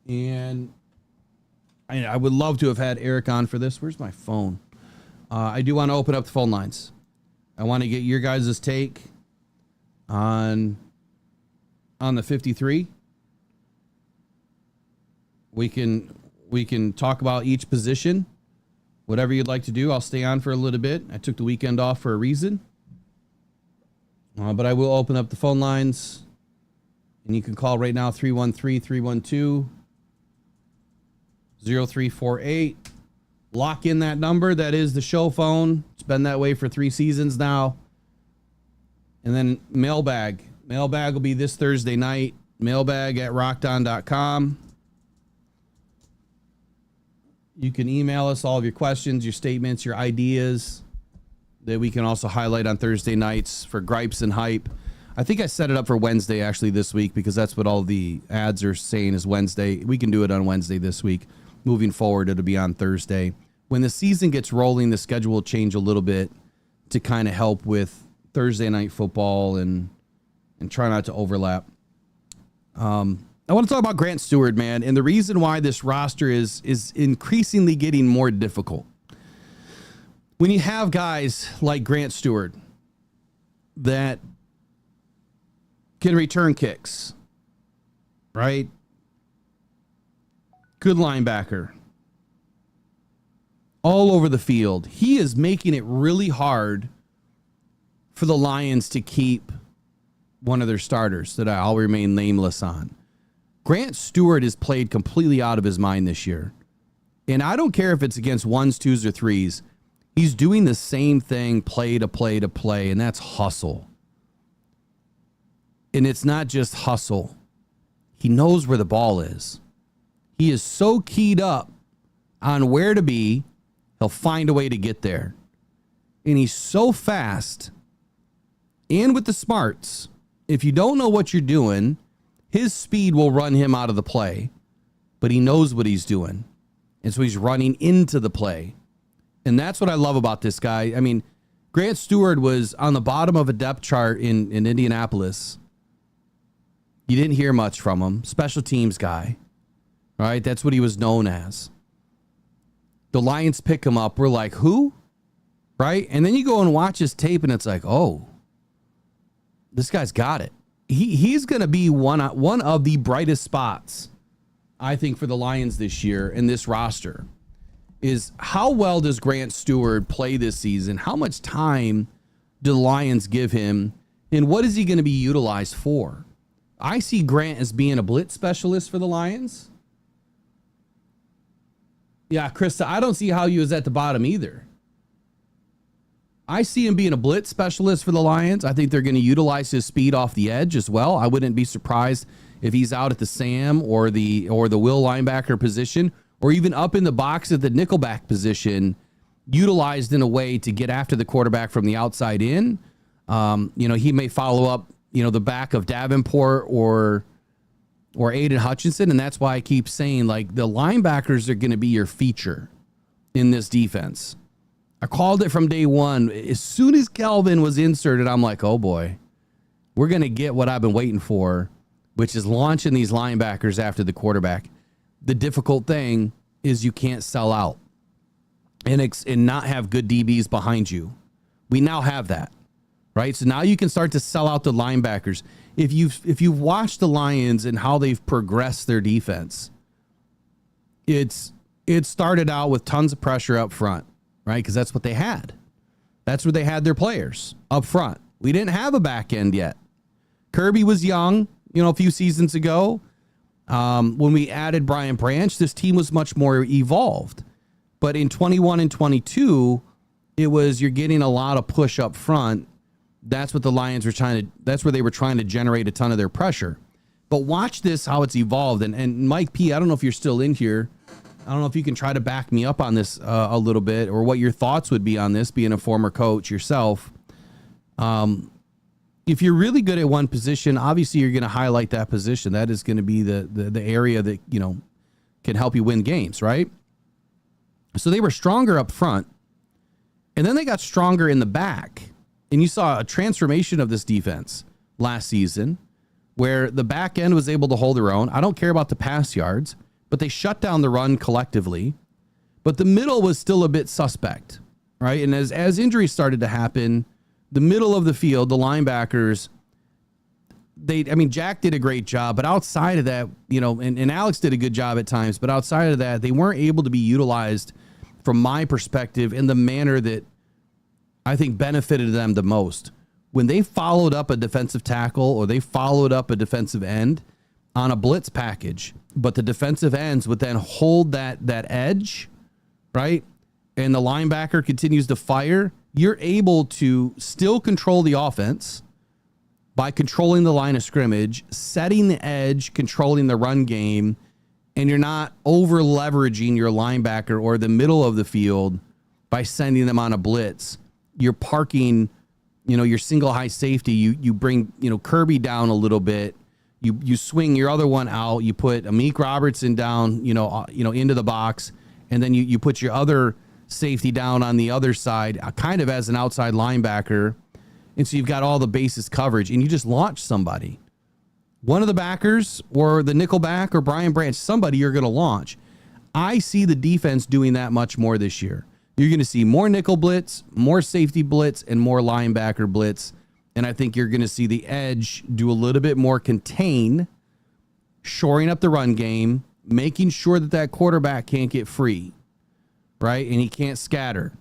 And I would love to have had Eric on for this. Where's my phone? I do want to open up the phone lines. I want to get your guys' take on the 53. We can talk about each position, whatever you'd like to do. I'll stay on for a little bit. I took the weekend off for a reason. But I will open up the phone lines, and you can call right now, 313-312-0348. Lock in that number. That is the show phone. It's been that way for 3 seasons now. And then mailbag. Mailbag will be this Thursday night. Mailbag at rockdown.com. You can email us all of your questions, your statements, your ideas that we can also highlight on Thursday nights for gripes and hype. I think I set it up for Wednesday actually this week because that's what all the ads are saying is Wednesday. We can do it on Wednesday this week. Moving forward, it'll be on Thursday. When the season gets rolling, the schedule will change a little bit to kind of help with Thursday night football and try not to overlap. I want to talk about Grant Stewart, man, and the reason why this roster is increasingly getting more difficult. When you have guys like Grant Stewart that can return kicks, right? Good linebacker. All over the field. He is making it really hard for the Lions to keep one of their starters that I'll remain nameless on. Grant Stewart is played completely out of his mind this year. And I don't care if it's against 1s, 2s, or 3s. He's doing the same thing play to play to play, and that's hustle. And it's not just hustle. He knows where the ball is. He is so keyed up on where to be, he'll find a way to get there. And he's so fast and with the smarts. If you don't know what you're doing, his speed will run him out of the play, but he knows what he's doing. And so he's running into the play. And that's what I love about this guy. I mean, Grant Stewart was on the bottom of a depth chart in Indianapolis. You didn't hear much from him. Special teams guy, right? That's what he was known as. The Lions pick him up. We're like, who? Right? And then you go and watch his tape, and it's like, oh, this guy's got it. He's going to be one of the brightest spots, I think, for the Lions this year in this roster. Is how well does Grant Stewart play this season? How much time do the Lions give him? And what is he going to be utilized for? I see Grant as being a blitz specialist for the Lions. Yeah, Krista, I don't see how he was at the bottom either. I see him being a blitz specialist for the Lions. I think they're going to utilize his speed off the edge as well. I wouldn't be surprised if he's out at the Sam or the will linebacker position, or even up in the box at the nickelback position, utilized in a way to get after the quarterback from the outside in. He may follow up, the back of Davenport or Aiden Hutchinson, and that's why I keep saying, like, the linebackers are going to be your feature in this defense. I called it from day one. As soon as Kelvin was inserted, I'm like, oh boy, we're going to get what I've been waiting for, which is launching these linebackers after the quarterback. The difficult thing is you can't sell out and not have good DBs behind you. We now have that, right? So now you can start to sell out the linebackers. If you've watched the Lions and how they've progressed their defense, it started out with tons of pressure up front, right? Because that's what they had. That's where they had their players up front. We didn't have a back end yet. Kirby was young, a few seasons ago. When we added Brian Branch, this team was much more evolved. But in 21 and 22, it was you're getting a lot of push up front. That's what the Lions were that's where they were trying to generate a ton of their pressure. But watch this, how it's evolved. And Mike P, I don't know if you're still in here. I don't know if you can try to back me up on this a little bit, or what your thoughts would be on this, being a former coach yourself. If you're really good at one position, obviously you're going to highlight that position. That is going to be the area that, you know, can help you win games, right? So they were stronger up front, and then they got stronger in the back. And you saw a transformation of this defense last season, where the back end was able to hold their own. I don't care about the pass yards, but they shut down the run collectively. But the middle was still a bit suspect, right? And as injuries started to happen, the middle of the field, the linebackers, Jack did a great job, but outside of that, you know, and Alex did a good job at times, but outside of that, they weren't able to be utilized from my perspective in the manner that I think benefited them the most. When they followed up a defensive tackle or they followed up a defensive end on a blitz package, but the defensive ends would then hold that edge, right? And the linebacker continues to fire. You're able to still control the offense by controlling the line of scrimmage, setting the edge, controlling the run game, and you're not over leveraging your linebacker or the middle of the field by sending them on a blitz. You're parking, you know, your single high safety. You bring, you know, Kirby down a little bit. You swing your other one out. You put Amik Robertson down, you know, into the box, and then you put your other safety down on the other side, kind of as an outside linebacker. And so you've got all the bases coverage, and you just launch somebody. One of the backers or the nickel back or Brian Branch, somebody you're going to launch. I see the defense doing that much more this year. You're going to see more nickel blitz, more safety blitz, and more linebacker blitz. And I think you're going to see the edge do a little bit more contain, shoring up the run game, making sure that quarterback can't get free, right? And he can't scatter,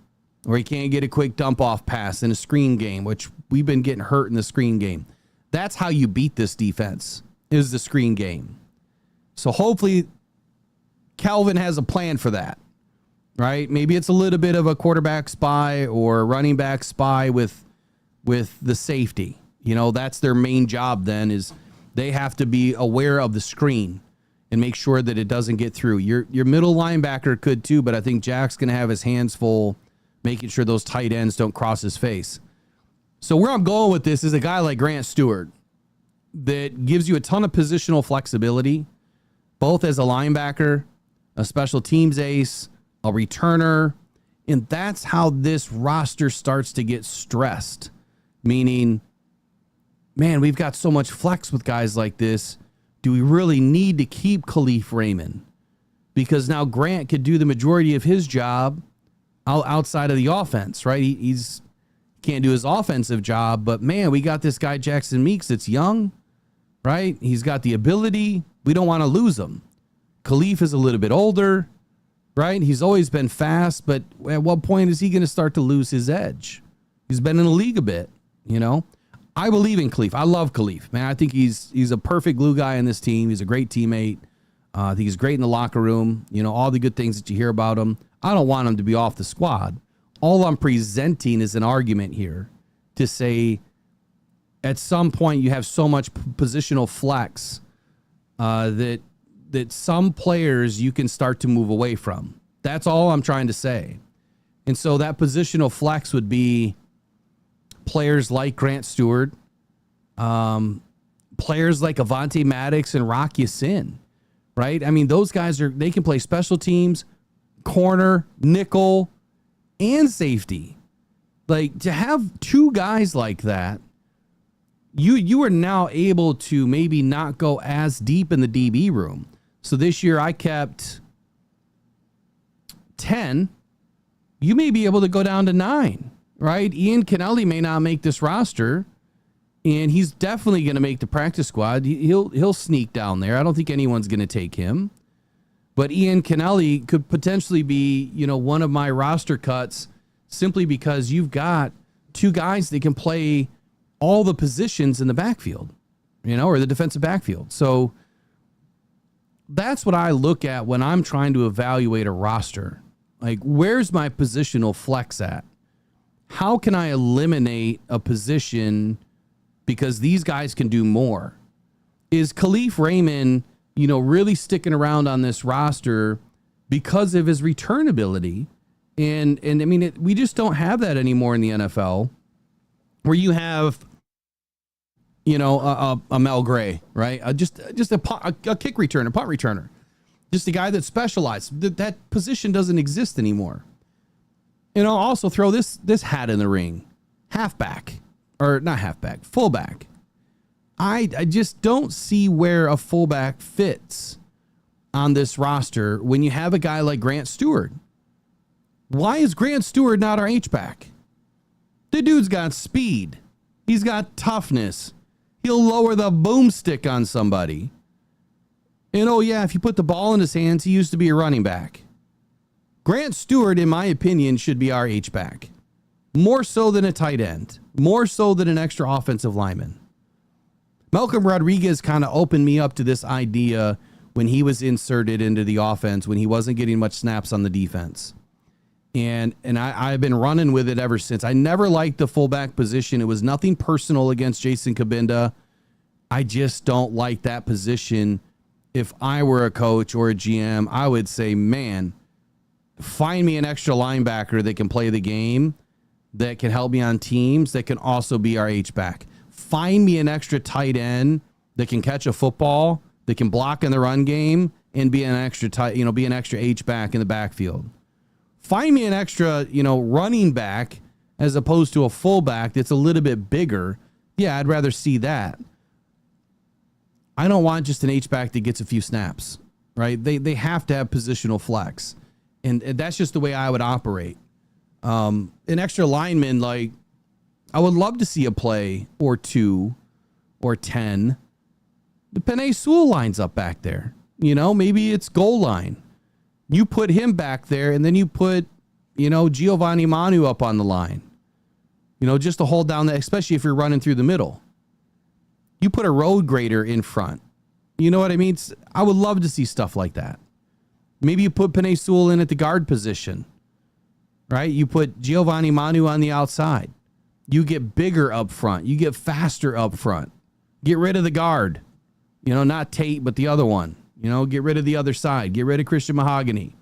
or he can't get a quick dump off pass in a screen game, which we've been getting hurt in the screen game. That's how you beat this defense, is the screen game. So hopefully Calvin has a plan for that, right? Maybe it's a little bit of a quarterback spy or a running back spy with the safety. You know, that's their main job then, is they have to be aware of the screen and make sure that it doesn't get through. Your middle linebacker could too, but I think Jack's going to have his hands full making sure those tight ends don't cross his face. So where I'm going with this is a guy like Grant Stewart that gives you a ton of positional flexibility, both as a linebacker, a special teams ace, a returner. And that's how this roster starts to get stressed. Meaning, man, we've got so much flex with guys like this. Do we really need to keep Khalif Raymond? Because now Grant could do the majority of his job outside of the offense, right? He's can't do his offensive job, but man, we got this guy Jackson Meeks that's young, right? He's got the ability. We don't want to lose him. Khalif is a little bit older, right? He's always been fast, but at what point is he going to start to lose his edge? He's been in the league a bit, you know? I believe in Khalif. I love Khalif, man. I think he's a perfect glue guy in this team. He's a great teammate. I think he's great in the locker room. You know, all the good things that you hear about him. I don't want him to be off the squad. All I'm presenting is an argument here to say at some point you have so much positional flex that some players you can start to move away from. That's all I'm trying to say. And so that positional flex would be players like Grant Stewart, players like Avonte Maddox and Rock Ya-Sin, right? I mean, those guys they can play special teams, corner, nickel, and safety. Like, to have two guys like that, you are now able to maybe not go as deep in the DB room. So this year I kept 10. You may be able to go down to 9, right? Ian Kennelly may not make this roster, and he's definitely going to make the practice squad. He'll sneak down there. I don't think anyone's going to take him. But Ian Kennelly could potentially be, you know, one of my roster cuts simply because you've got two guys that can play all the positions in the backfield, you know, or the defensive backfield. So that's what I look at when I'm trying to evaluate a roster. Like, where's my positional flex at? How can I eliminate a position because these guys can do more? is Khalif Raymond, really sticking around on this roster because of his return ability. And I mean, we just don't have that anymore in the NFL, where you have, a Mel Gray, right? Just a kick returner, punt returner, just a guy that specialized. That position doesn't exist anymore. And I'll also throw this hat in the ring. Halfback, or not halfback, fullback. I just don't see where a fullback fits on this roster when you have a guy like Grant Stewart. Why is Grant Stewart not our H-back? The dude's got speed. He's got toughness. He'll lower the boomstick on somebody. And oh yeah, if you put the ball in his hands, he used to be a running back. Grant Stewart, in my opinion, should be our H-back. More so than a tight end. More so than an extra offensive lineman. Malcolm Rodriguez kind of opened me up to this idea when he was inserted into the offense, when he wasn't getting much snaps on the defense. And I've been running with it ever since. I never liked the fullback position. It was nothing personal against Jason Kabinda. I just don't like that position. If I were a coach or a GM, I would say, man, find me an extra linebacker that can play the game, that can help me on teams, that can also be our H-back. Find me an extra tight end that can catch a football, that can block in the run game, and be an extra be an extra H-back in the backfield. Find me an extra, running back as opposed to a fullback that's a little bit bigger. Yeah, I'd rather see that. I don't want just an H-back that gets a few snaps, right? They have to have positional flex. And that's just the way I would operate. An extra lineman, like, I would love to see a play or 2 or 10. The Penei Sewell lines up back there. Maybe it's goal line. You put him back there, and then you put, Giovanni Manu up on the line. Just to hold down that, especially if you're running through the middle. You put a road grader in front. You know what I mean? I would love to see stuff like that. Maybe you put Penei Sewell in at the guard position, right? You put Giovanni Manu on the outside. You get bigger up front. You get faster up front. Get rid of the guard. Not Tate, but the other one. Get rid of the other side. Get rid of Christian Mahogany.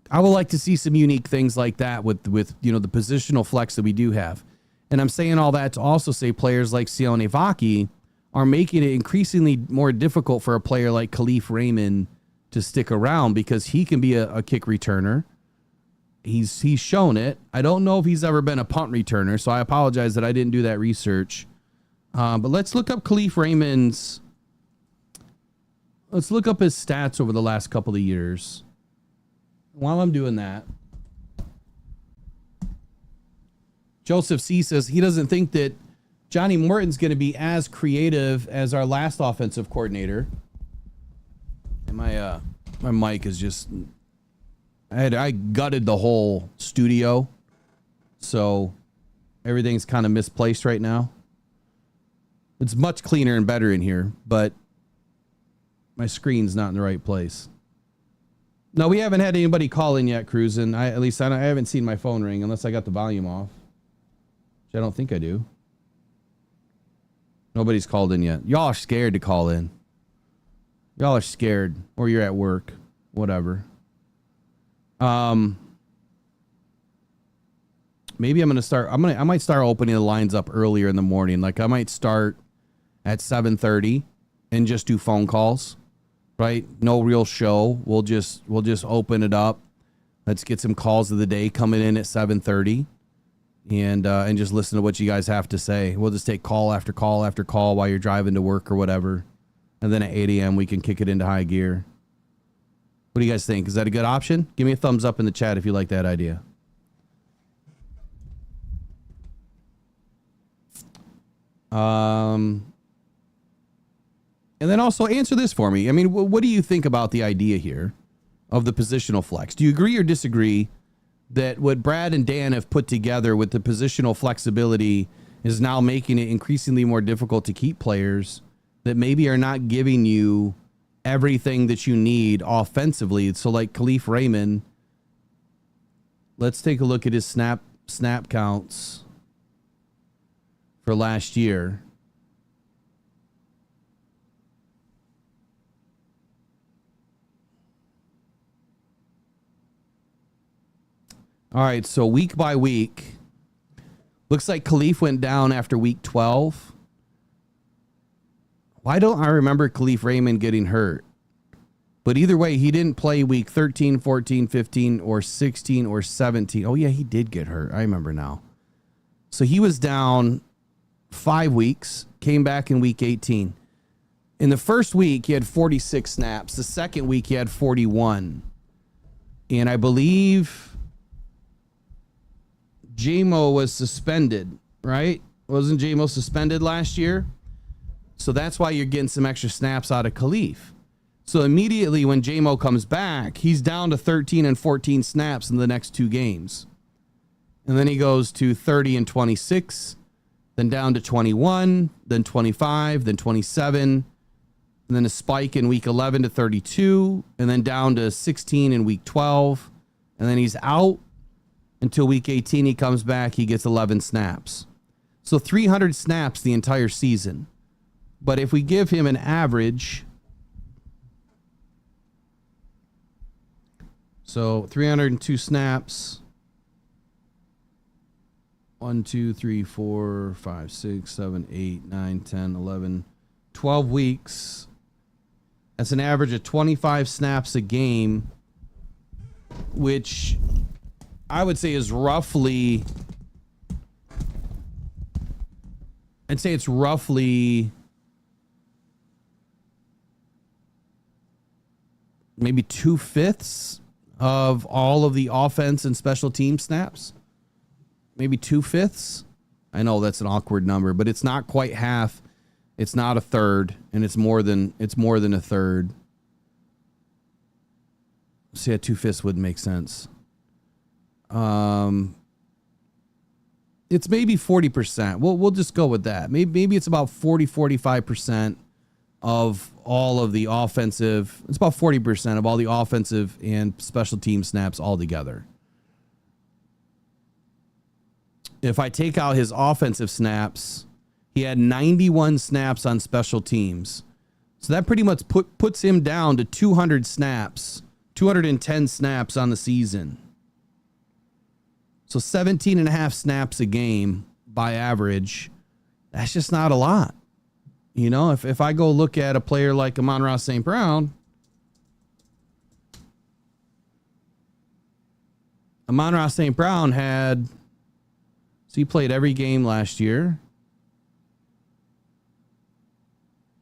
I would like to see some unique things like that with the positional flex that we do have. And I'm saying all that to also say players like Sione Vaki are making it increasingly more difficult for a player like Khalif Raymond to stick around, because he can be a kick returner. He's shown it. I don't know if he's ever been a punt returner, so I apologize that I didn't do that research. But let's look up Khalif Raymond's. Let's look up his stats over the last couple of years. While I'm doing that, Joseph C says he doesn't think that Johnny Morton's going to be as creative as our last offensive coordinator. And my mic is just, I gutted the whole studio, so everything's kind of misplaced right now. It's much cleaner and better in here, but my screen's not in the right place. No, we haven't had anybody call in yet, Cruisin'. I haven't seen my phone ring unless I got the volume off, which I don't think I do. Nobody's called in yet. Y'all are scared to call in. Y'all are scared, or you're at work, whatever. Maybe I might start opening the lines up earlier in the morning. Like I might start at 7:30 and just do phone calls. Right? No real show. We'll just open it up. Let's get some calls of the day coming in at 7:30, and just listen to what you guys have to say. We'll just take call after call after call while you're driving to work or whatever, and then at 8 a.m. we can kick it into high gear. What do you guys think? Is that a good option? Give me a thumbs up in the chat if you like that idea. And then also answer this for me. I mean, what do you think about the idea here of the positional flex? Do you agree or disagree that what Brad and Dan have put together with the positional flexibility is now making it increasingly more difficult to keep players that maybe are not giving you everything that you need offensively? So like Khalif Raymond, let's take a look at his snap counts for last year. All right, so week by week, looks like Khalif went down after week 12. Why don't I remember Khalif Raymond getting hurt? But either way, he didn't play week 13, 14, 15, or 16, or 17. Oh, yeah, he did get hurt. I remember now. So he was down 5 weeks, came back in week 18. In the first week, he had 46 snaps. The second week, he had 41. And I believe J-Mo was suspended, right? Wasn't J-Mo suspended last year? So that's why you're getting some extra snaps out of Khalif. So immediately when J-Mo comes back, he's down to 13 and 14 snaps in the next 2 games. And then he goes to 30 and 26, then down to 21, then 25, then 27, and then a spike in week 11 to 32, and then down to 16 in week 12. And then he's out until week 18. He comes back, he gets 11 snaps. So 300 snaps the entire season. But if we give him an average, so 302 snaps, 1, 2, 3, 4, 5, 6, 7, 8, 9, 10, 11, 12 weeks. That's an average of 25 snaps a game, which I would say is roughly, I'd say it's roughly maybe 2/5 of all of the offense and special team snaps. Maybe 2/5. I know that's an awkward number, but it's not quite half. It's not a third, and it's more than a third. So yeah, 2/5 wouldn't make sense. It's maybe 40%. We'll just go with that. Maybe it's about 45% of all of the offensive. It's about 40% of all the offensive and special team snaps altogether. If I take out his offensive snaps, he had 91 snaps on special teams. So that pretty much puts him down to 200 snaps, 210 snaps on the season. So 17 and a half snaps a game by average. That's just not a lot. You know, if I go look at a player like Amon-Ra St. Brown, Amon-Ra St. Brown had, so he played every game last year.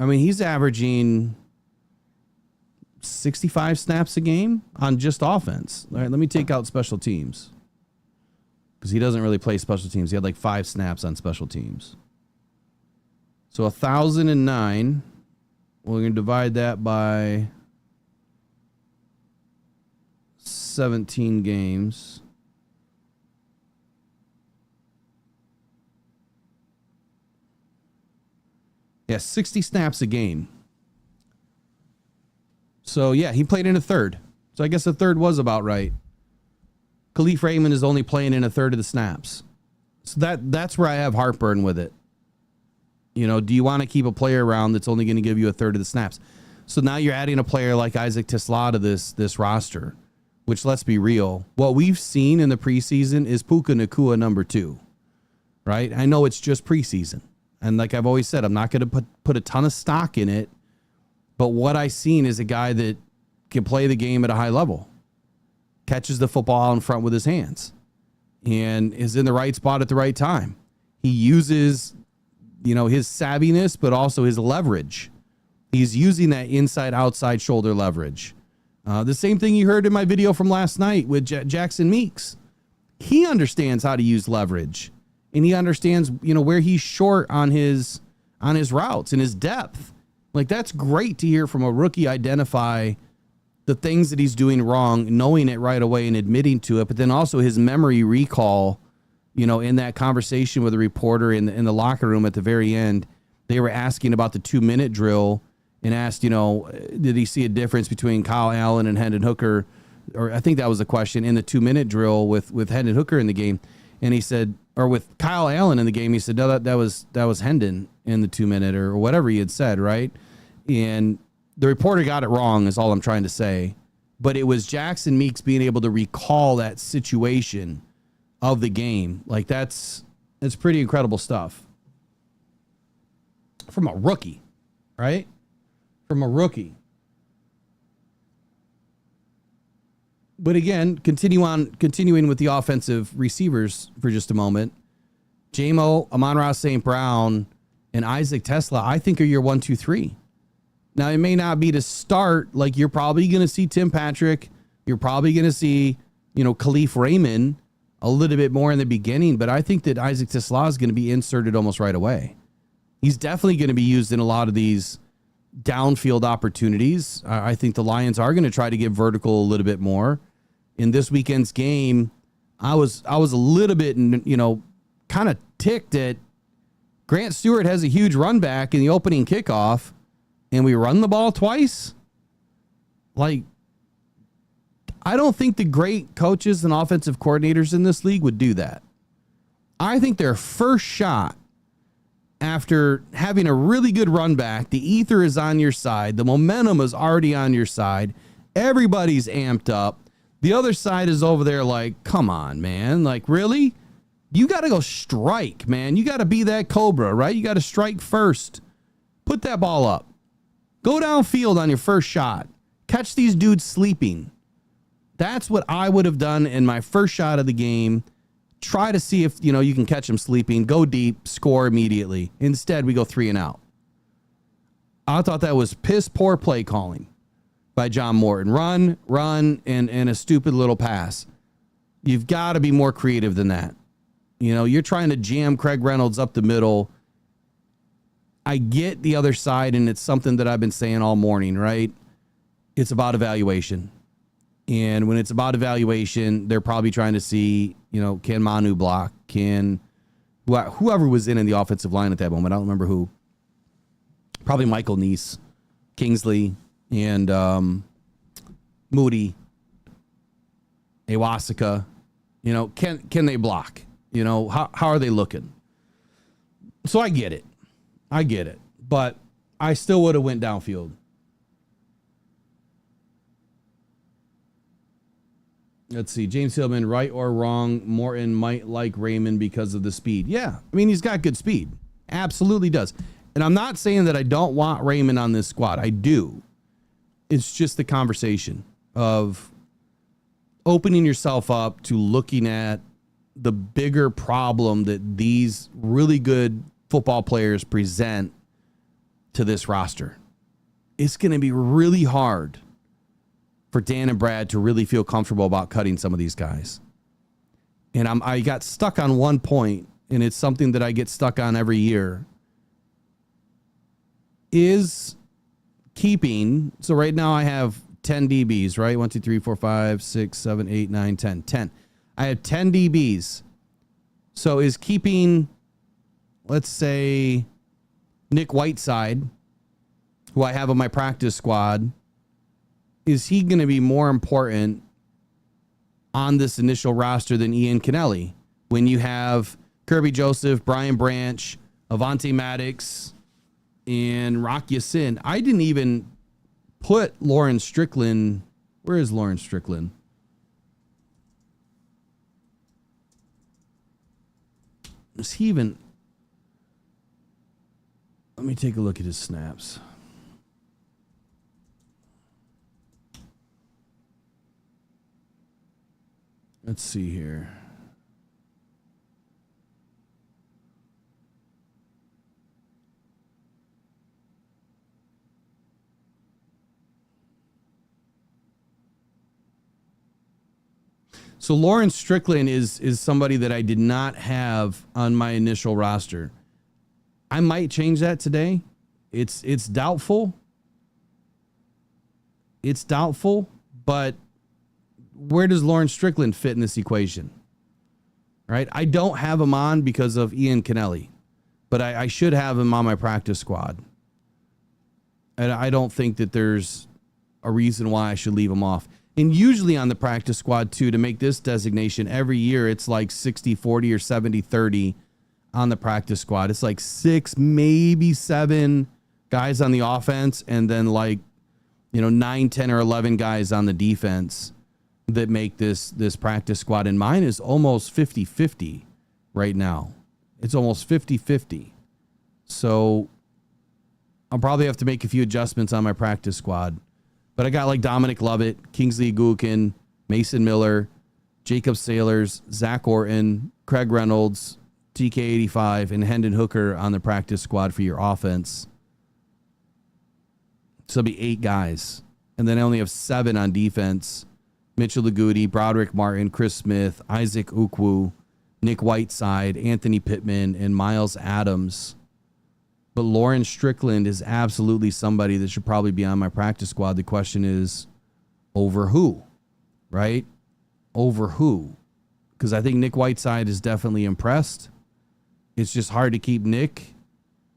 I mean, he's averaging 65 snaps a game on just offense. All right, let me take out special teams, because he doesn't really play special teams. He had like 5 snaps on special teams. So 1,009, we're going to divide that by 17 games. Yeah, 60 snaps a game. So yeah, he played in a third. So I guess a third was about right. Khalif Raymond is only playing in a third of the snaps. So that's where I have heartburn with it. You know, do you want to keep a player around that's only going to give you a third of the snaps? So now you're adding a player like Isaac TeSlaa to this roster, which, let's be real, what we've seen in the preseason is Puka Nacua number 2, right? I know it's just preseason. And like I've always said, I'm not going to put a ton of stock in it. But what I've seen is a guy that can play the game at a high level, catches the football out in front with his hands, and is in the right spot at the right time. He uses, you know, his savviness, but also his leverage. He's using that inside-outside shoulder leverage. The same thing you heard in my video from last night with Jackson Meeks. He understands how to use leverage, and he understands, you know, where he's short on his routes and his depth. Like, that's great to hear from a rookie identify the things that he's doing wrong, knowing it right away and admitting to it, but then also his memory recall. You know, in that conversation with a reporter in the locker room at the very end, they were asking about the 2-minute drill and asked, you know, did he see a difference between Kyle Allen and Hendon Hooker? Or I think that was the question in the 2-minute drill with Hendon Hooker in the game. And he said, or with Kyle Allen in the game, he said, no, that was Hendon in the 2-minute or whatever he had said, right? And the reporter got it wrong is all I'm trying to say. but it was Jackson Meeks being able to recall that situation of the game. Like that's pretty incredible stuff from a rookie, right? From a rookie. But again, continuing with the offensive receivers for just a moment. J-Mo, Amon-Ra St. Brown, and Isaac Tesla, I think are your 1, 2, 3. Now, it may not be to start. Like, you're probably going to see Tim Patrick. You're probably going to see, Khalif Raymond a little bit more in the beginning. But I think that Isaac Tesla is going to be inserted almost right away. He's definitely going to be used in a lot of these downfield opportunities. I think the Lions are going to try to get vertical a little bit more. In this weekend's game, I was a little bit, kind of ticked at Grant Stewart has a huge run back in the opening kickoff, and we run the ball twice. Like, I don't think the great coaches and offensive coordinators in this league would do that. I think their first shot after having a really good run back, the ether is on your side, the momentum is already on your side, everybody's amped up. The other side is over there like, come on, man. Like, really? You got to go strike, man. You got to be that Cobra, right? You got to strike first. Put that ball up. Go downfield on your first shot. Catch these dudes sleeping. That's what I would have done in my first shot of the game. Try to see if, you can catch them sleeping. Go deep, score immediately. Instead, we go 3 and out. I thought that was piss poor play calling by John Morton. Run, and a stupid little pass. You've got to be more creative than that. You're trying to jam Craig Reynolds up the middle. I get the other side, and it's something that I've been saying all morning, right? It's about evaluation. And when it's about evaluation, they're probably trying to see, can Manu block? Can whoever was in the offensive line at that moment, I don't remember who. Probably Michael Neese, Kingsley, and Moody, Awasika. Can they block? How are they looking? So I get it. But I still would have went downfield. Let's see. James Hillman, right or wrong, Morton might like Raymond because of the speed. Yeah. I mean, he's got good speed. Absolutely does. And I'm not saying that I don't want Raymond on this squad. I do. It's just the conversation of opening yourself up to looking at the bigger problem that these really good football players present to this roster. It's going to be really hard for Dan and Brad to really feel comfortable about cutting some of these guys. And I got stuck on one point, and it's something that I get stuck on every year. Is keeping, so right now I have 10 DBs, right? 1, 2, 3, 4, 5, 6, 7, 8, 9, 10. 10. I have 10 DBs. So is keeping, let's say, Nick Whiteside, who I have on my practice squad, is he going to be more important on this initial roster than Ian Kennelly when you have Kirby Joseph, Brian Branch, Avante Maddox, and Rock Ya-Sin? I didn't even put Lawrence Strickland. Where is Lawrence Strickland? Is he even? Let me take a look at his snaps. Let's see here. So Lawrence Strickland is somebody that I did not have on my initial roster. I might change that today. It's doubtful. It's doubtful, but where does Lawrence Strickland fit in this equation? Right? I don't have him on because of Ian Kennelly, but I should have him on my practice squad. And I don't think that there's a reason why I should leave him off. And usually on the practice squad, too, to make this designation every year, it's like 60-40 or 70-30 on the practice squad. It's like 6, maybe 7 guys on the offense, and then like 9, 10, or 11 guys on the defense that make this practice squad. And mine is almost 50-50 right now. It's almost 50-50. So I'll probably have to make a few adjustments on my practice squad. But I got like Dominic Lovett, Kingsley Agukin, Mason Miller, Jacob Sailors, Zach Orton, Craig Reynolds, TK85, and Hendon Hooker on the practice squad for your offense. So it'll be 8 guys. And then I only have 7 on defense. Mitchell Laguti, Broderick Martin, Chris Smith, Isaac Ukwu, Nick Whiteside, Anthony Pittman, and Miles Adams. But Lauren Strickland is absolutely somebody that should probably be on my practice squad. The question is, over who? Right? Over who? Because I think Nick Whiteside is definitely impressed. It's just hard to keep Nick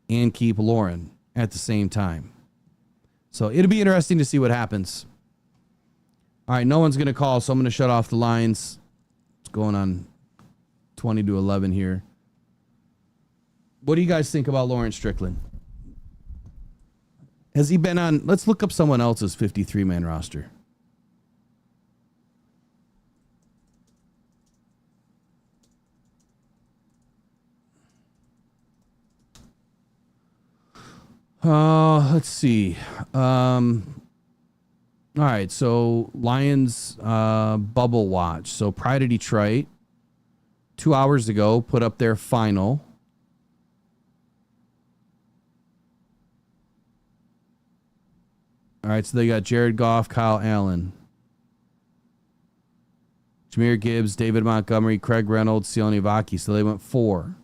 and keep Lauren at the same time. So it'll be interesting to see what happens. All right, no one's going to call, so I'm going to shut off the lines. It's going on 20 to 11 here. What do you guys think about Lauren Strickland? Has he been on? Let's look up someone else's 53-man roster. Let's see. All right, so Lions bubble watch. So Pride of Detroit 2 hours ago put up their final. All right, so they got Jared Goff, Kyle Allen, Jahmyr Gibbs, David Montgomery, Craig Reynolds, Sione Vaki. So they went 4.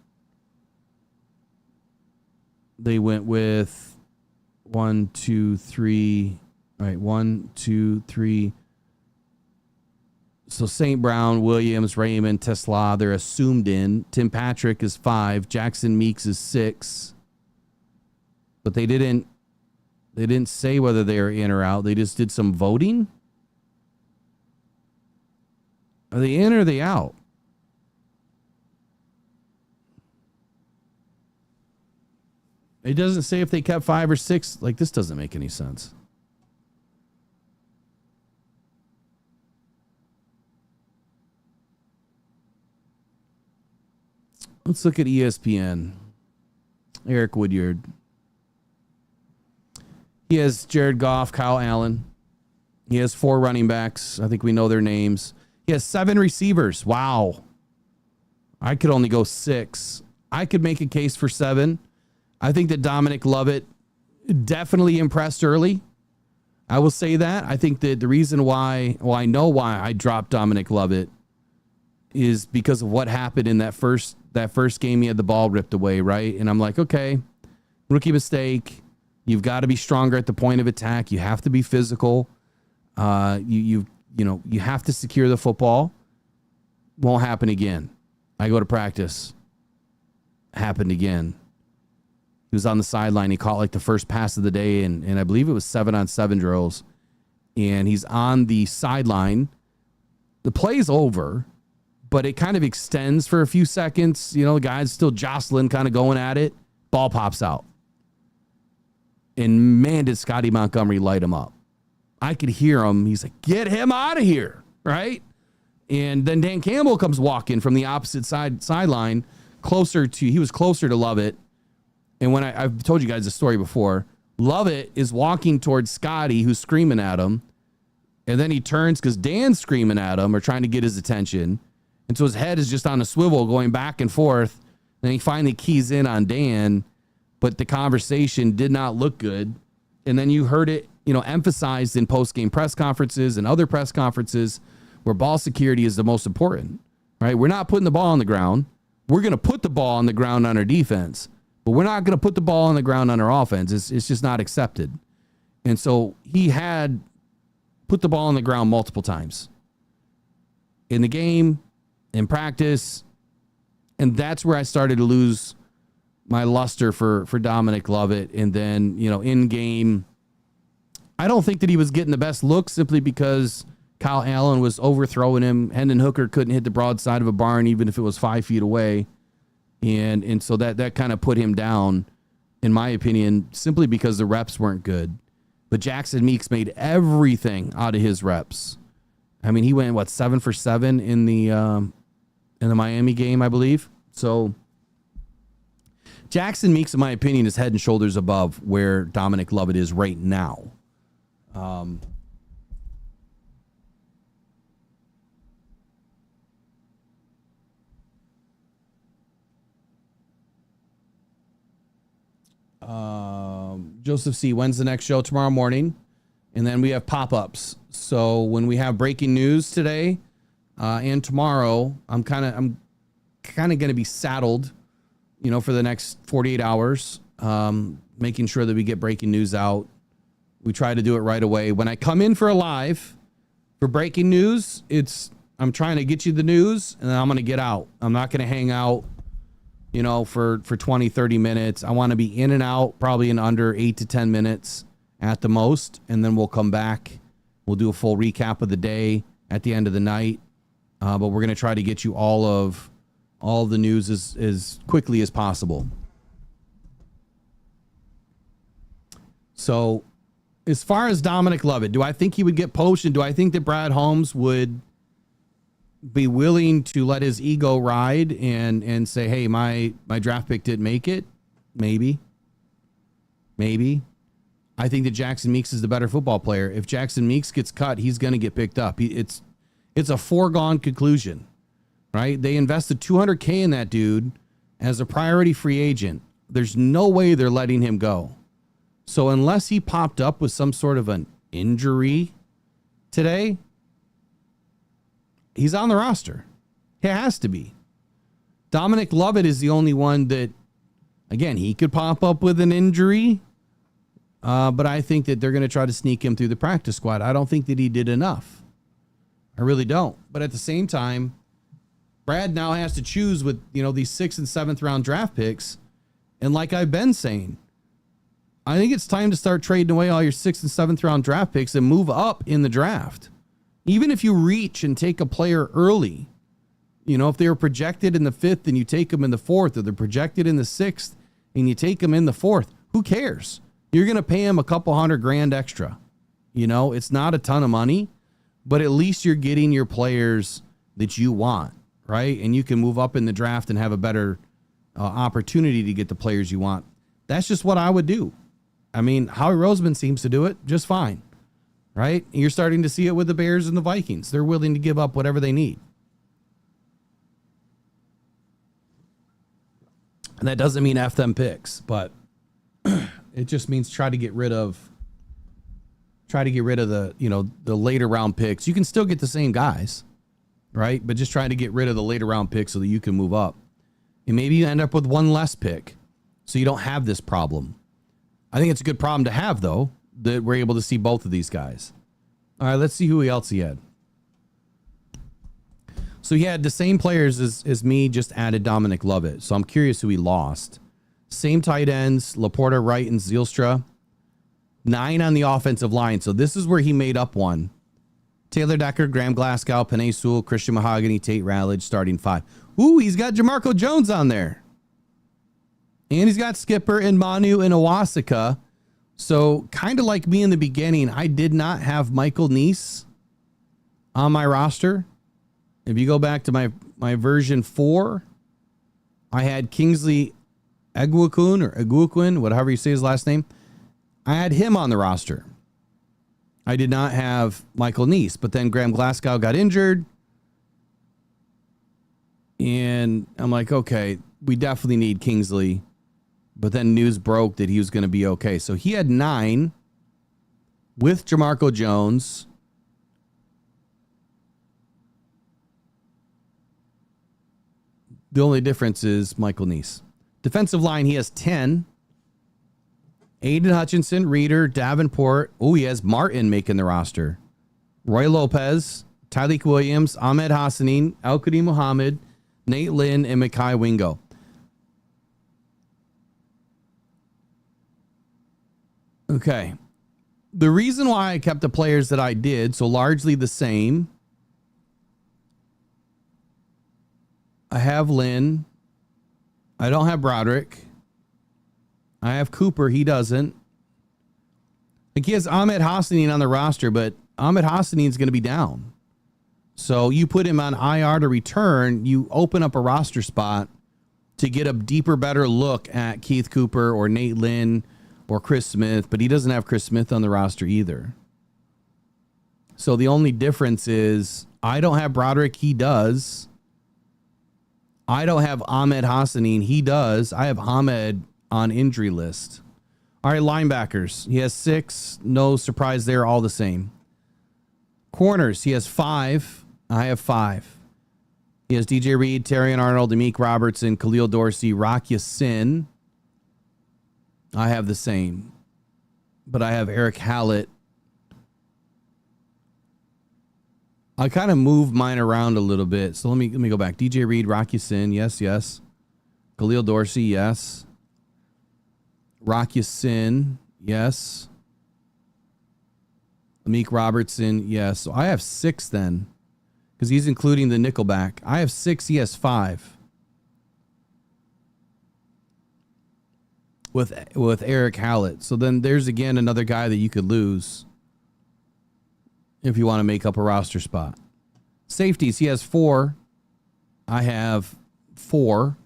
They went with 1, 2, 3. All right, 1, 2, 3. So St. Brown, Williams, Raymond, Tesla, they're assumed in. Tim Patrick is 5. Jackson Meeks is 6. But they didn't say whether they are in or out. They just did some voting. Are they in or are they out? It doesn't say if they kept 5 or 6. Like, this doesn't make any sense. Let's look at ESPN. Eric Woodyard. He has Jared Goff, Kyle Allen. He has 4 running backs. I think we know their names. He has 7 receivers. Wow. I could only go 6. I could make a case for 7. I think that Dominic Lovett definitely impressed early. I will say that. I think that the reason why, I know why I dropped Dominic Lovett is because of what happened in that first game. He had the ball ripped away, right? And I'm like, okay, rookie mistake. You've got to be stronger at the point of attack. You have to be physical. You have to secure the football. Won't happen again. I go to practice. Happened again. He was on the sideline. He caught like the first pass of the day, and I believe it was 7-on-7 drills. And he's on the sideline. The play's over, but it kind of extends for a few seconds. The guy's still jostling, kind of going at it. Ball pops out. And man, did Scotty Montgomery light him up. I could hear him. He's like, get him out of here, right? And then Dan Campbell comes walking from the opposite sideline, he was closer to Lovett. And when I've told you guys the story before, Lovett is walking towards Scotty, who's screaming at him. And then he turns because Dan's screaming at him or trying to get his attention. And so his head is just on a swivel going back and forth. Then he finally keys in on Dan. But the conversation did not look good. And then you heard it, emphasized in post-game press conferences and other press conferences where ball security is the most important, right? We're not putting the ball on the ground. We're going to put the ball on the ground on our defense, but we're not going to put the ball on the ground on our offense. It's just not accepted. And so he had put the ball on the ground multiple times in the game, in practice. And that's where I started to lose my luster for Dominic Lovett. And then, in game, I don't think that he was getting the best look simply because Kyle Allen was overthrowing him. Hendon Hooker couldn't hit the broadside of a barn, even if it was 5 feet away. And so that kind of put him down, in my opinion, simply because the reps weren't good. But Jackson Meeks made everything out of his reps. I mean, he went, what, 7 for 7 in the Miami game, I believe. So Jackson Meeks, in my opinion, is head and shoulders above where Dominic Lovett is right now. Joseph C., when's the next show? Tomorrow morning. And then we have pop-ups. So when we have breaking news today and tomorrow, I'm kind of going to be saddled, you know, for the next 48 hours, making sure that we get breaking news out. We try to do it right away. When I come in for a live for breaking news, I'm trying to get you the news and then I'm going to get out. I'm not going to hang out, you know, for 20, 30 minutes. I want to be in and out probably in under 8 to 10 minutes at the most. And then we'll come back. We'll do a full recap of the day at the end of the night. But we're going to try to get you all of the news as quickly as possible. So as far as Dominic Lovett, do I think he would get poached? And do I think that Brad Holmes would be willing to let his ego ride and say, hey, my draft pick didn't make it? Maybe. I think that Jackson Meeks is the better football player. If Jackson Meeks gets cut, he's going to get picked up. It's a foregone conclusion, right? They invested $200K in that dude as a priority free agent. There's no way they're letting him go. So unless he popped up with some sort of an injury today, he's on the roster. He has to be. Dominic Lovett is the only one that, again, he could pop up with an injury, but I think that they're going to try to sneak him through the practice squad. I don't think that he did enough. I really don't. But at the same time, Brad now has to choose with, you know, these 6th and 7th round draft picks. And like I've been saying, I think it's time to start trading away all your 6th and 7th round draft picks and move up in the draft. Even if you reach and take a player early, you know, if they were projected in the 5th and you take them in the 4th, or they're projected in the 6th and you take them in the 4th, who cares? You're going to pay him a couple $100,000 extra. You know, it's not a ton of money, but at least you're getting your players that you want, right? And you can move up in the draft and have a better opportunity to get the players you want. That's just what I would do. I mean, Howie Roseman seems to do it just fine, right? And you're starting to see it with the Bears and the Vikings. They're willing to give up whatever they need. And that doesn't mean F them picks, but it just means try to get rid of the, you know, the later round picks. You can still get the same guys, right? But just try to get rid of the later round picks so that you can move up. And maybe you end up with one less pick so you don't have this problem. I think it's a good problem to have, though, that we're able to see both of these guys. All right, let's see who else he had. So he had the same players as me, just added Dominic Lovett. So I'm curious who he lost. Same tight ends, Laporta, Wright, and Zielstra. 9 on the offensive line. So this is where he made up one. Taylor Decker, Graham Glasgow, Penei Sewell, Christian Mahogany, Tate Rallage, starting 5. Ooh, he's got Jamarco Jones on there. And he's got Skipper and Manu and Owasika. So kind of like me in the beginning, I did not have Michael Neese on my roster. If you go back to my version 4, I had Kingsley Eguakun or Eguakun, whatever you say his last name. I had him on the roster. I did not have Michael Neese, but then Graham Glasgow got injured. And I'm like, okay, we definitely need Kingsley. But then news broke that he was going to be okay. So he had 9 with Jamarco Jones. The only difference is Michael Neese. Defensive line, he has 10. Aiden Hutchinson, Reeder, Davenport. Oh, he has Martin making the roster. Roy Lopez, Tyleek Williams, Ahmed Hassanin, Al-Qadim Muhammad, Nate Lynn, and Mekhi Wingo. Okay. The reason why I kept the players that I did, so largely the same. I have Lynn. I don't have Broderick. I have Cooper. He doesn't. Like he has Ahmed Hassanin on the roster, but Ahmed Hassanin is going to be down. So you put him on IR to return, you open up a roster spot to get a deeper, better look at Keith Cooper or Nate Lynn or Chris Smith, but he doesn't have Chris Smith on the roster either. So the only difference is I don't have Broderick, he does. I don't have Ahmed Hassanin, he does. I have Ahmed on injury list. All right, linebackers. He has 6. No surprise there, all the same. Corners, he has 5. I have 5. He has DJ Reed, Terrion Arnold, Amik Robertson, Khalil Dorsey, Rock Ya-Sin. I have the same. But I have Eric Hallett. I kind of moved mine around a little bit. So let me go back. DJ Reed, Rock Ya-Sin, yes, yes. Khalil Dorsey, yes. Rock Ya-Sin, yes. Amik Robertson, yes. So I have 6 then, because he's including the nickelback. I have 6, he has 5. With Eric Hallett. So then there's again another guy that you could lose if you want to make up a roster spot. Safeties, he has 4. I have 4,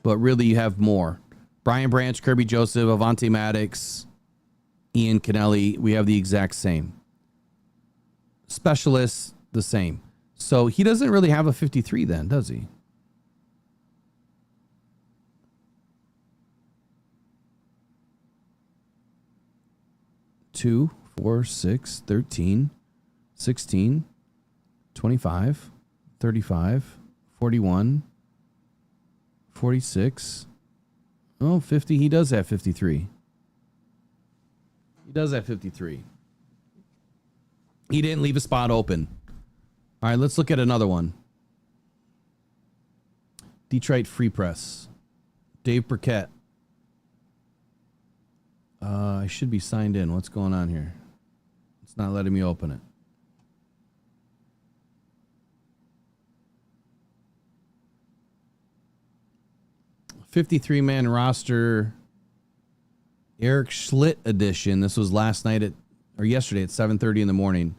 but really you have more. Brian Branch, Kirby Joseph, Avante Maddox, Ian Kennelly, we have the exact same. Specialists, the same. So he doesn't really have a 53 then, does he? Two, 4, 6, 13, 16, 25, 35, 41, 46. Oh, 50. He does have 53. He does have 53. He didn't leave a spot open. All right, let's look at another one. Detroit Free Press. Dave Burkett. I should be signed in. What's going on here? It's not letting me open it. $53-man roster. Eric Schlitt edition. This was last night yesterday at 7:30 in the morning.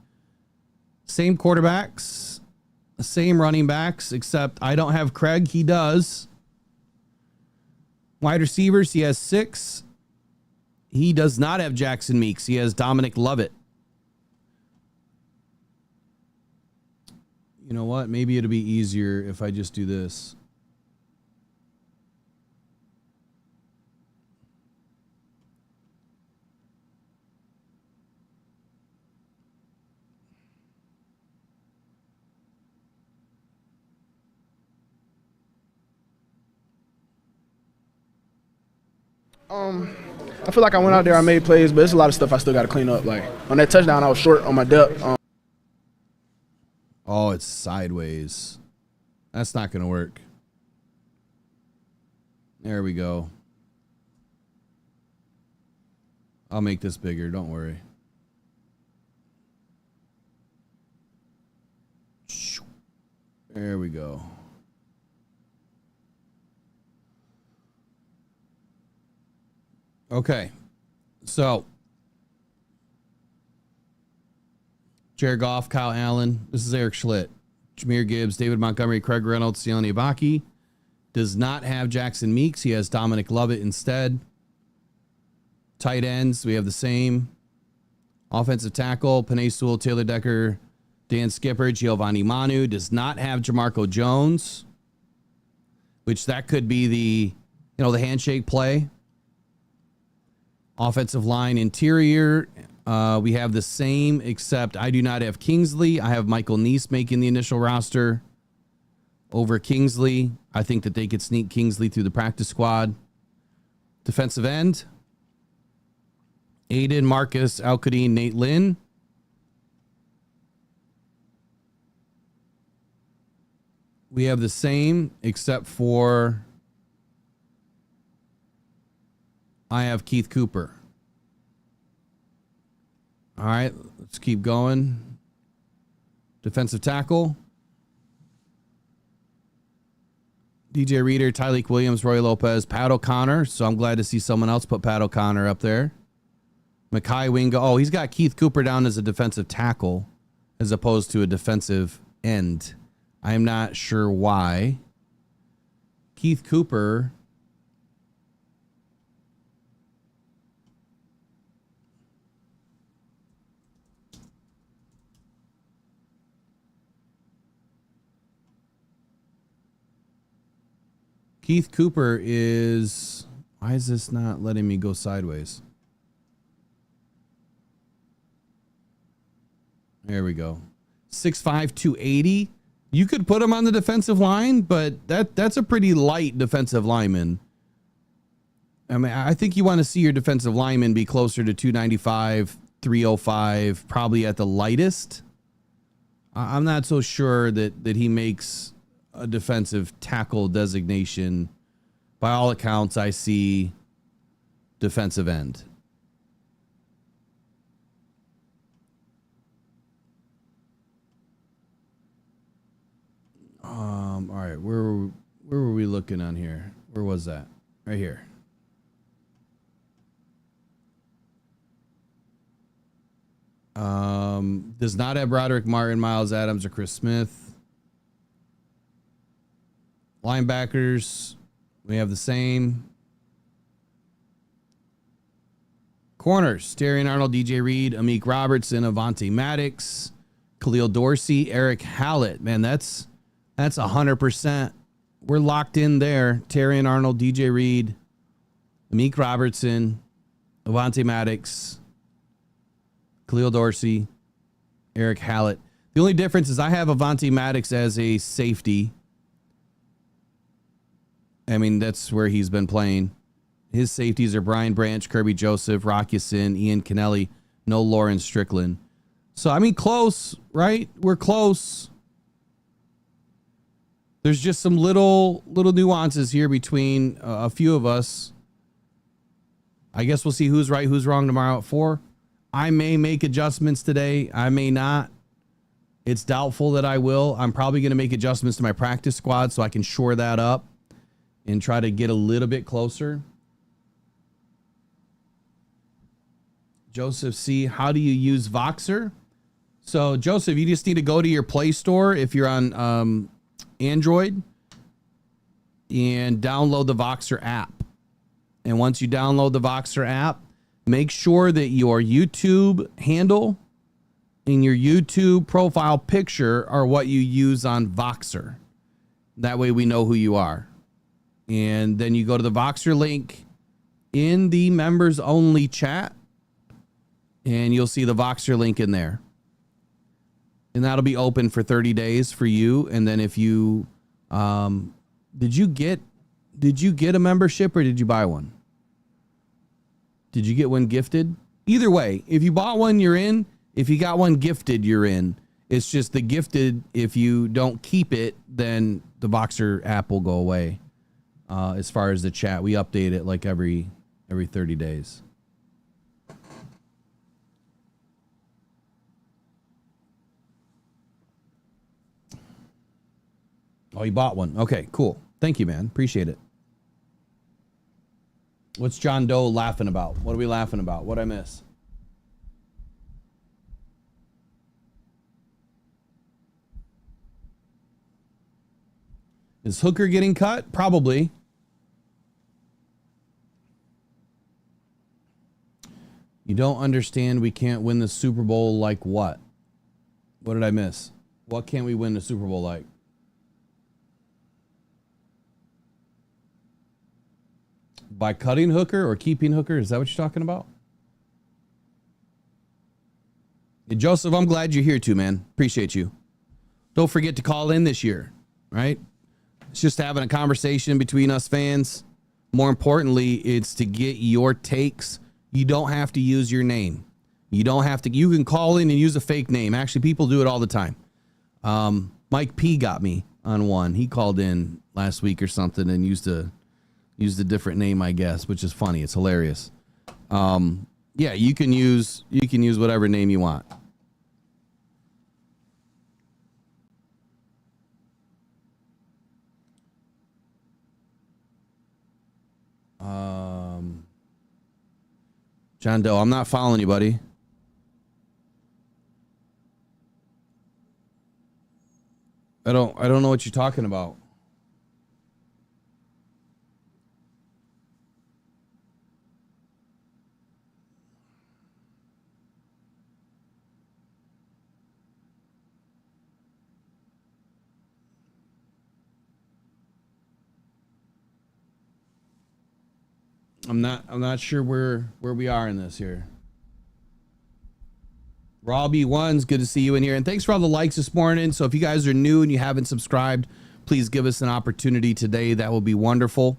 Same quarterbacks, same running backs, except I don't have Craig. He does. Wide receivers, he has 6. He does not have Jackson Meeks. He has Dominic Lovett. You know what? Maybe it'll be easier if I just do this. I feel like I went out there, I made plays, but there's a lot of stuff I still got to clean up. Like on that touchdown, I was short on my depth. Oh, it's sideways. That's not going to work. There we go. I'll make this bigger. Don't worry. There we go. Okay. So, Jared Goff, Kyle Allen. This is Eric Schlitt. Jahmyr Gibbs, David Montgomery, Craig Reynolds, Sione Ibaki. Does not have Jackson Meeks. He has Dominic Lovett instead. Tight ends, we have the same. Offensive tackle, Penei Sewell, Taylor Decker, Dan Skipper, Giovanni Manu. Does not have Jamarco Jones, which that could be the handshake play. Offensive line interior, we have the same, except I do not have Kingsley. I have Michael Neese making the initial roster over Kingsley. I think that they could sneak Kingsley through the practice squad. Defensive end, Aiden, Marcus, Al-Qadin, Nate Lynn. We have the same, except for I have Keith Cooper. All right, let's keep going. Defensive tackle, DJ Reader, Tyleek Williams, Roy Lopez, Pat O'Connor. So I'm glad to see someone else put Pat O'Connor up there. Mekhi Wingo. Oh, he's got Keith Cooper down as a defensive tackle as opposed to a defensive end. I'm not sure why. Keith Cooper. Keith Cooper is... Why is this not letting me go sideways? There we go. 6'5", 280. You could put him on the defensive line, but that's a pretty light defensive lineman. I mean, I think you want to see your defensive lineman be closer to 295, 305, probably at the lightest. I'm not so sure that he makes a defensive tackle designation. By all accounts, I see defensive end. All right, where were we looking on here? Where was that? Right here. Does not have Broderick Martin, Miles Adams, or Chris Smith. Linebackers, we have the same. Corners, Darian Arnold, DJ Reed, Amik Robertson, Avonte Maddox, Khalil Dorsey, Eric Hallett. Man, that's 100%. We're locked in there. Darian Arnold, DJ Reed, Amik Robertson, Avonte Maddox, Khalil Dorsey, Eric Hallett. The only difference is I have Avonte Maddox as a safety. I mean, that's where he's been playing. His safeties are Brian Branch, Kirby Joseph, Rock Ya-Sin, Ian Kennelly, no Lawrence Strickland. So, I mean, close, right? We're close. There's just some little nuances here between a few of us. I guess we'll see who's right, who's wrong tomorrow at 4. I may make adjustments today. I may not. It's doubtful that I will. I'm probably going to make adjustments to my practice squad so I can shore that up and try to get a little bit closer. Joseph C., how do you use Voxer? So, Joseph, you just need to go to your Play Store if you're on Android and download the Voxer app. And once you download the Voxer app, make sure that your YouTube handle and your YouTube profile picture are what you use on Voxer. That way we know who you are. And then you go to the Voxer link in the members only chat and you'll see the Voxer link in there. And that'll be open for 30 days for you. And then if you, did you get a membership or did you buy one? Did you get one gifted? Either way, if you bought one, you're in. If you got one gifted, you're in. It's just the gifted, if you don't keep it, then the Voxer app will go away. As far as the chat, we update it like every 30 days. Oh, you bought one. Okay, cool. Thank you, man. Appreciate it. What's John Doe laughing about? What are we laughing about? What'd I miss? Is Hooker getting cut? Probably. You don't understand we can't win the Super Bowl like what? What did I miss? What can't we win the Super Bowl like? By cutting Hooker or keeping Hooker? Is that what you're talking about? Hey, Joseph, I'm glad you're here too, man. Appreciate you. Don't forget to call in this year, right? It's just having a conversation between us fans. More importantly, it's to get your takes. You don't have to use your name. You don't have to. You can call in and use a fake name. Actually, people do it all the time. Mike P got me on one. He called in last week or something and used a different name, I guess, which is funny. It's hilarious. Yeah, you can use whatever name you want. John Doe, I'm not following you, buddy. I don't know what you're talking about. I'm not sure where we are in this here. Robbie Ones, good to see you in here. And thanks for all the likes this morning. So if you guys are new and you haven't subscribed, please give us an opportunity today. That will be wonderful.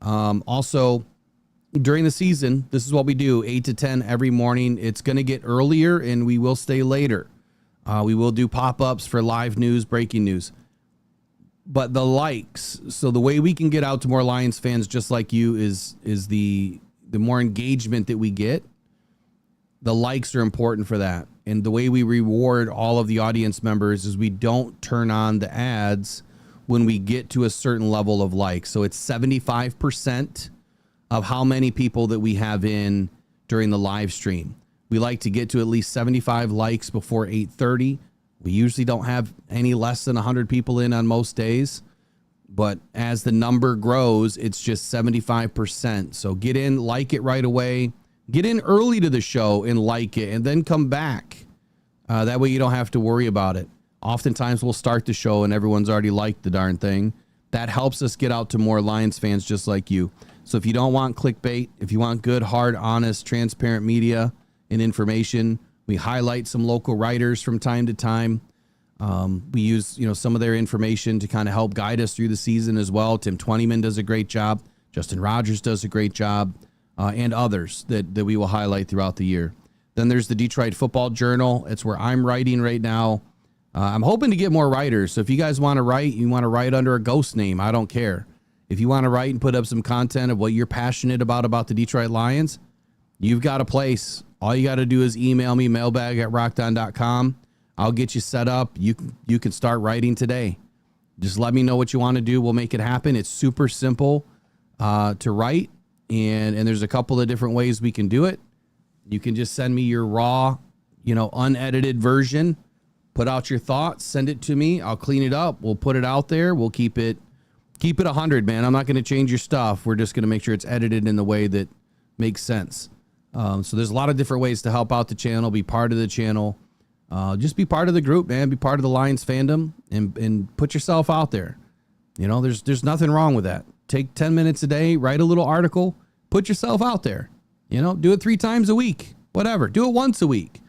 Also, during the season, this is what we do, 8 to 10 every morning. It's going to get earlier and we will stay later. We will do pop-ups for live news, breaking news. But the likes, so the way we can get out to more Lions fans just like you is the more engagement that we get. The likes are important for that. And the way we reward all of the audience members is we don't turn on the ads when we get to a certain level of likes. So it's 75% of how many people that we have in during the live stream. We like to get to at least 75 likes before 8:30. We usually don't have any less than 100 people in on most days, but as the number grows, it's just 75%. So get in, like it right away, get in early to the show and like it, and then come back. That way you don't have to worry about it. Oftentimes we'll start the show and everyone's already liked the darn thing. That helps us get out to more Lions fans just like you. So if you don't want clickbait, if you want good, hard, honest, transparent media and information, we highlight some local writers from time to time. We use, some of their information to kind of help guide us through the season as well. Tim Twentyman does a great job. Justin Rogers does a great job, and others that we will highlight throughout the year. Then there's the Detroit Football Journal. It's where I'm writing right now. I'm hoping to get more writers. So if you guys want to write, you want to write under a ghost name, I don't care. If you want to write and put up some content of what you're passionate about the Detroit Lions, you've got a place. All you got to do is email me, mailbag@rockdown.com. I'll get you set up. You can start writing today. Just let me know what you want to do. We'll make it happen. It's super simple to write, and there's a couple of different ways we can do it. You can just send me your raw, unedited version. Put out your thoughts. Send it to me. I'll clean it up. We'll put it out there. We'll keep it 100, man. I'm not going to change your stuff. We're just going to make sure it's edited in the way that makes sense. So there's a lot of different ways to help out the channel, be part of the channel. Just be part of the group, man. Be part of the Lions fandom and put yourself out there. There's nothing wrong with that. Take 10 minutes a day, write a little article, put yourself out there. Do it 3 times a week, whatever. Do it once a week.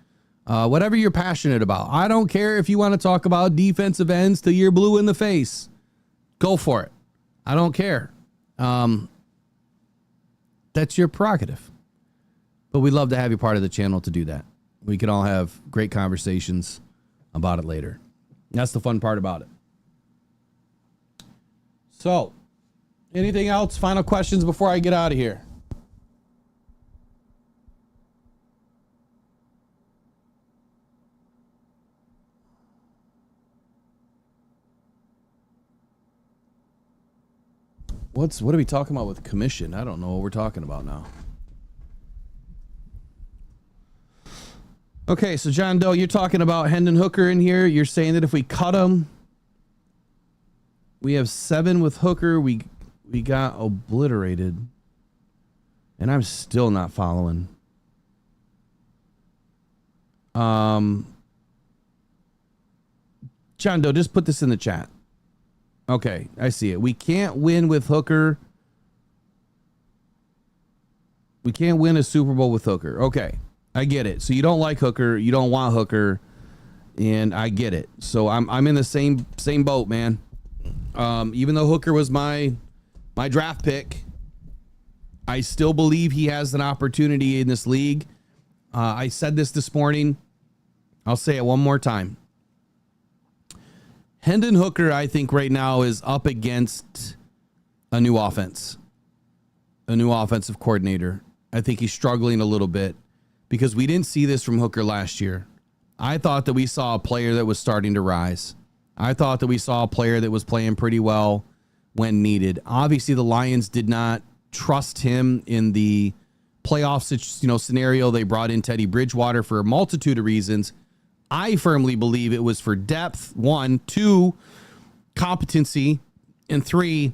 Whatever you're passionate about. I don't care if you want to talk about defensive ends till you're blue in the face. Go for it. I don't care. That's your prerogative. But we'd love to have you part of the channel to do that. We can all have great conversations about it later. That's the fun part about it. So, anything else? Final questions before I get out of here? What are we talking about with commission? I don't know what we're talking about now. Okay, so John Doe, you're talking about Hendon Hooker in here. You're saying that if we cut him, we have 7 with Hooker. We got obliterated. And I'm still not following. John Doe, just put this in the chat. Okay, I see it. We can't win with Hooker. We can't win a Super Bowl with Hooker. Okay, I get it. So you don't like Hooker, you don't want Hooker, and I get it. So I'm in the same boat, man. Even though Hooker was my draft pick, I still believe he has an opportunity in this league. I said this morning. I'll say it one more time. Hendon Hooker, I think right now is up against a new offense, a new offensive coordinator. I think he's struggling a little bit because we didn't see this from Hooker last year. I thought that we saw a player that was starting to rise. I thought that we saw a player that was playing pretty well when needed. Obviously, the Lions did not trust him in the playoff scenario. They brought in Teddy Bridgewater for a multitude of reasons. I firmly believe it was for depth, 1, 2, competency, and 3,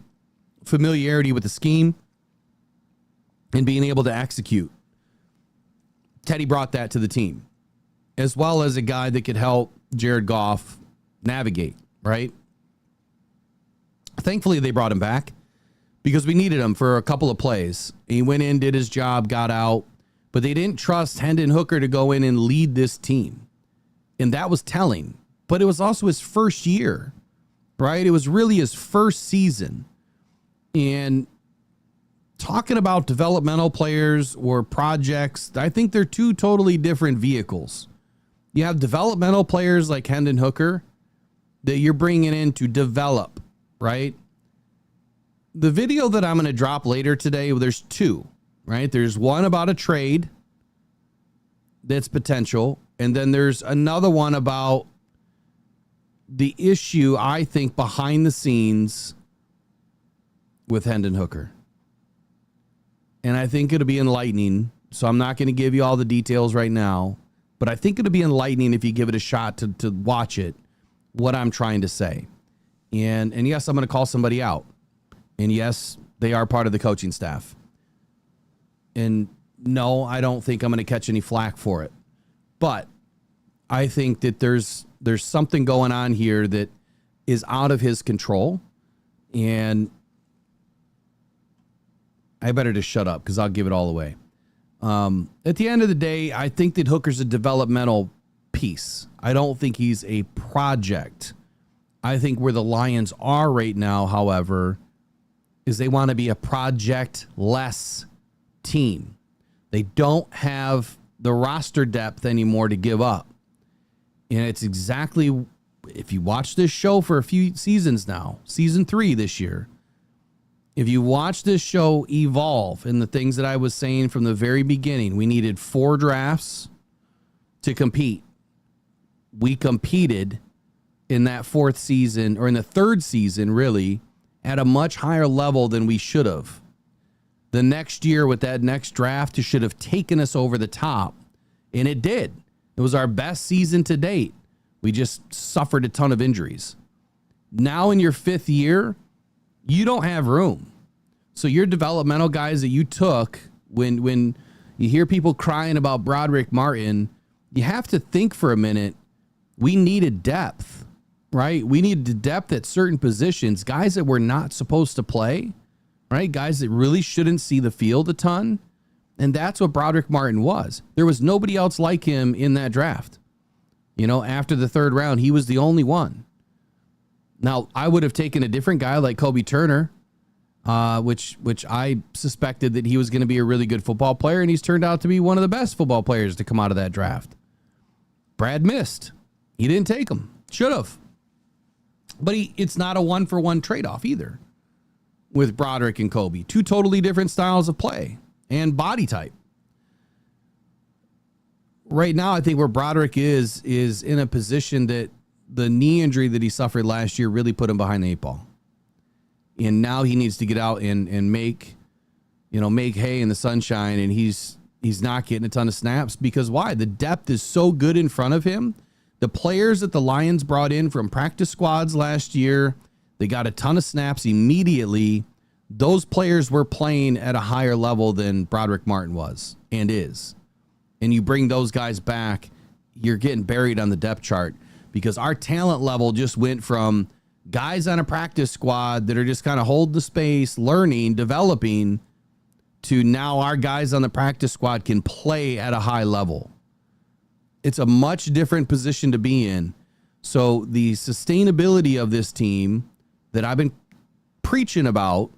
familiarity with the scheme and being able to execute. Teddy brought that to the team, as well as a guy that could help Jared Goff navigate, right? Thankfully, they brought him back because we needed him for a couple of plays. He went in, did his job, got out, but they didn't trust Hendon Hooker to go in and lead this team. And that was telling, but it was also his first year, right? It was really his first season. And talking about developmental players or projects, I think they're two totally different vehicles. You have developmental players like Hendon Hooker that you're bringing in to develop, right? The video that I'm going to drop later today, there's 2, right? There's one about a trade that's potential. And then there's another one about the issue, I think, behind the scenes with Hendon Hooker. And I think it'll be enlightening. So I'm not going to give you all the details right now, but I think it'll be enlightening if you give it a shot to watch it, what I'm trying to say. And yes, I'm going to call somebody out. And yes, they are part of the coaching staff. And no, I don't think I'm going to catch any flack for it. But I think that there's something going on here that is out of his control. And I better just shut up because I'll give it all away. At the end of the day, I think that Hooker's a developmental piece. I don't think he's a project. I think where the Lions are right now, however, is they want to be a project-less team. They don't have the roster depth anymore to give up. And it's exactly, if you watch this show for a few seasons now, season 3 this year, if you watch this show evolve and the things that I was saying from the very beginning, we needed 4 drafts to compete. We competed in that 4th season, or in the 3rd season, really, at a much higher level than we should have. The next year with that next draft, it should have taken us over the top. And it did. It was our best season to date. We just suffered a ton of injuries. Now in your 5th year, you don't have room. So your developmental guys that you took, when you hear people crying about Broderick Martin, you have to think for a minute. We needed depth, right? We needed depth at certain positions, guys that were not supposed to play, right? Guys that really shouldn't see the field a ton. And that's what Broderick Martin was. There was nobody else like him in that draft. You know, after the 3rd round, he was the only one. Now, I would have taken a different guy like Kobe Turner, which I suspected that he was going to be a really good football player, and he's turned out to be one of the best football players to come out of that draft. Brad missed. He didn't take him. Should have. But it's not a 1-for-1 trade-off either with Broderick and Kobe. 2 totally different styles of play and body type. Right now, I think where Broderick is in a position that the knee injury that he suffered last year really put him behind the 8 ball. And now he needs to get out and make hay in the sunshine, and he's not getting a ton of snaps because why? The depth is so good in front of him. The players that the Lions brought in from practice squads last year, they got a ton of snaps immediately. Those players were playing at a higher level than Broderick Martin was and is. And you bring those guys back, you're getting buried on the depth chart because our talent level just went from guys on a practice squad that are just kind of hold the space, learning, developing, to now our guys on the practice squad can play at a high level. It's a much different position to be in. So the sustainability of this team that I've been preaching about,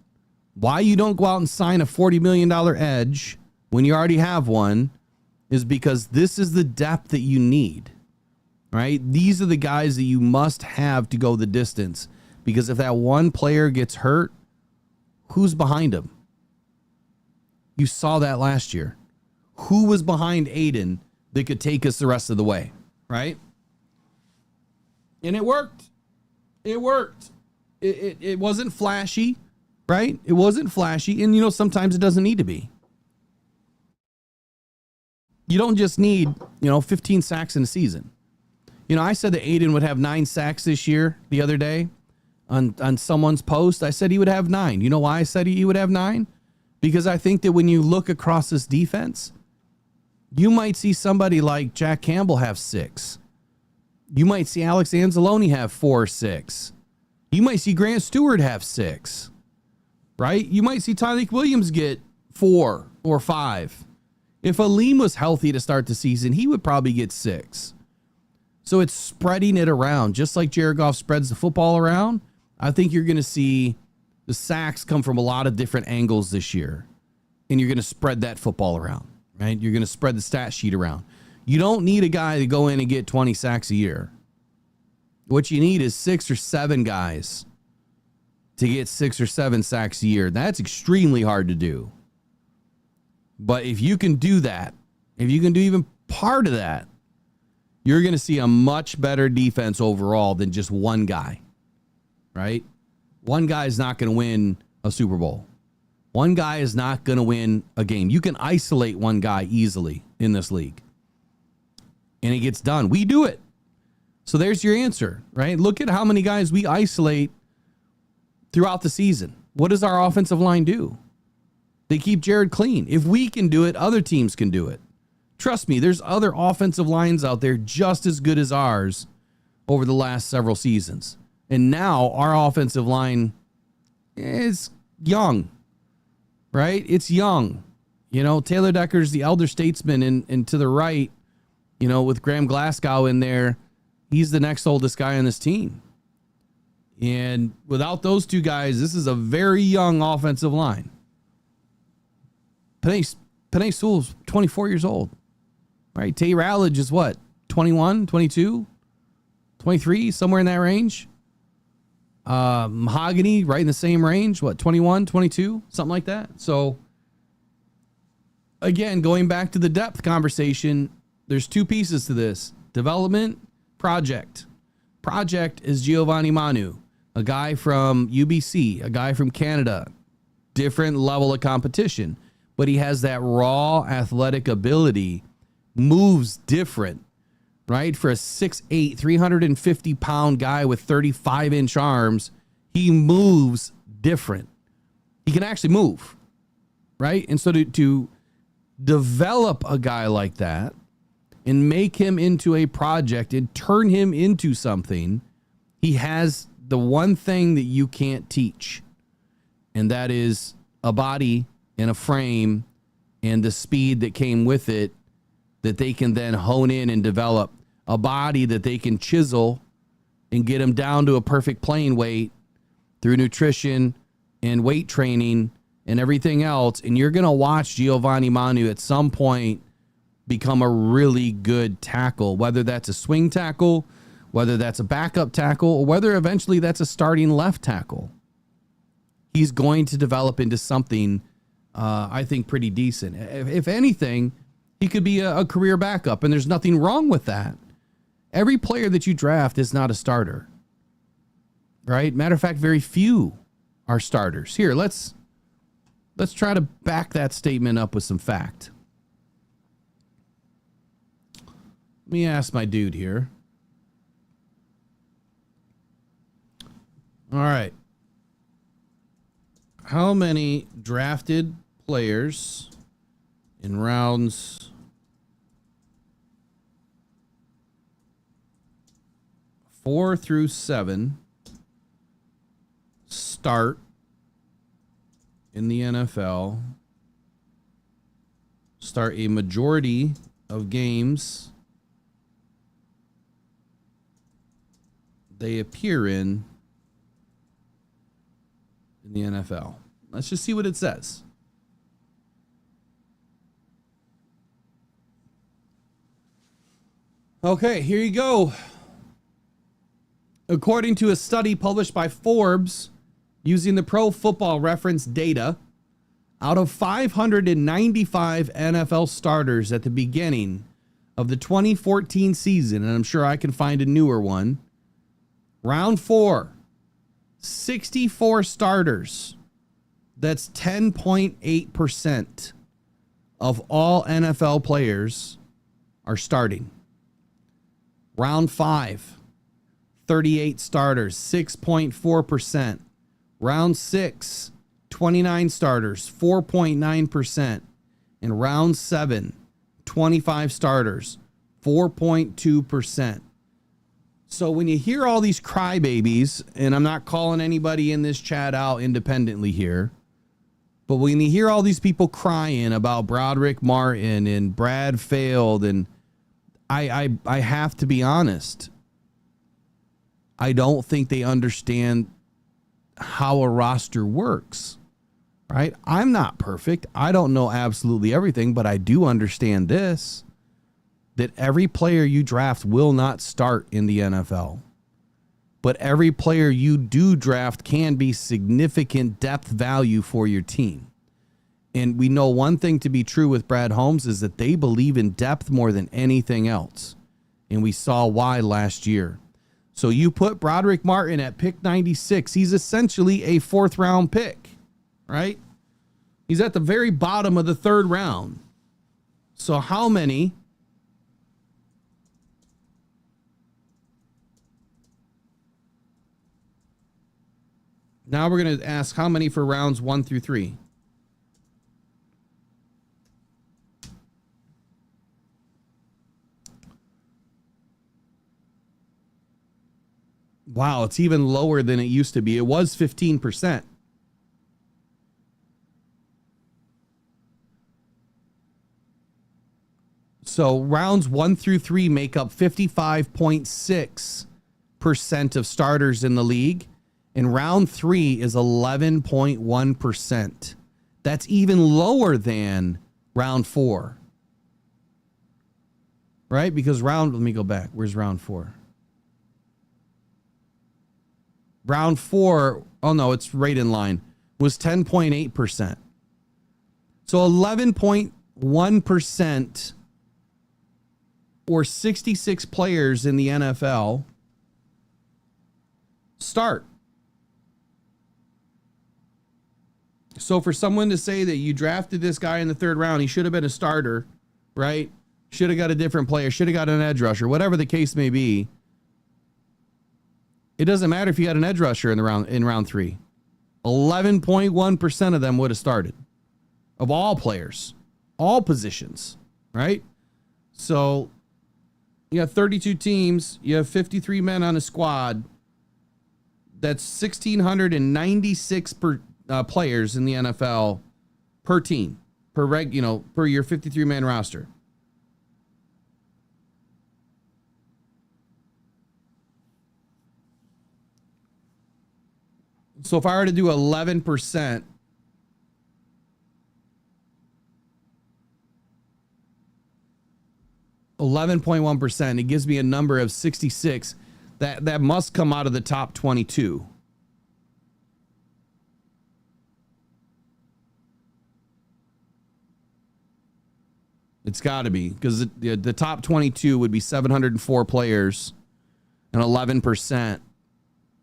why you don't go out and sign a $40 million edge when you already have one, is because this is the depth that you need, right? These are the guys that you must have to go the distance, because if that one player gets hurt, who's behind him? You saw that last year. Who was behind Aiden that could take us the rest of the way, right? And it worked. It worked. It wasn't flashy, right? It wasn't flashy. And, sometimes it doesn't need to be. You don't just need, 15 sacks in a season. I said that Aiden would have 9 sacks this year the other day on someone's post. I said he would have 9. You know why I said he would have 9? Because I think that when you look across this defense, you might see somebody like Jack Campbell have 6. You might see Alex Anzalone have 4 or 6. You might see Grant Stewart have 6, right? You might see Tyreek Williams get 4 or 5. If Aleem was healthy to start the season, he would probably get 6. So it's spreading it around. Just like Jared Goff spreads the football around, I think you're going to see the sacks come from a lot of different angles this year. And you're going to spread that football around, right? You're going to spread the stat sheet around. You don't need a guy to go in and get 20 sacks a year. What you need is 6 or 7 guys to get 6 or 7 sacks a year. That's extremely hard to do. But if you can do that, if you can do even part of that, you're going to see a much better defense overall than just one guy, right? One guy is not going to win a Super Bowl. One guy is not going to win a game. You can isolate one guy easily in this league, and it gets done. We do it. So there's your answer, right? Look at how many guys we isolate throughout the season. What does our offensive line do? They keep Jared clean. If we can do it, other teams can do it. Trust me, there's other offensive lines out there just as good as ours over the last several seasons. And now our offensive line is young, right? It's young. Taylor Decker's the elder statesman, and to the right, with Graham Glasgow in there, he's the next oldest guy on this team. And without those two guys, this is a very young offensive line. Penei Sewell's 24 years old. Right? Tay Rowledge is what? 21, 22, 23, somewhere in that range. Mahogany, right in the same range. What, 21, 22, something like that. So, again, going back to the depth conversation, there's 2 pieces to this. Development, project. Project is Giovanni Manu, a guy from UBC, a guy from Canada. Different level of competition. But he has that raw athletic ability, moves different, right? For a 6'8", 350-pound guy with 35-inch arms, he moves different. He can actually move, right? And so to develop a guy like that and make him into a project and turn him into something, he has the one thing that you can't teach, and that is a body and a frame and the speed that came with it that they can then hone in and develop. A body that they can chisel and get him down to a perfect playing weight through nutrition and weight training and everything else. And you're going to watch Giovanni Manu at some point become a really good tackle, whether that's a swing tackle, whether that's a backup tackle, or whether eventually that's a starting left tackle. He's going to develop into something I think pretty decent. If anything, he could be a career backup, and there's nothing wrong with that. Every player that you draft is not a starter, right? Matter of fact, very few are starters. Here, let's try to back that statement up with some fact. Let me ask my dude here. All right. How many drafted players in rounds 4 through 7 start in the NFL, start a majority of games they appear in the NFL? Let's just see what it says. Okay, here you go. According to a study published by Forbes using the Pro Football Reference data, out of 595 NFL starters at the beginning of the 2014 season, and I'm sure I can find a newer one, round 4, 64 starters. That's 10.8% of all NFL players are starting. Round 5, 38 starters, 6.4%. Round 6, 29 starters, 4.9%. And round 7, 25 starters, 4.2%. So when you hear all these crybabies, and I'm not calling anybody in this chat out independently here, but when you hear all these people crying about Broderick Martin and Brad failed, and I have to be honest, I don't think they understand how a roster works, right? I'm not perfect. I don't know absolutely everything, but I do understand this, that every player you draft will not start in the NFL. But every player you do draft can be significant depth value for your team. And we know one thing to be true with Brad Holmes is that they believe in depth more than anything else. And we saw why last year. So you put Broderick Martin at pick 96. He's essentially a 4th round pick, right? He's at the very bottom of the 3rd round. So how many now we're going to ask how many for rounds 1 through 3. Wow, it's even lower than it used to be. It was 15%. So rounds 1 through 3 make up 55.6% of starters in the league. And round 3 is 11.1%. That's even lower than round 4. Right? Because let me go back. Where's round 4? Round 4, oh no, it's right in line, was 10.8%. So 11.1% or 66 players in the NFL start. So for someone to say that you drafted this guy in the 3rd round, he should have been a starter, right? Should have got a different player, should have got an edge rusher, whatever the case may be. It doesn't matter if you got an edge rusher in round 3. 11.1% of them would have started. Of all players, all positions, right? So you have 32 teams, you have 53 men on a squad. That's 1,696 players in the NFL per team, per your 53-man roster. So if I were to do 11%, 11.1%, it gives me a number of 66. That must come out of the top 22. It's got to be, because the top 22 would be 704 players, and 11%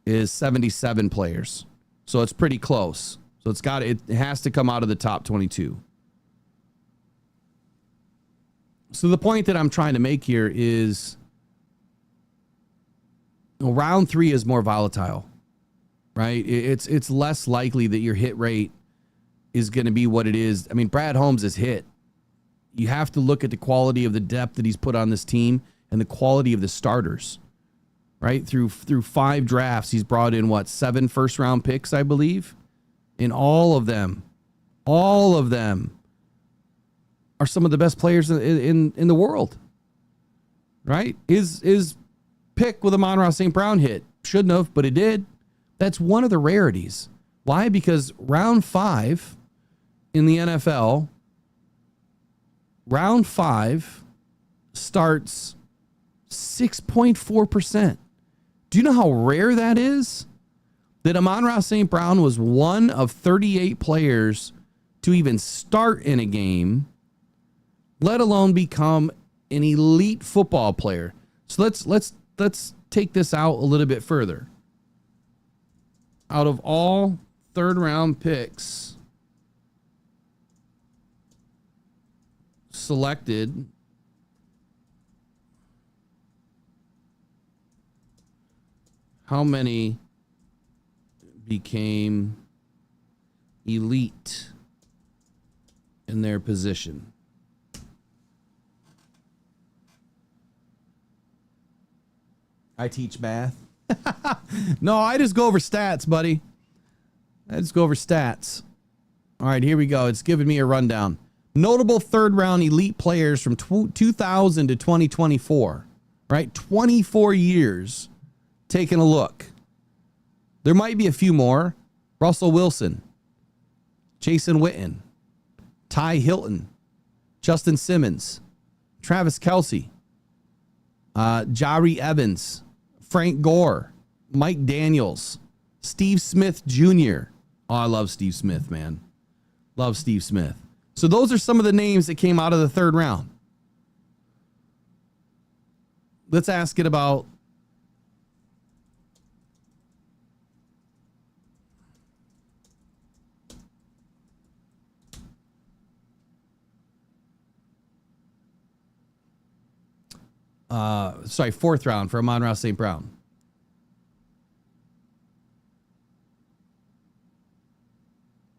is 77 players. So it's pretty close. So it has to come out of the top 22. So the point that I'm trying to make here is round 3 is more volatile, right? It's less likely that your hit rate is going to be what it is. I mean, Brad Holmes is hit. You have to look at the quality of the depth that he's put on this team and the quality of the starters, right? Through 5 drafts, he's brought in 7 first-round picks, I believe. And all of them are some of the best players in the world, right? His pick with Amon-Ra St. Brown hit. Shouldn't have, but it did. That's one of the rarities. Why? Because round 5 in the NFL, round 5 starts 6.4%. Do you know how rare that is? That Amon-Ra St. Brown was one of 38 players to even start in a game, let alone become an elite football player. So let's take this out a little bit further. Out of all 3rd round picks selected how many became elite in their position. I teach math. No, I just go over stats, buddy. I just go over stats. All right, here we go. It's giving me a rundown. Notable third-round elite players from 2000 to 2024. Right? 24 years. Taking a look. There might be a few more. Russell Wilson. Jason Witten. Ty Hilton. Justin Simmons. Travis Kelce. Jari Evans. Frank Gore. Mike Daniels. Steve Smith Jr. Oh, I love Steve Smith, man. Love Steve Smith. So those are some of the names that came out of the third round. Let's ask it about fourth round for Amon-Ra St. Brown.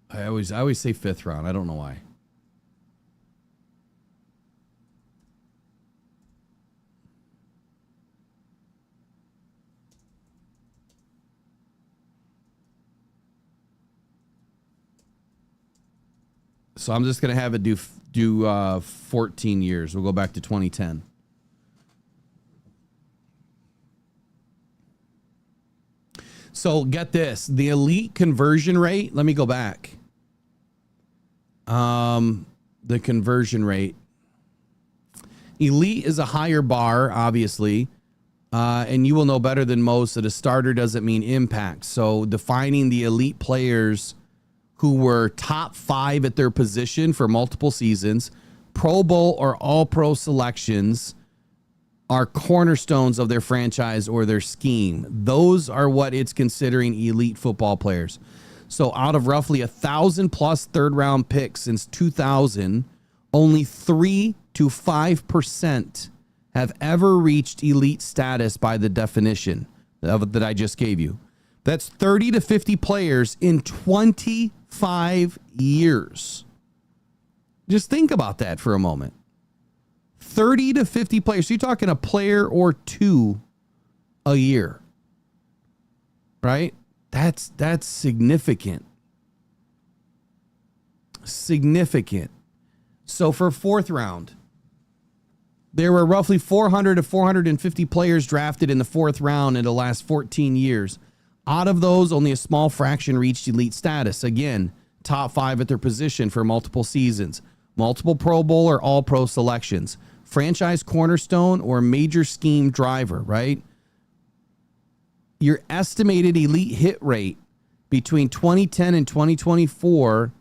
I always say fifth round. I don't know why. So I'm just going to have it do 14 years. We'll go back to 2010. So get this, the elite conversion rate. Let me go back. The conversion rate. Elite is a higher bar, obviously. And you will know better than most that a starter doesn't mean impact. So defining the elite players who were top 5 at their position for multiple seasons, Pro Bowl or All-Pro selections, are cornerstones of their franchise or their scheme. Those are what it's considering elite football players. So out of roughly 1,000 plus third round picks since 2000, only 3 to 5% have ever reached elite status by the definition that I just gave you. That's 30 to 50 players in 25 years. Just think about that for a moment. 30 to 50 players. So you're talking a player or two a year, right? That's significant. Significant. So for fourth round, there were roughly 400 to 450 players drafted in the fourth round in the last 14 years. Out of those, only a small fraction reached elite status. Again, top 5 at their position for multiple seasons, multiple Pro Bowl or All-Pro selections, franchise cornerstone or major scheme driver, right? Your estimated elite hit rate between 2010 and 2024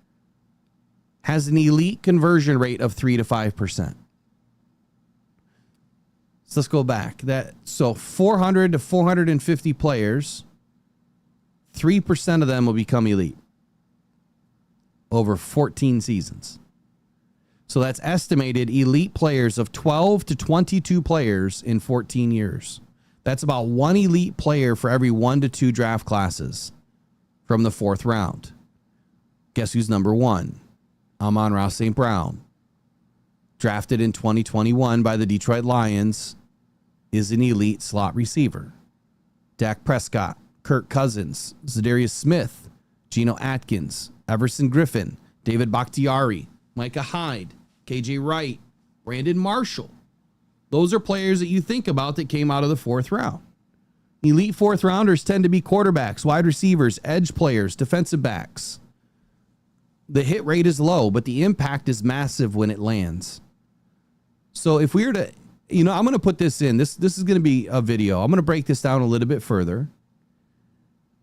has an elite conversion rate of 3 to 5%. So let's go back. So 400 to 450 players, 3% of them will become elite over 14 seasons. So that's estimated elite players of 12 to 22 players in 14 years. That's about 1 elite player for every 1 to 2 draft classes from the fourth round. Guess who's number 1? Amon-Ra St. Brown. Drafted in 2021 by the Detroit Lions, is an elite slot receiver. Dak Prescott, Kirk Cousins, Zadarius Smith, Geno Atkins, Everson Griffin, David Bakhtiari, Micah Hyde, KJ Wright, Brandon Marshall. Those are players that you think about that came out of the fourth round. Elite fourth rounders tend to be quarterbacks, wide receivers, edge players, defensive backs. The hit rate is low, but the impact is massive when it lands. So if we were to, I'm going to put this in. This is going to be a video. I'm going to break this down a little bit further.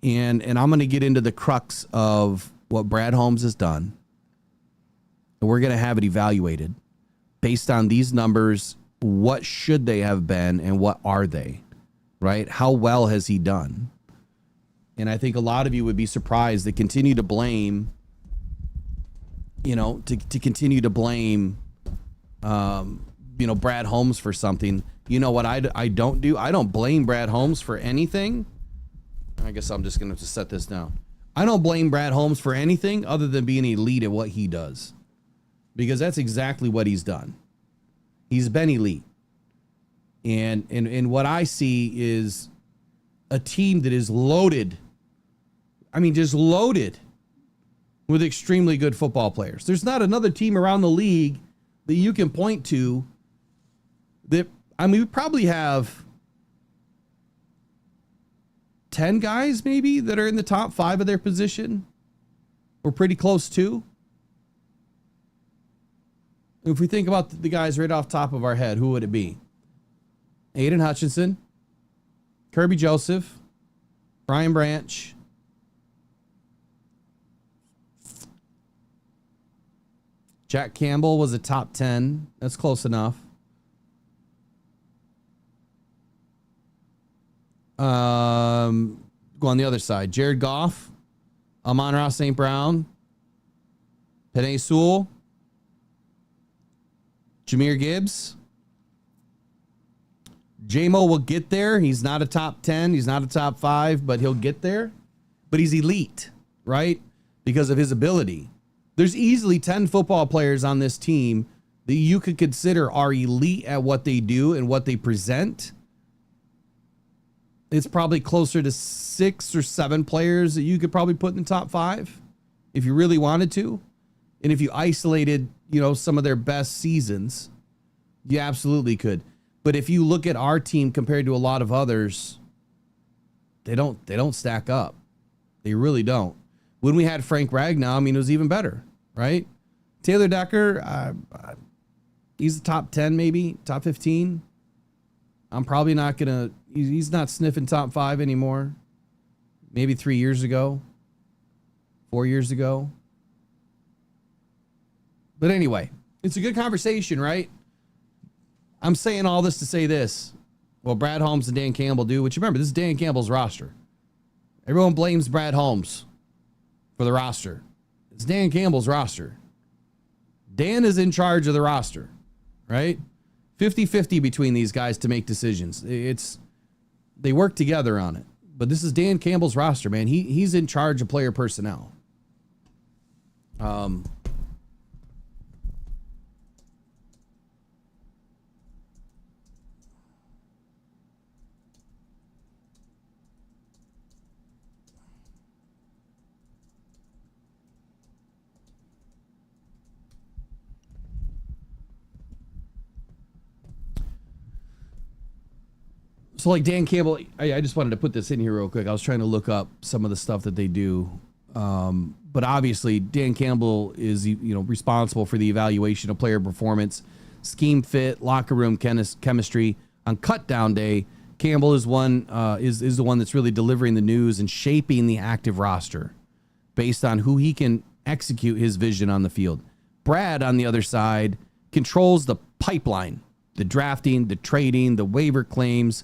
And I'm going to get into the crux of what Brad Holmes has done. And we're going to have it evaluated based on these numbers. What should they have been and what are they, right? How well has he done? And I think a lot of you would be surprised to continue to blame, to continue to blame you know, Brad Holmes for something. You know what I don't do? I don't blame Brad Holmes for anything. I guess I'm just going to set this down. I don't blame Brad Holmes for anything other than being elite at what he does. Because that's exactly what he's done. He's been elite. And what I see is a team that is loaded. I mean, just loaded with extremely good football players. There's not another team around the league that you can point to that, I mean, we probably have 10 guys maybe that are in the top 5 of their position. We're pretty close to. If we think about the guys right off top of our head, who would it be? Aiden Hutchinson, Kirby Joseph, Brian Branch, Jack Campbell was a top 10. That's close enough. Go on the other side. Jared Goff, Amon-Ra St. Brown, Penei Sewell, Jahmyr Gibbs. J-Mo will get there. He's not a top 10. He's not a top 5, but he'll get there. But he's elite, right? Because of his ability. There's easily 10 football players on this team that you could consider are elite at what they do and what they present. It's probably closer to 6 or 7 players that you could probably put in the top 5 if you really wanted to. And if you isolated, you know, some of their best seasons, you absolutely could. But if you look at our team compared to a lot of others, they don't stack up. They really don't. When we had Frank Ragnow, I mean, it was even better, right? Taylor Decker, he's the top 10, maybe top 15. I'm probably not going to, he's not sniffing top 5 anymore. Maybe 3 years ago, 4 years ago. But anyway, it's a good conversation, right? I'm saying all this to say this. Well, Brad Holmes and Dan Campbell do, which remember, this is Dan Campbell's roster. Everyone blames Brad Holmes for the roster. It's Dan Campbell's roster. Dan is in charge of the roster, right? 50-50 between these guys to make decisions. They work together on it. But this is Dan Campbell's roster, man. He's in charge of player personnel. So like Dan Campbell, I just wanted to put this in here real quick. I was trying to look up some of the stuff that they do. But obviously Dan Campbell is, you know, responsible for the evaluation of player performance, scheme fit, locker room chemistry. On CUTDOWN day, Campbell is is the one that's really delivering the news and shaping the active roster based on who he can execute his vision on the field. Brad, on the other side, controls the pipeline, the drafting, the trading, the waiver claims,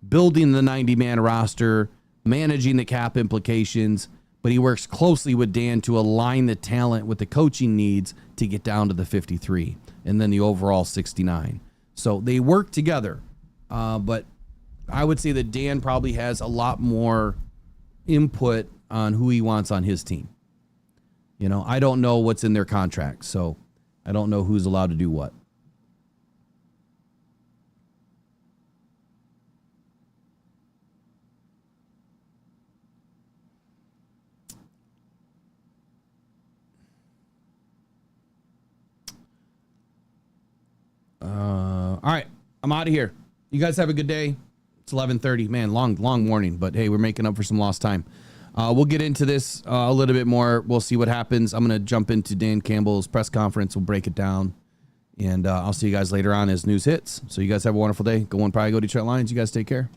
building the 90-man roster, managing the cap implications, but he works closely with Dan to align the talent with the coaching needs to get down to the 53 and then the overall 69. So they work together, but I would say that Dan probably has a lot more input on who he wants on his team. You know, I don't know what's in their contracts, so I don't know who's allowed to do what. All right, I'm out of here. You guys have a good day. It's 11:30, man, long morning, but hey, we're making up for some lost time. We'll get into this a little bit more. We'll see what happens. I'm going to jump into Dan Campbell's press conference. We'll break it down, and I'll see you guys later on as news hits. So you guys have a wonderful day. Go on, probably go Detroit Lions. You guys take care.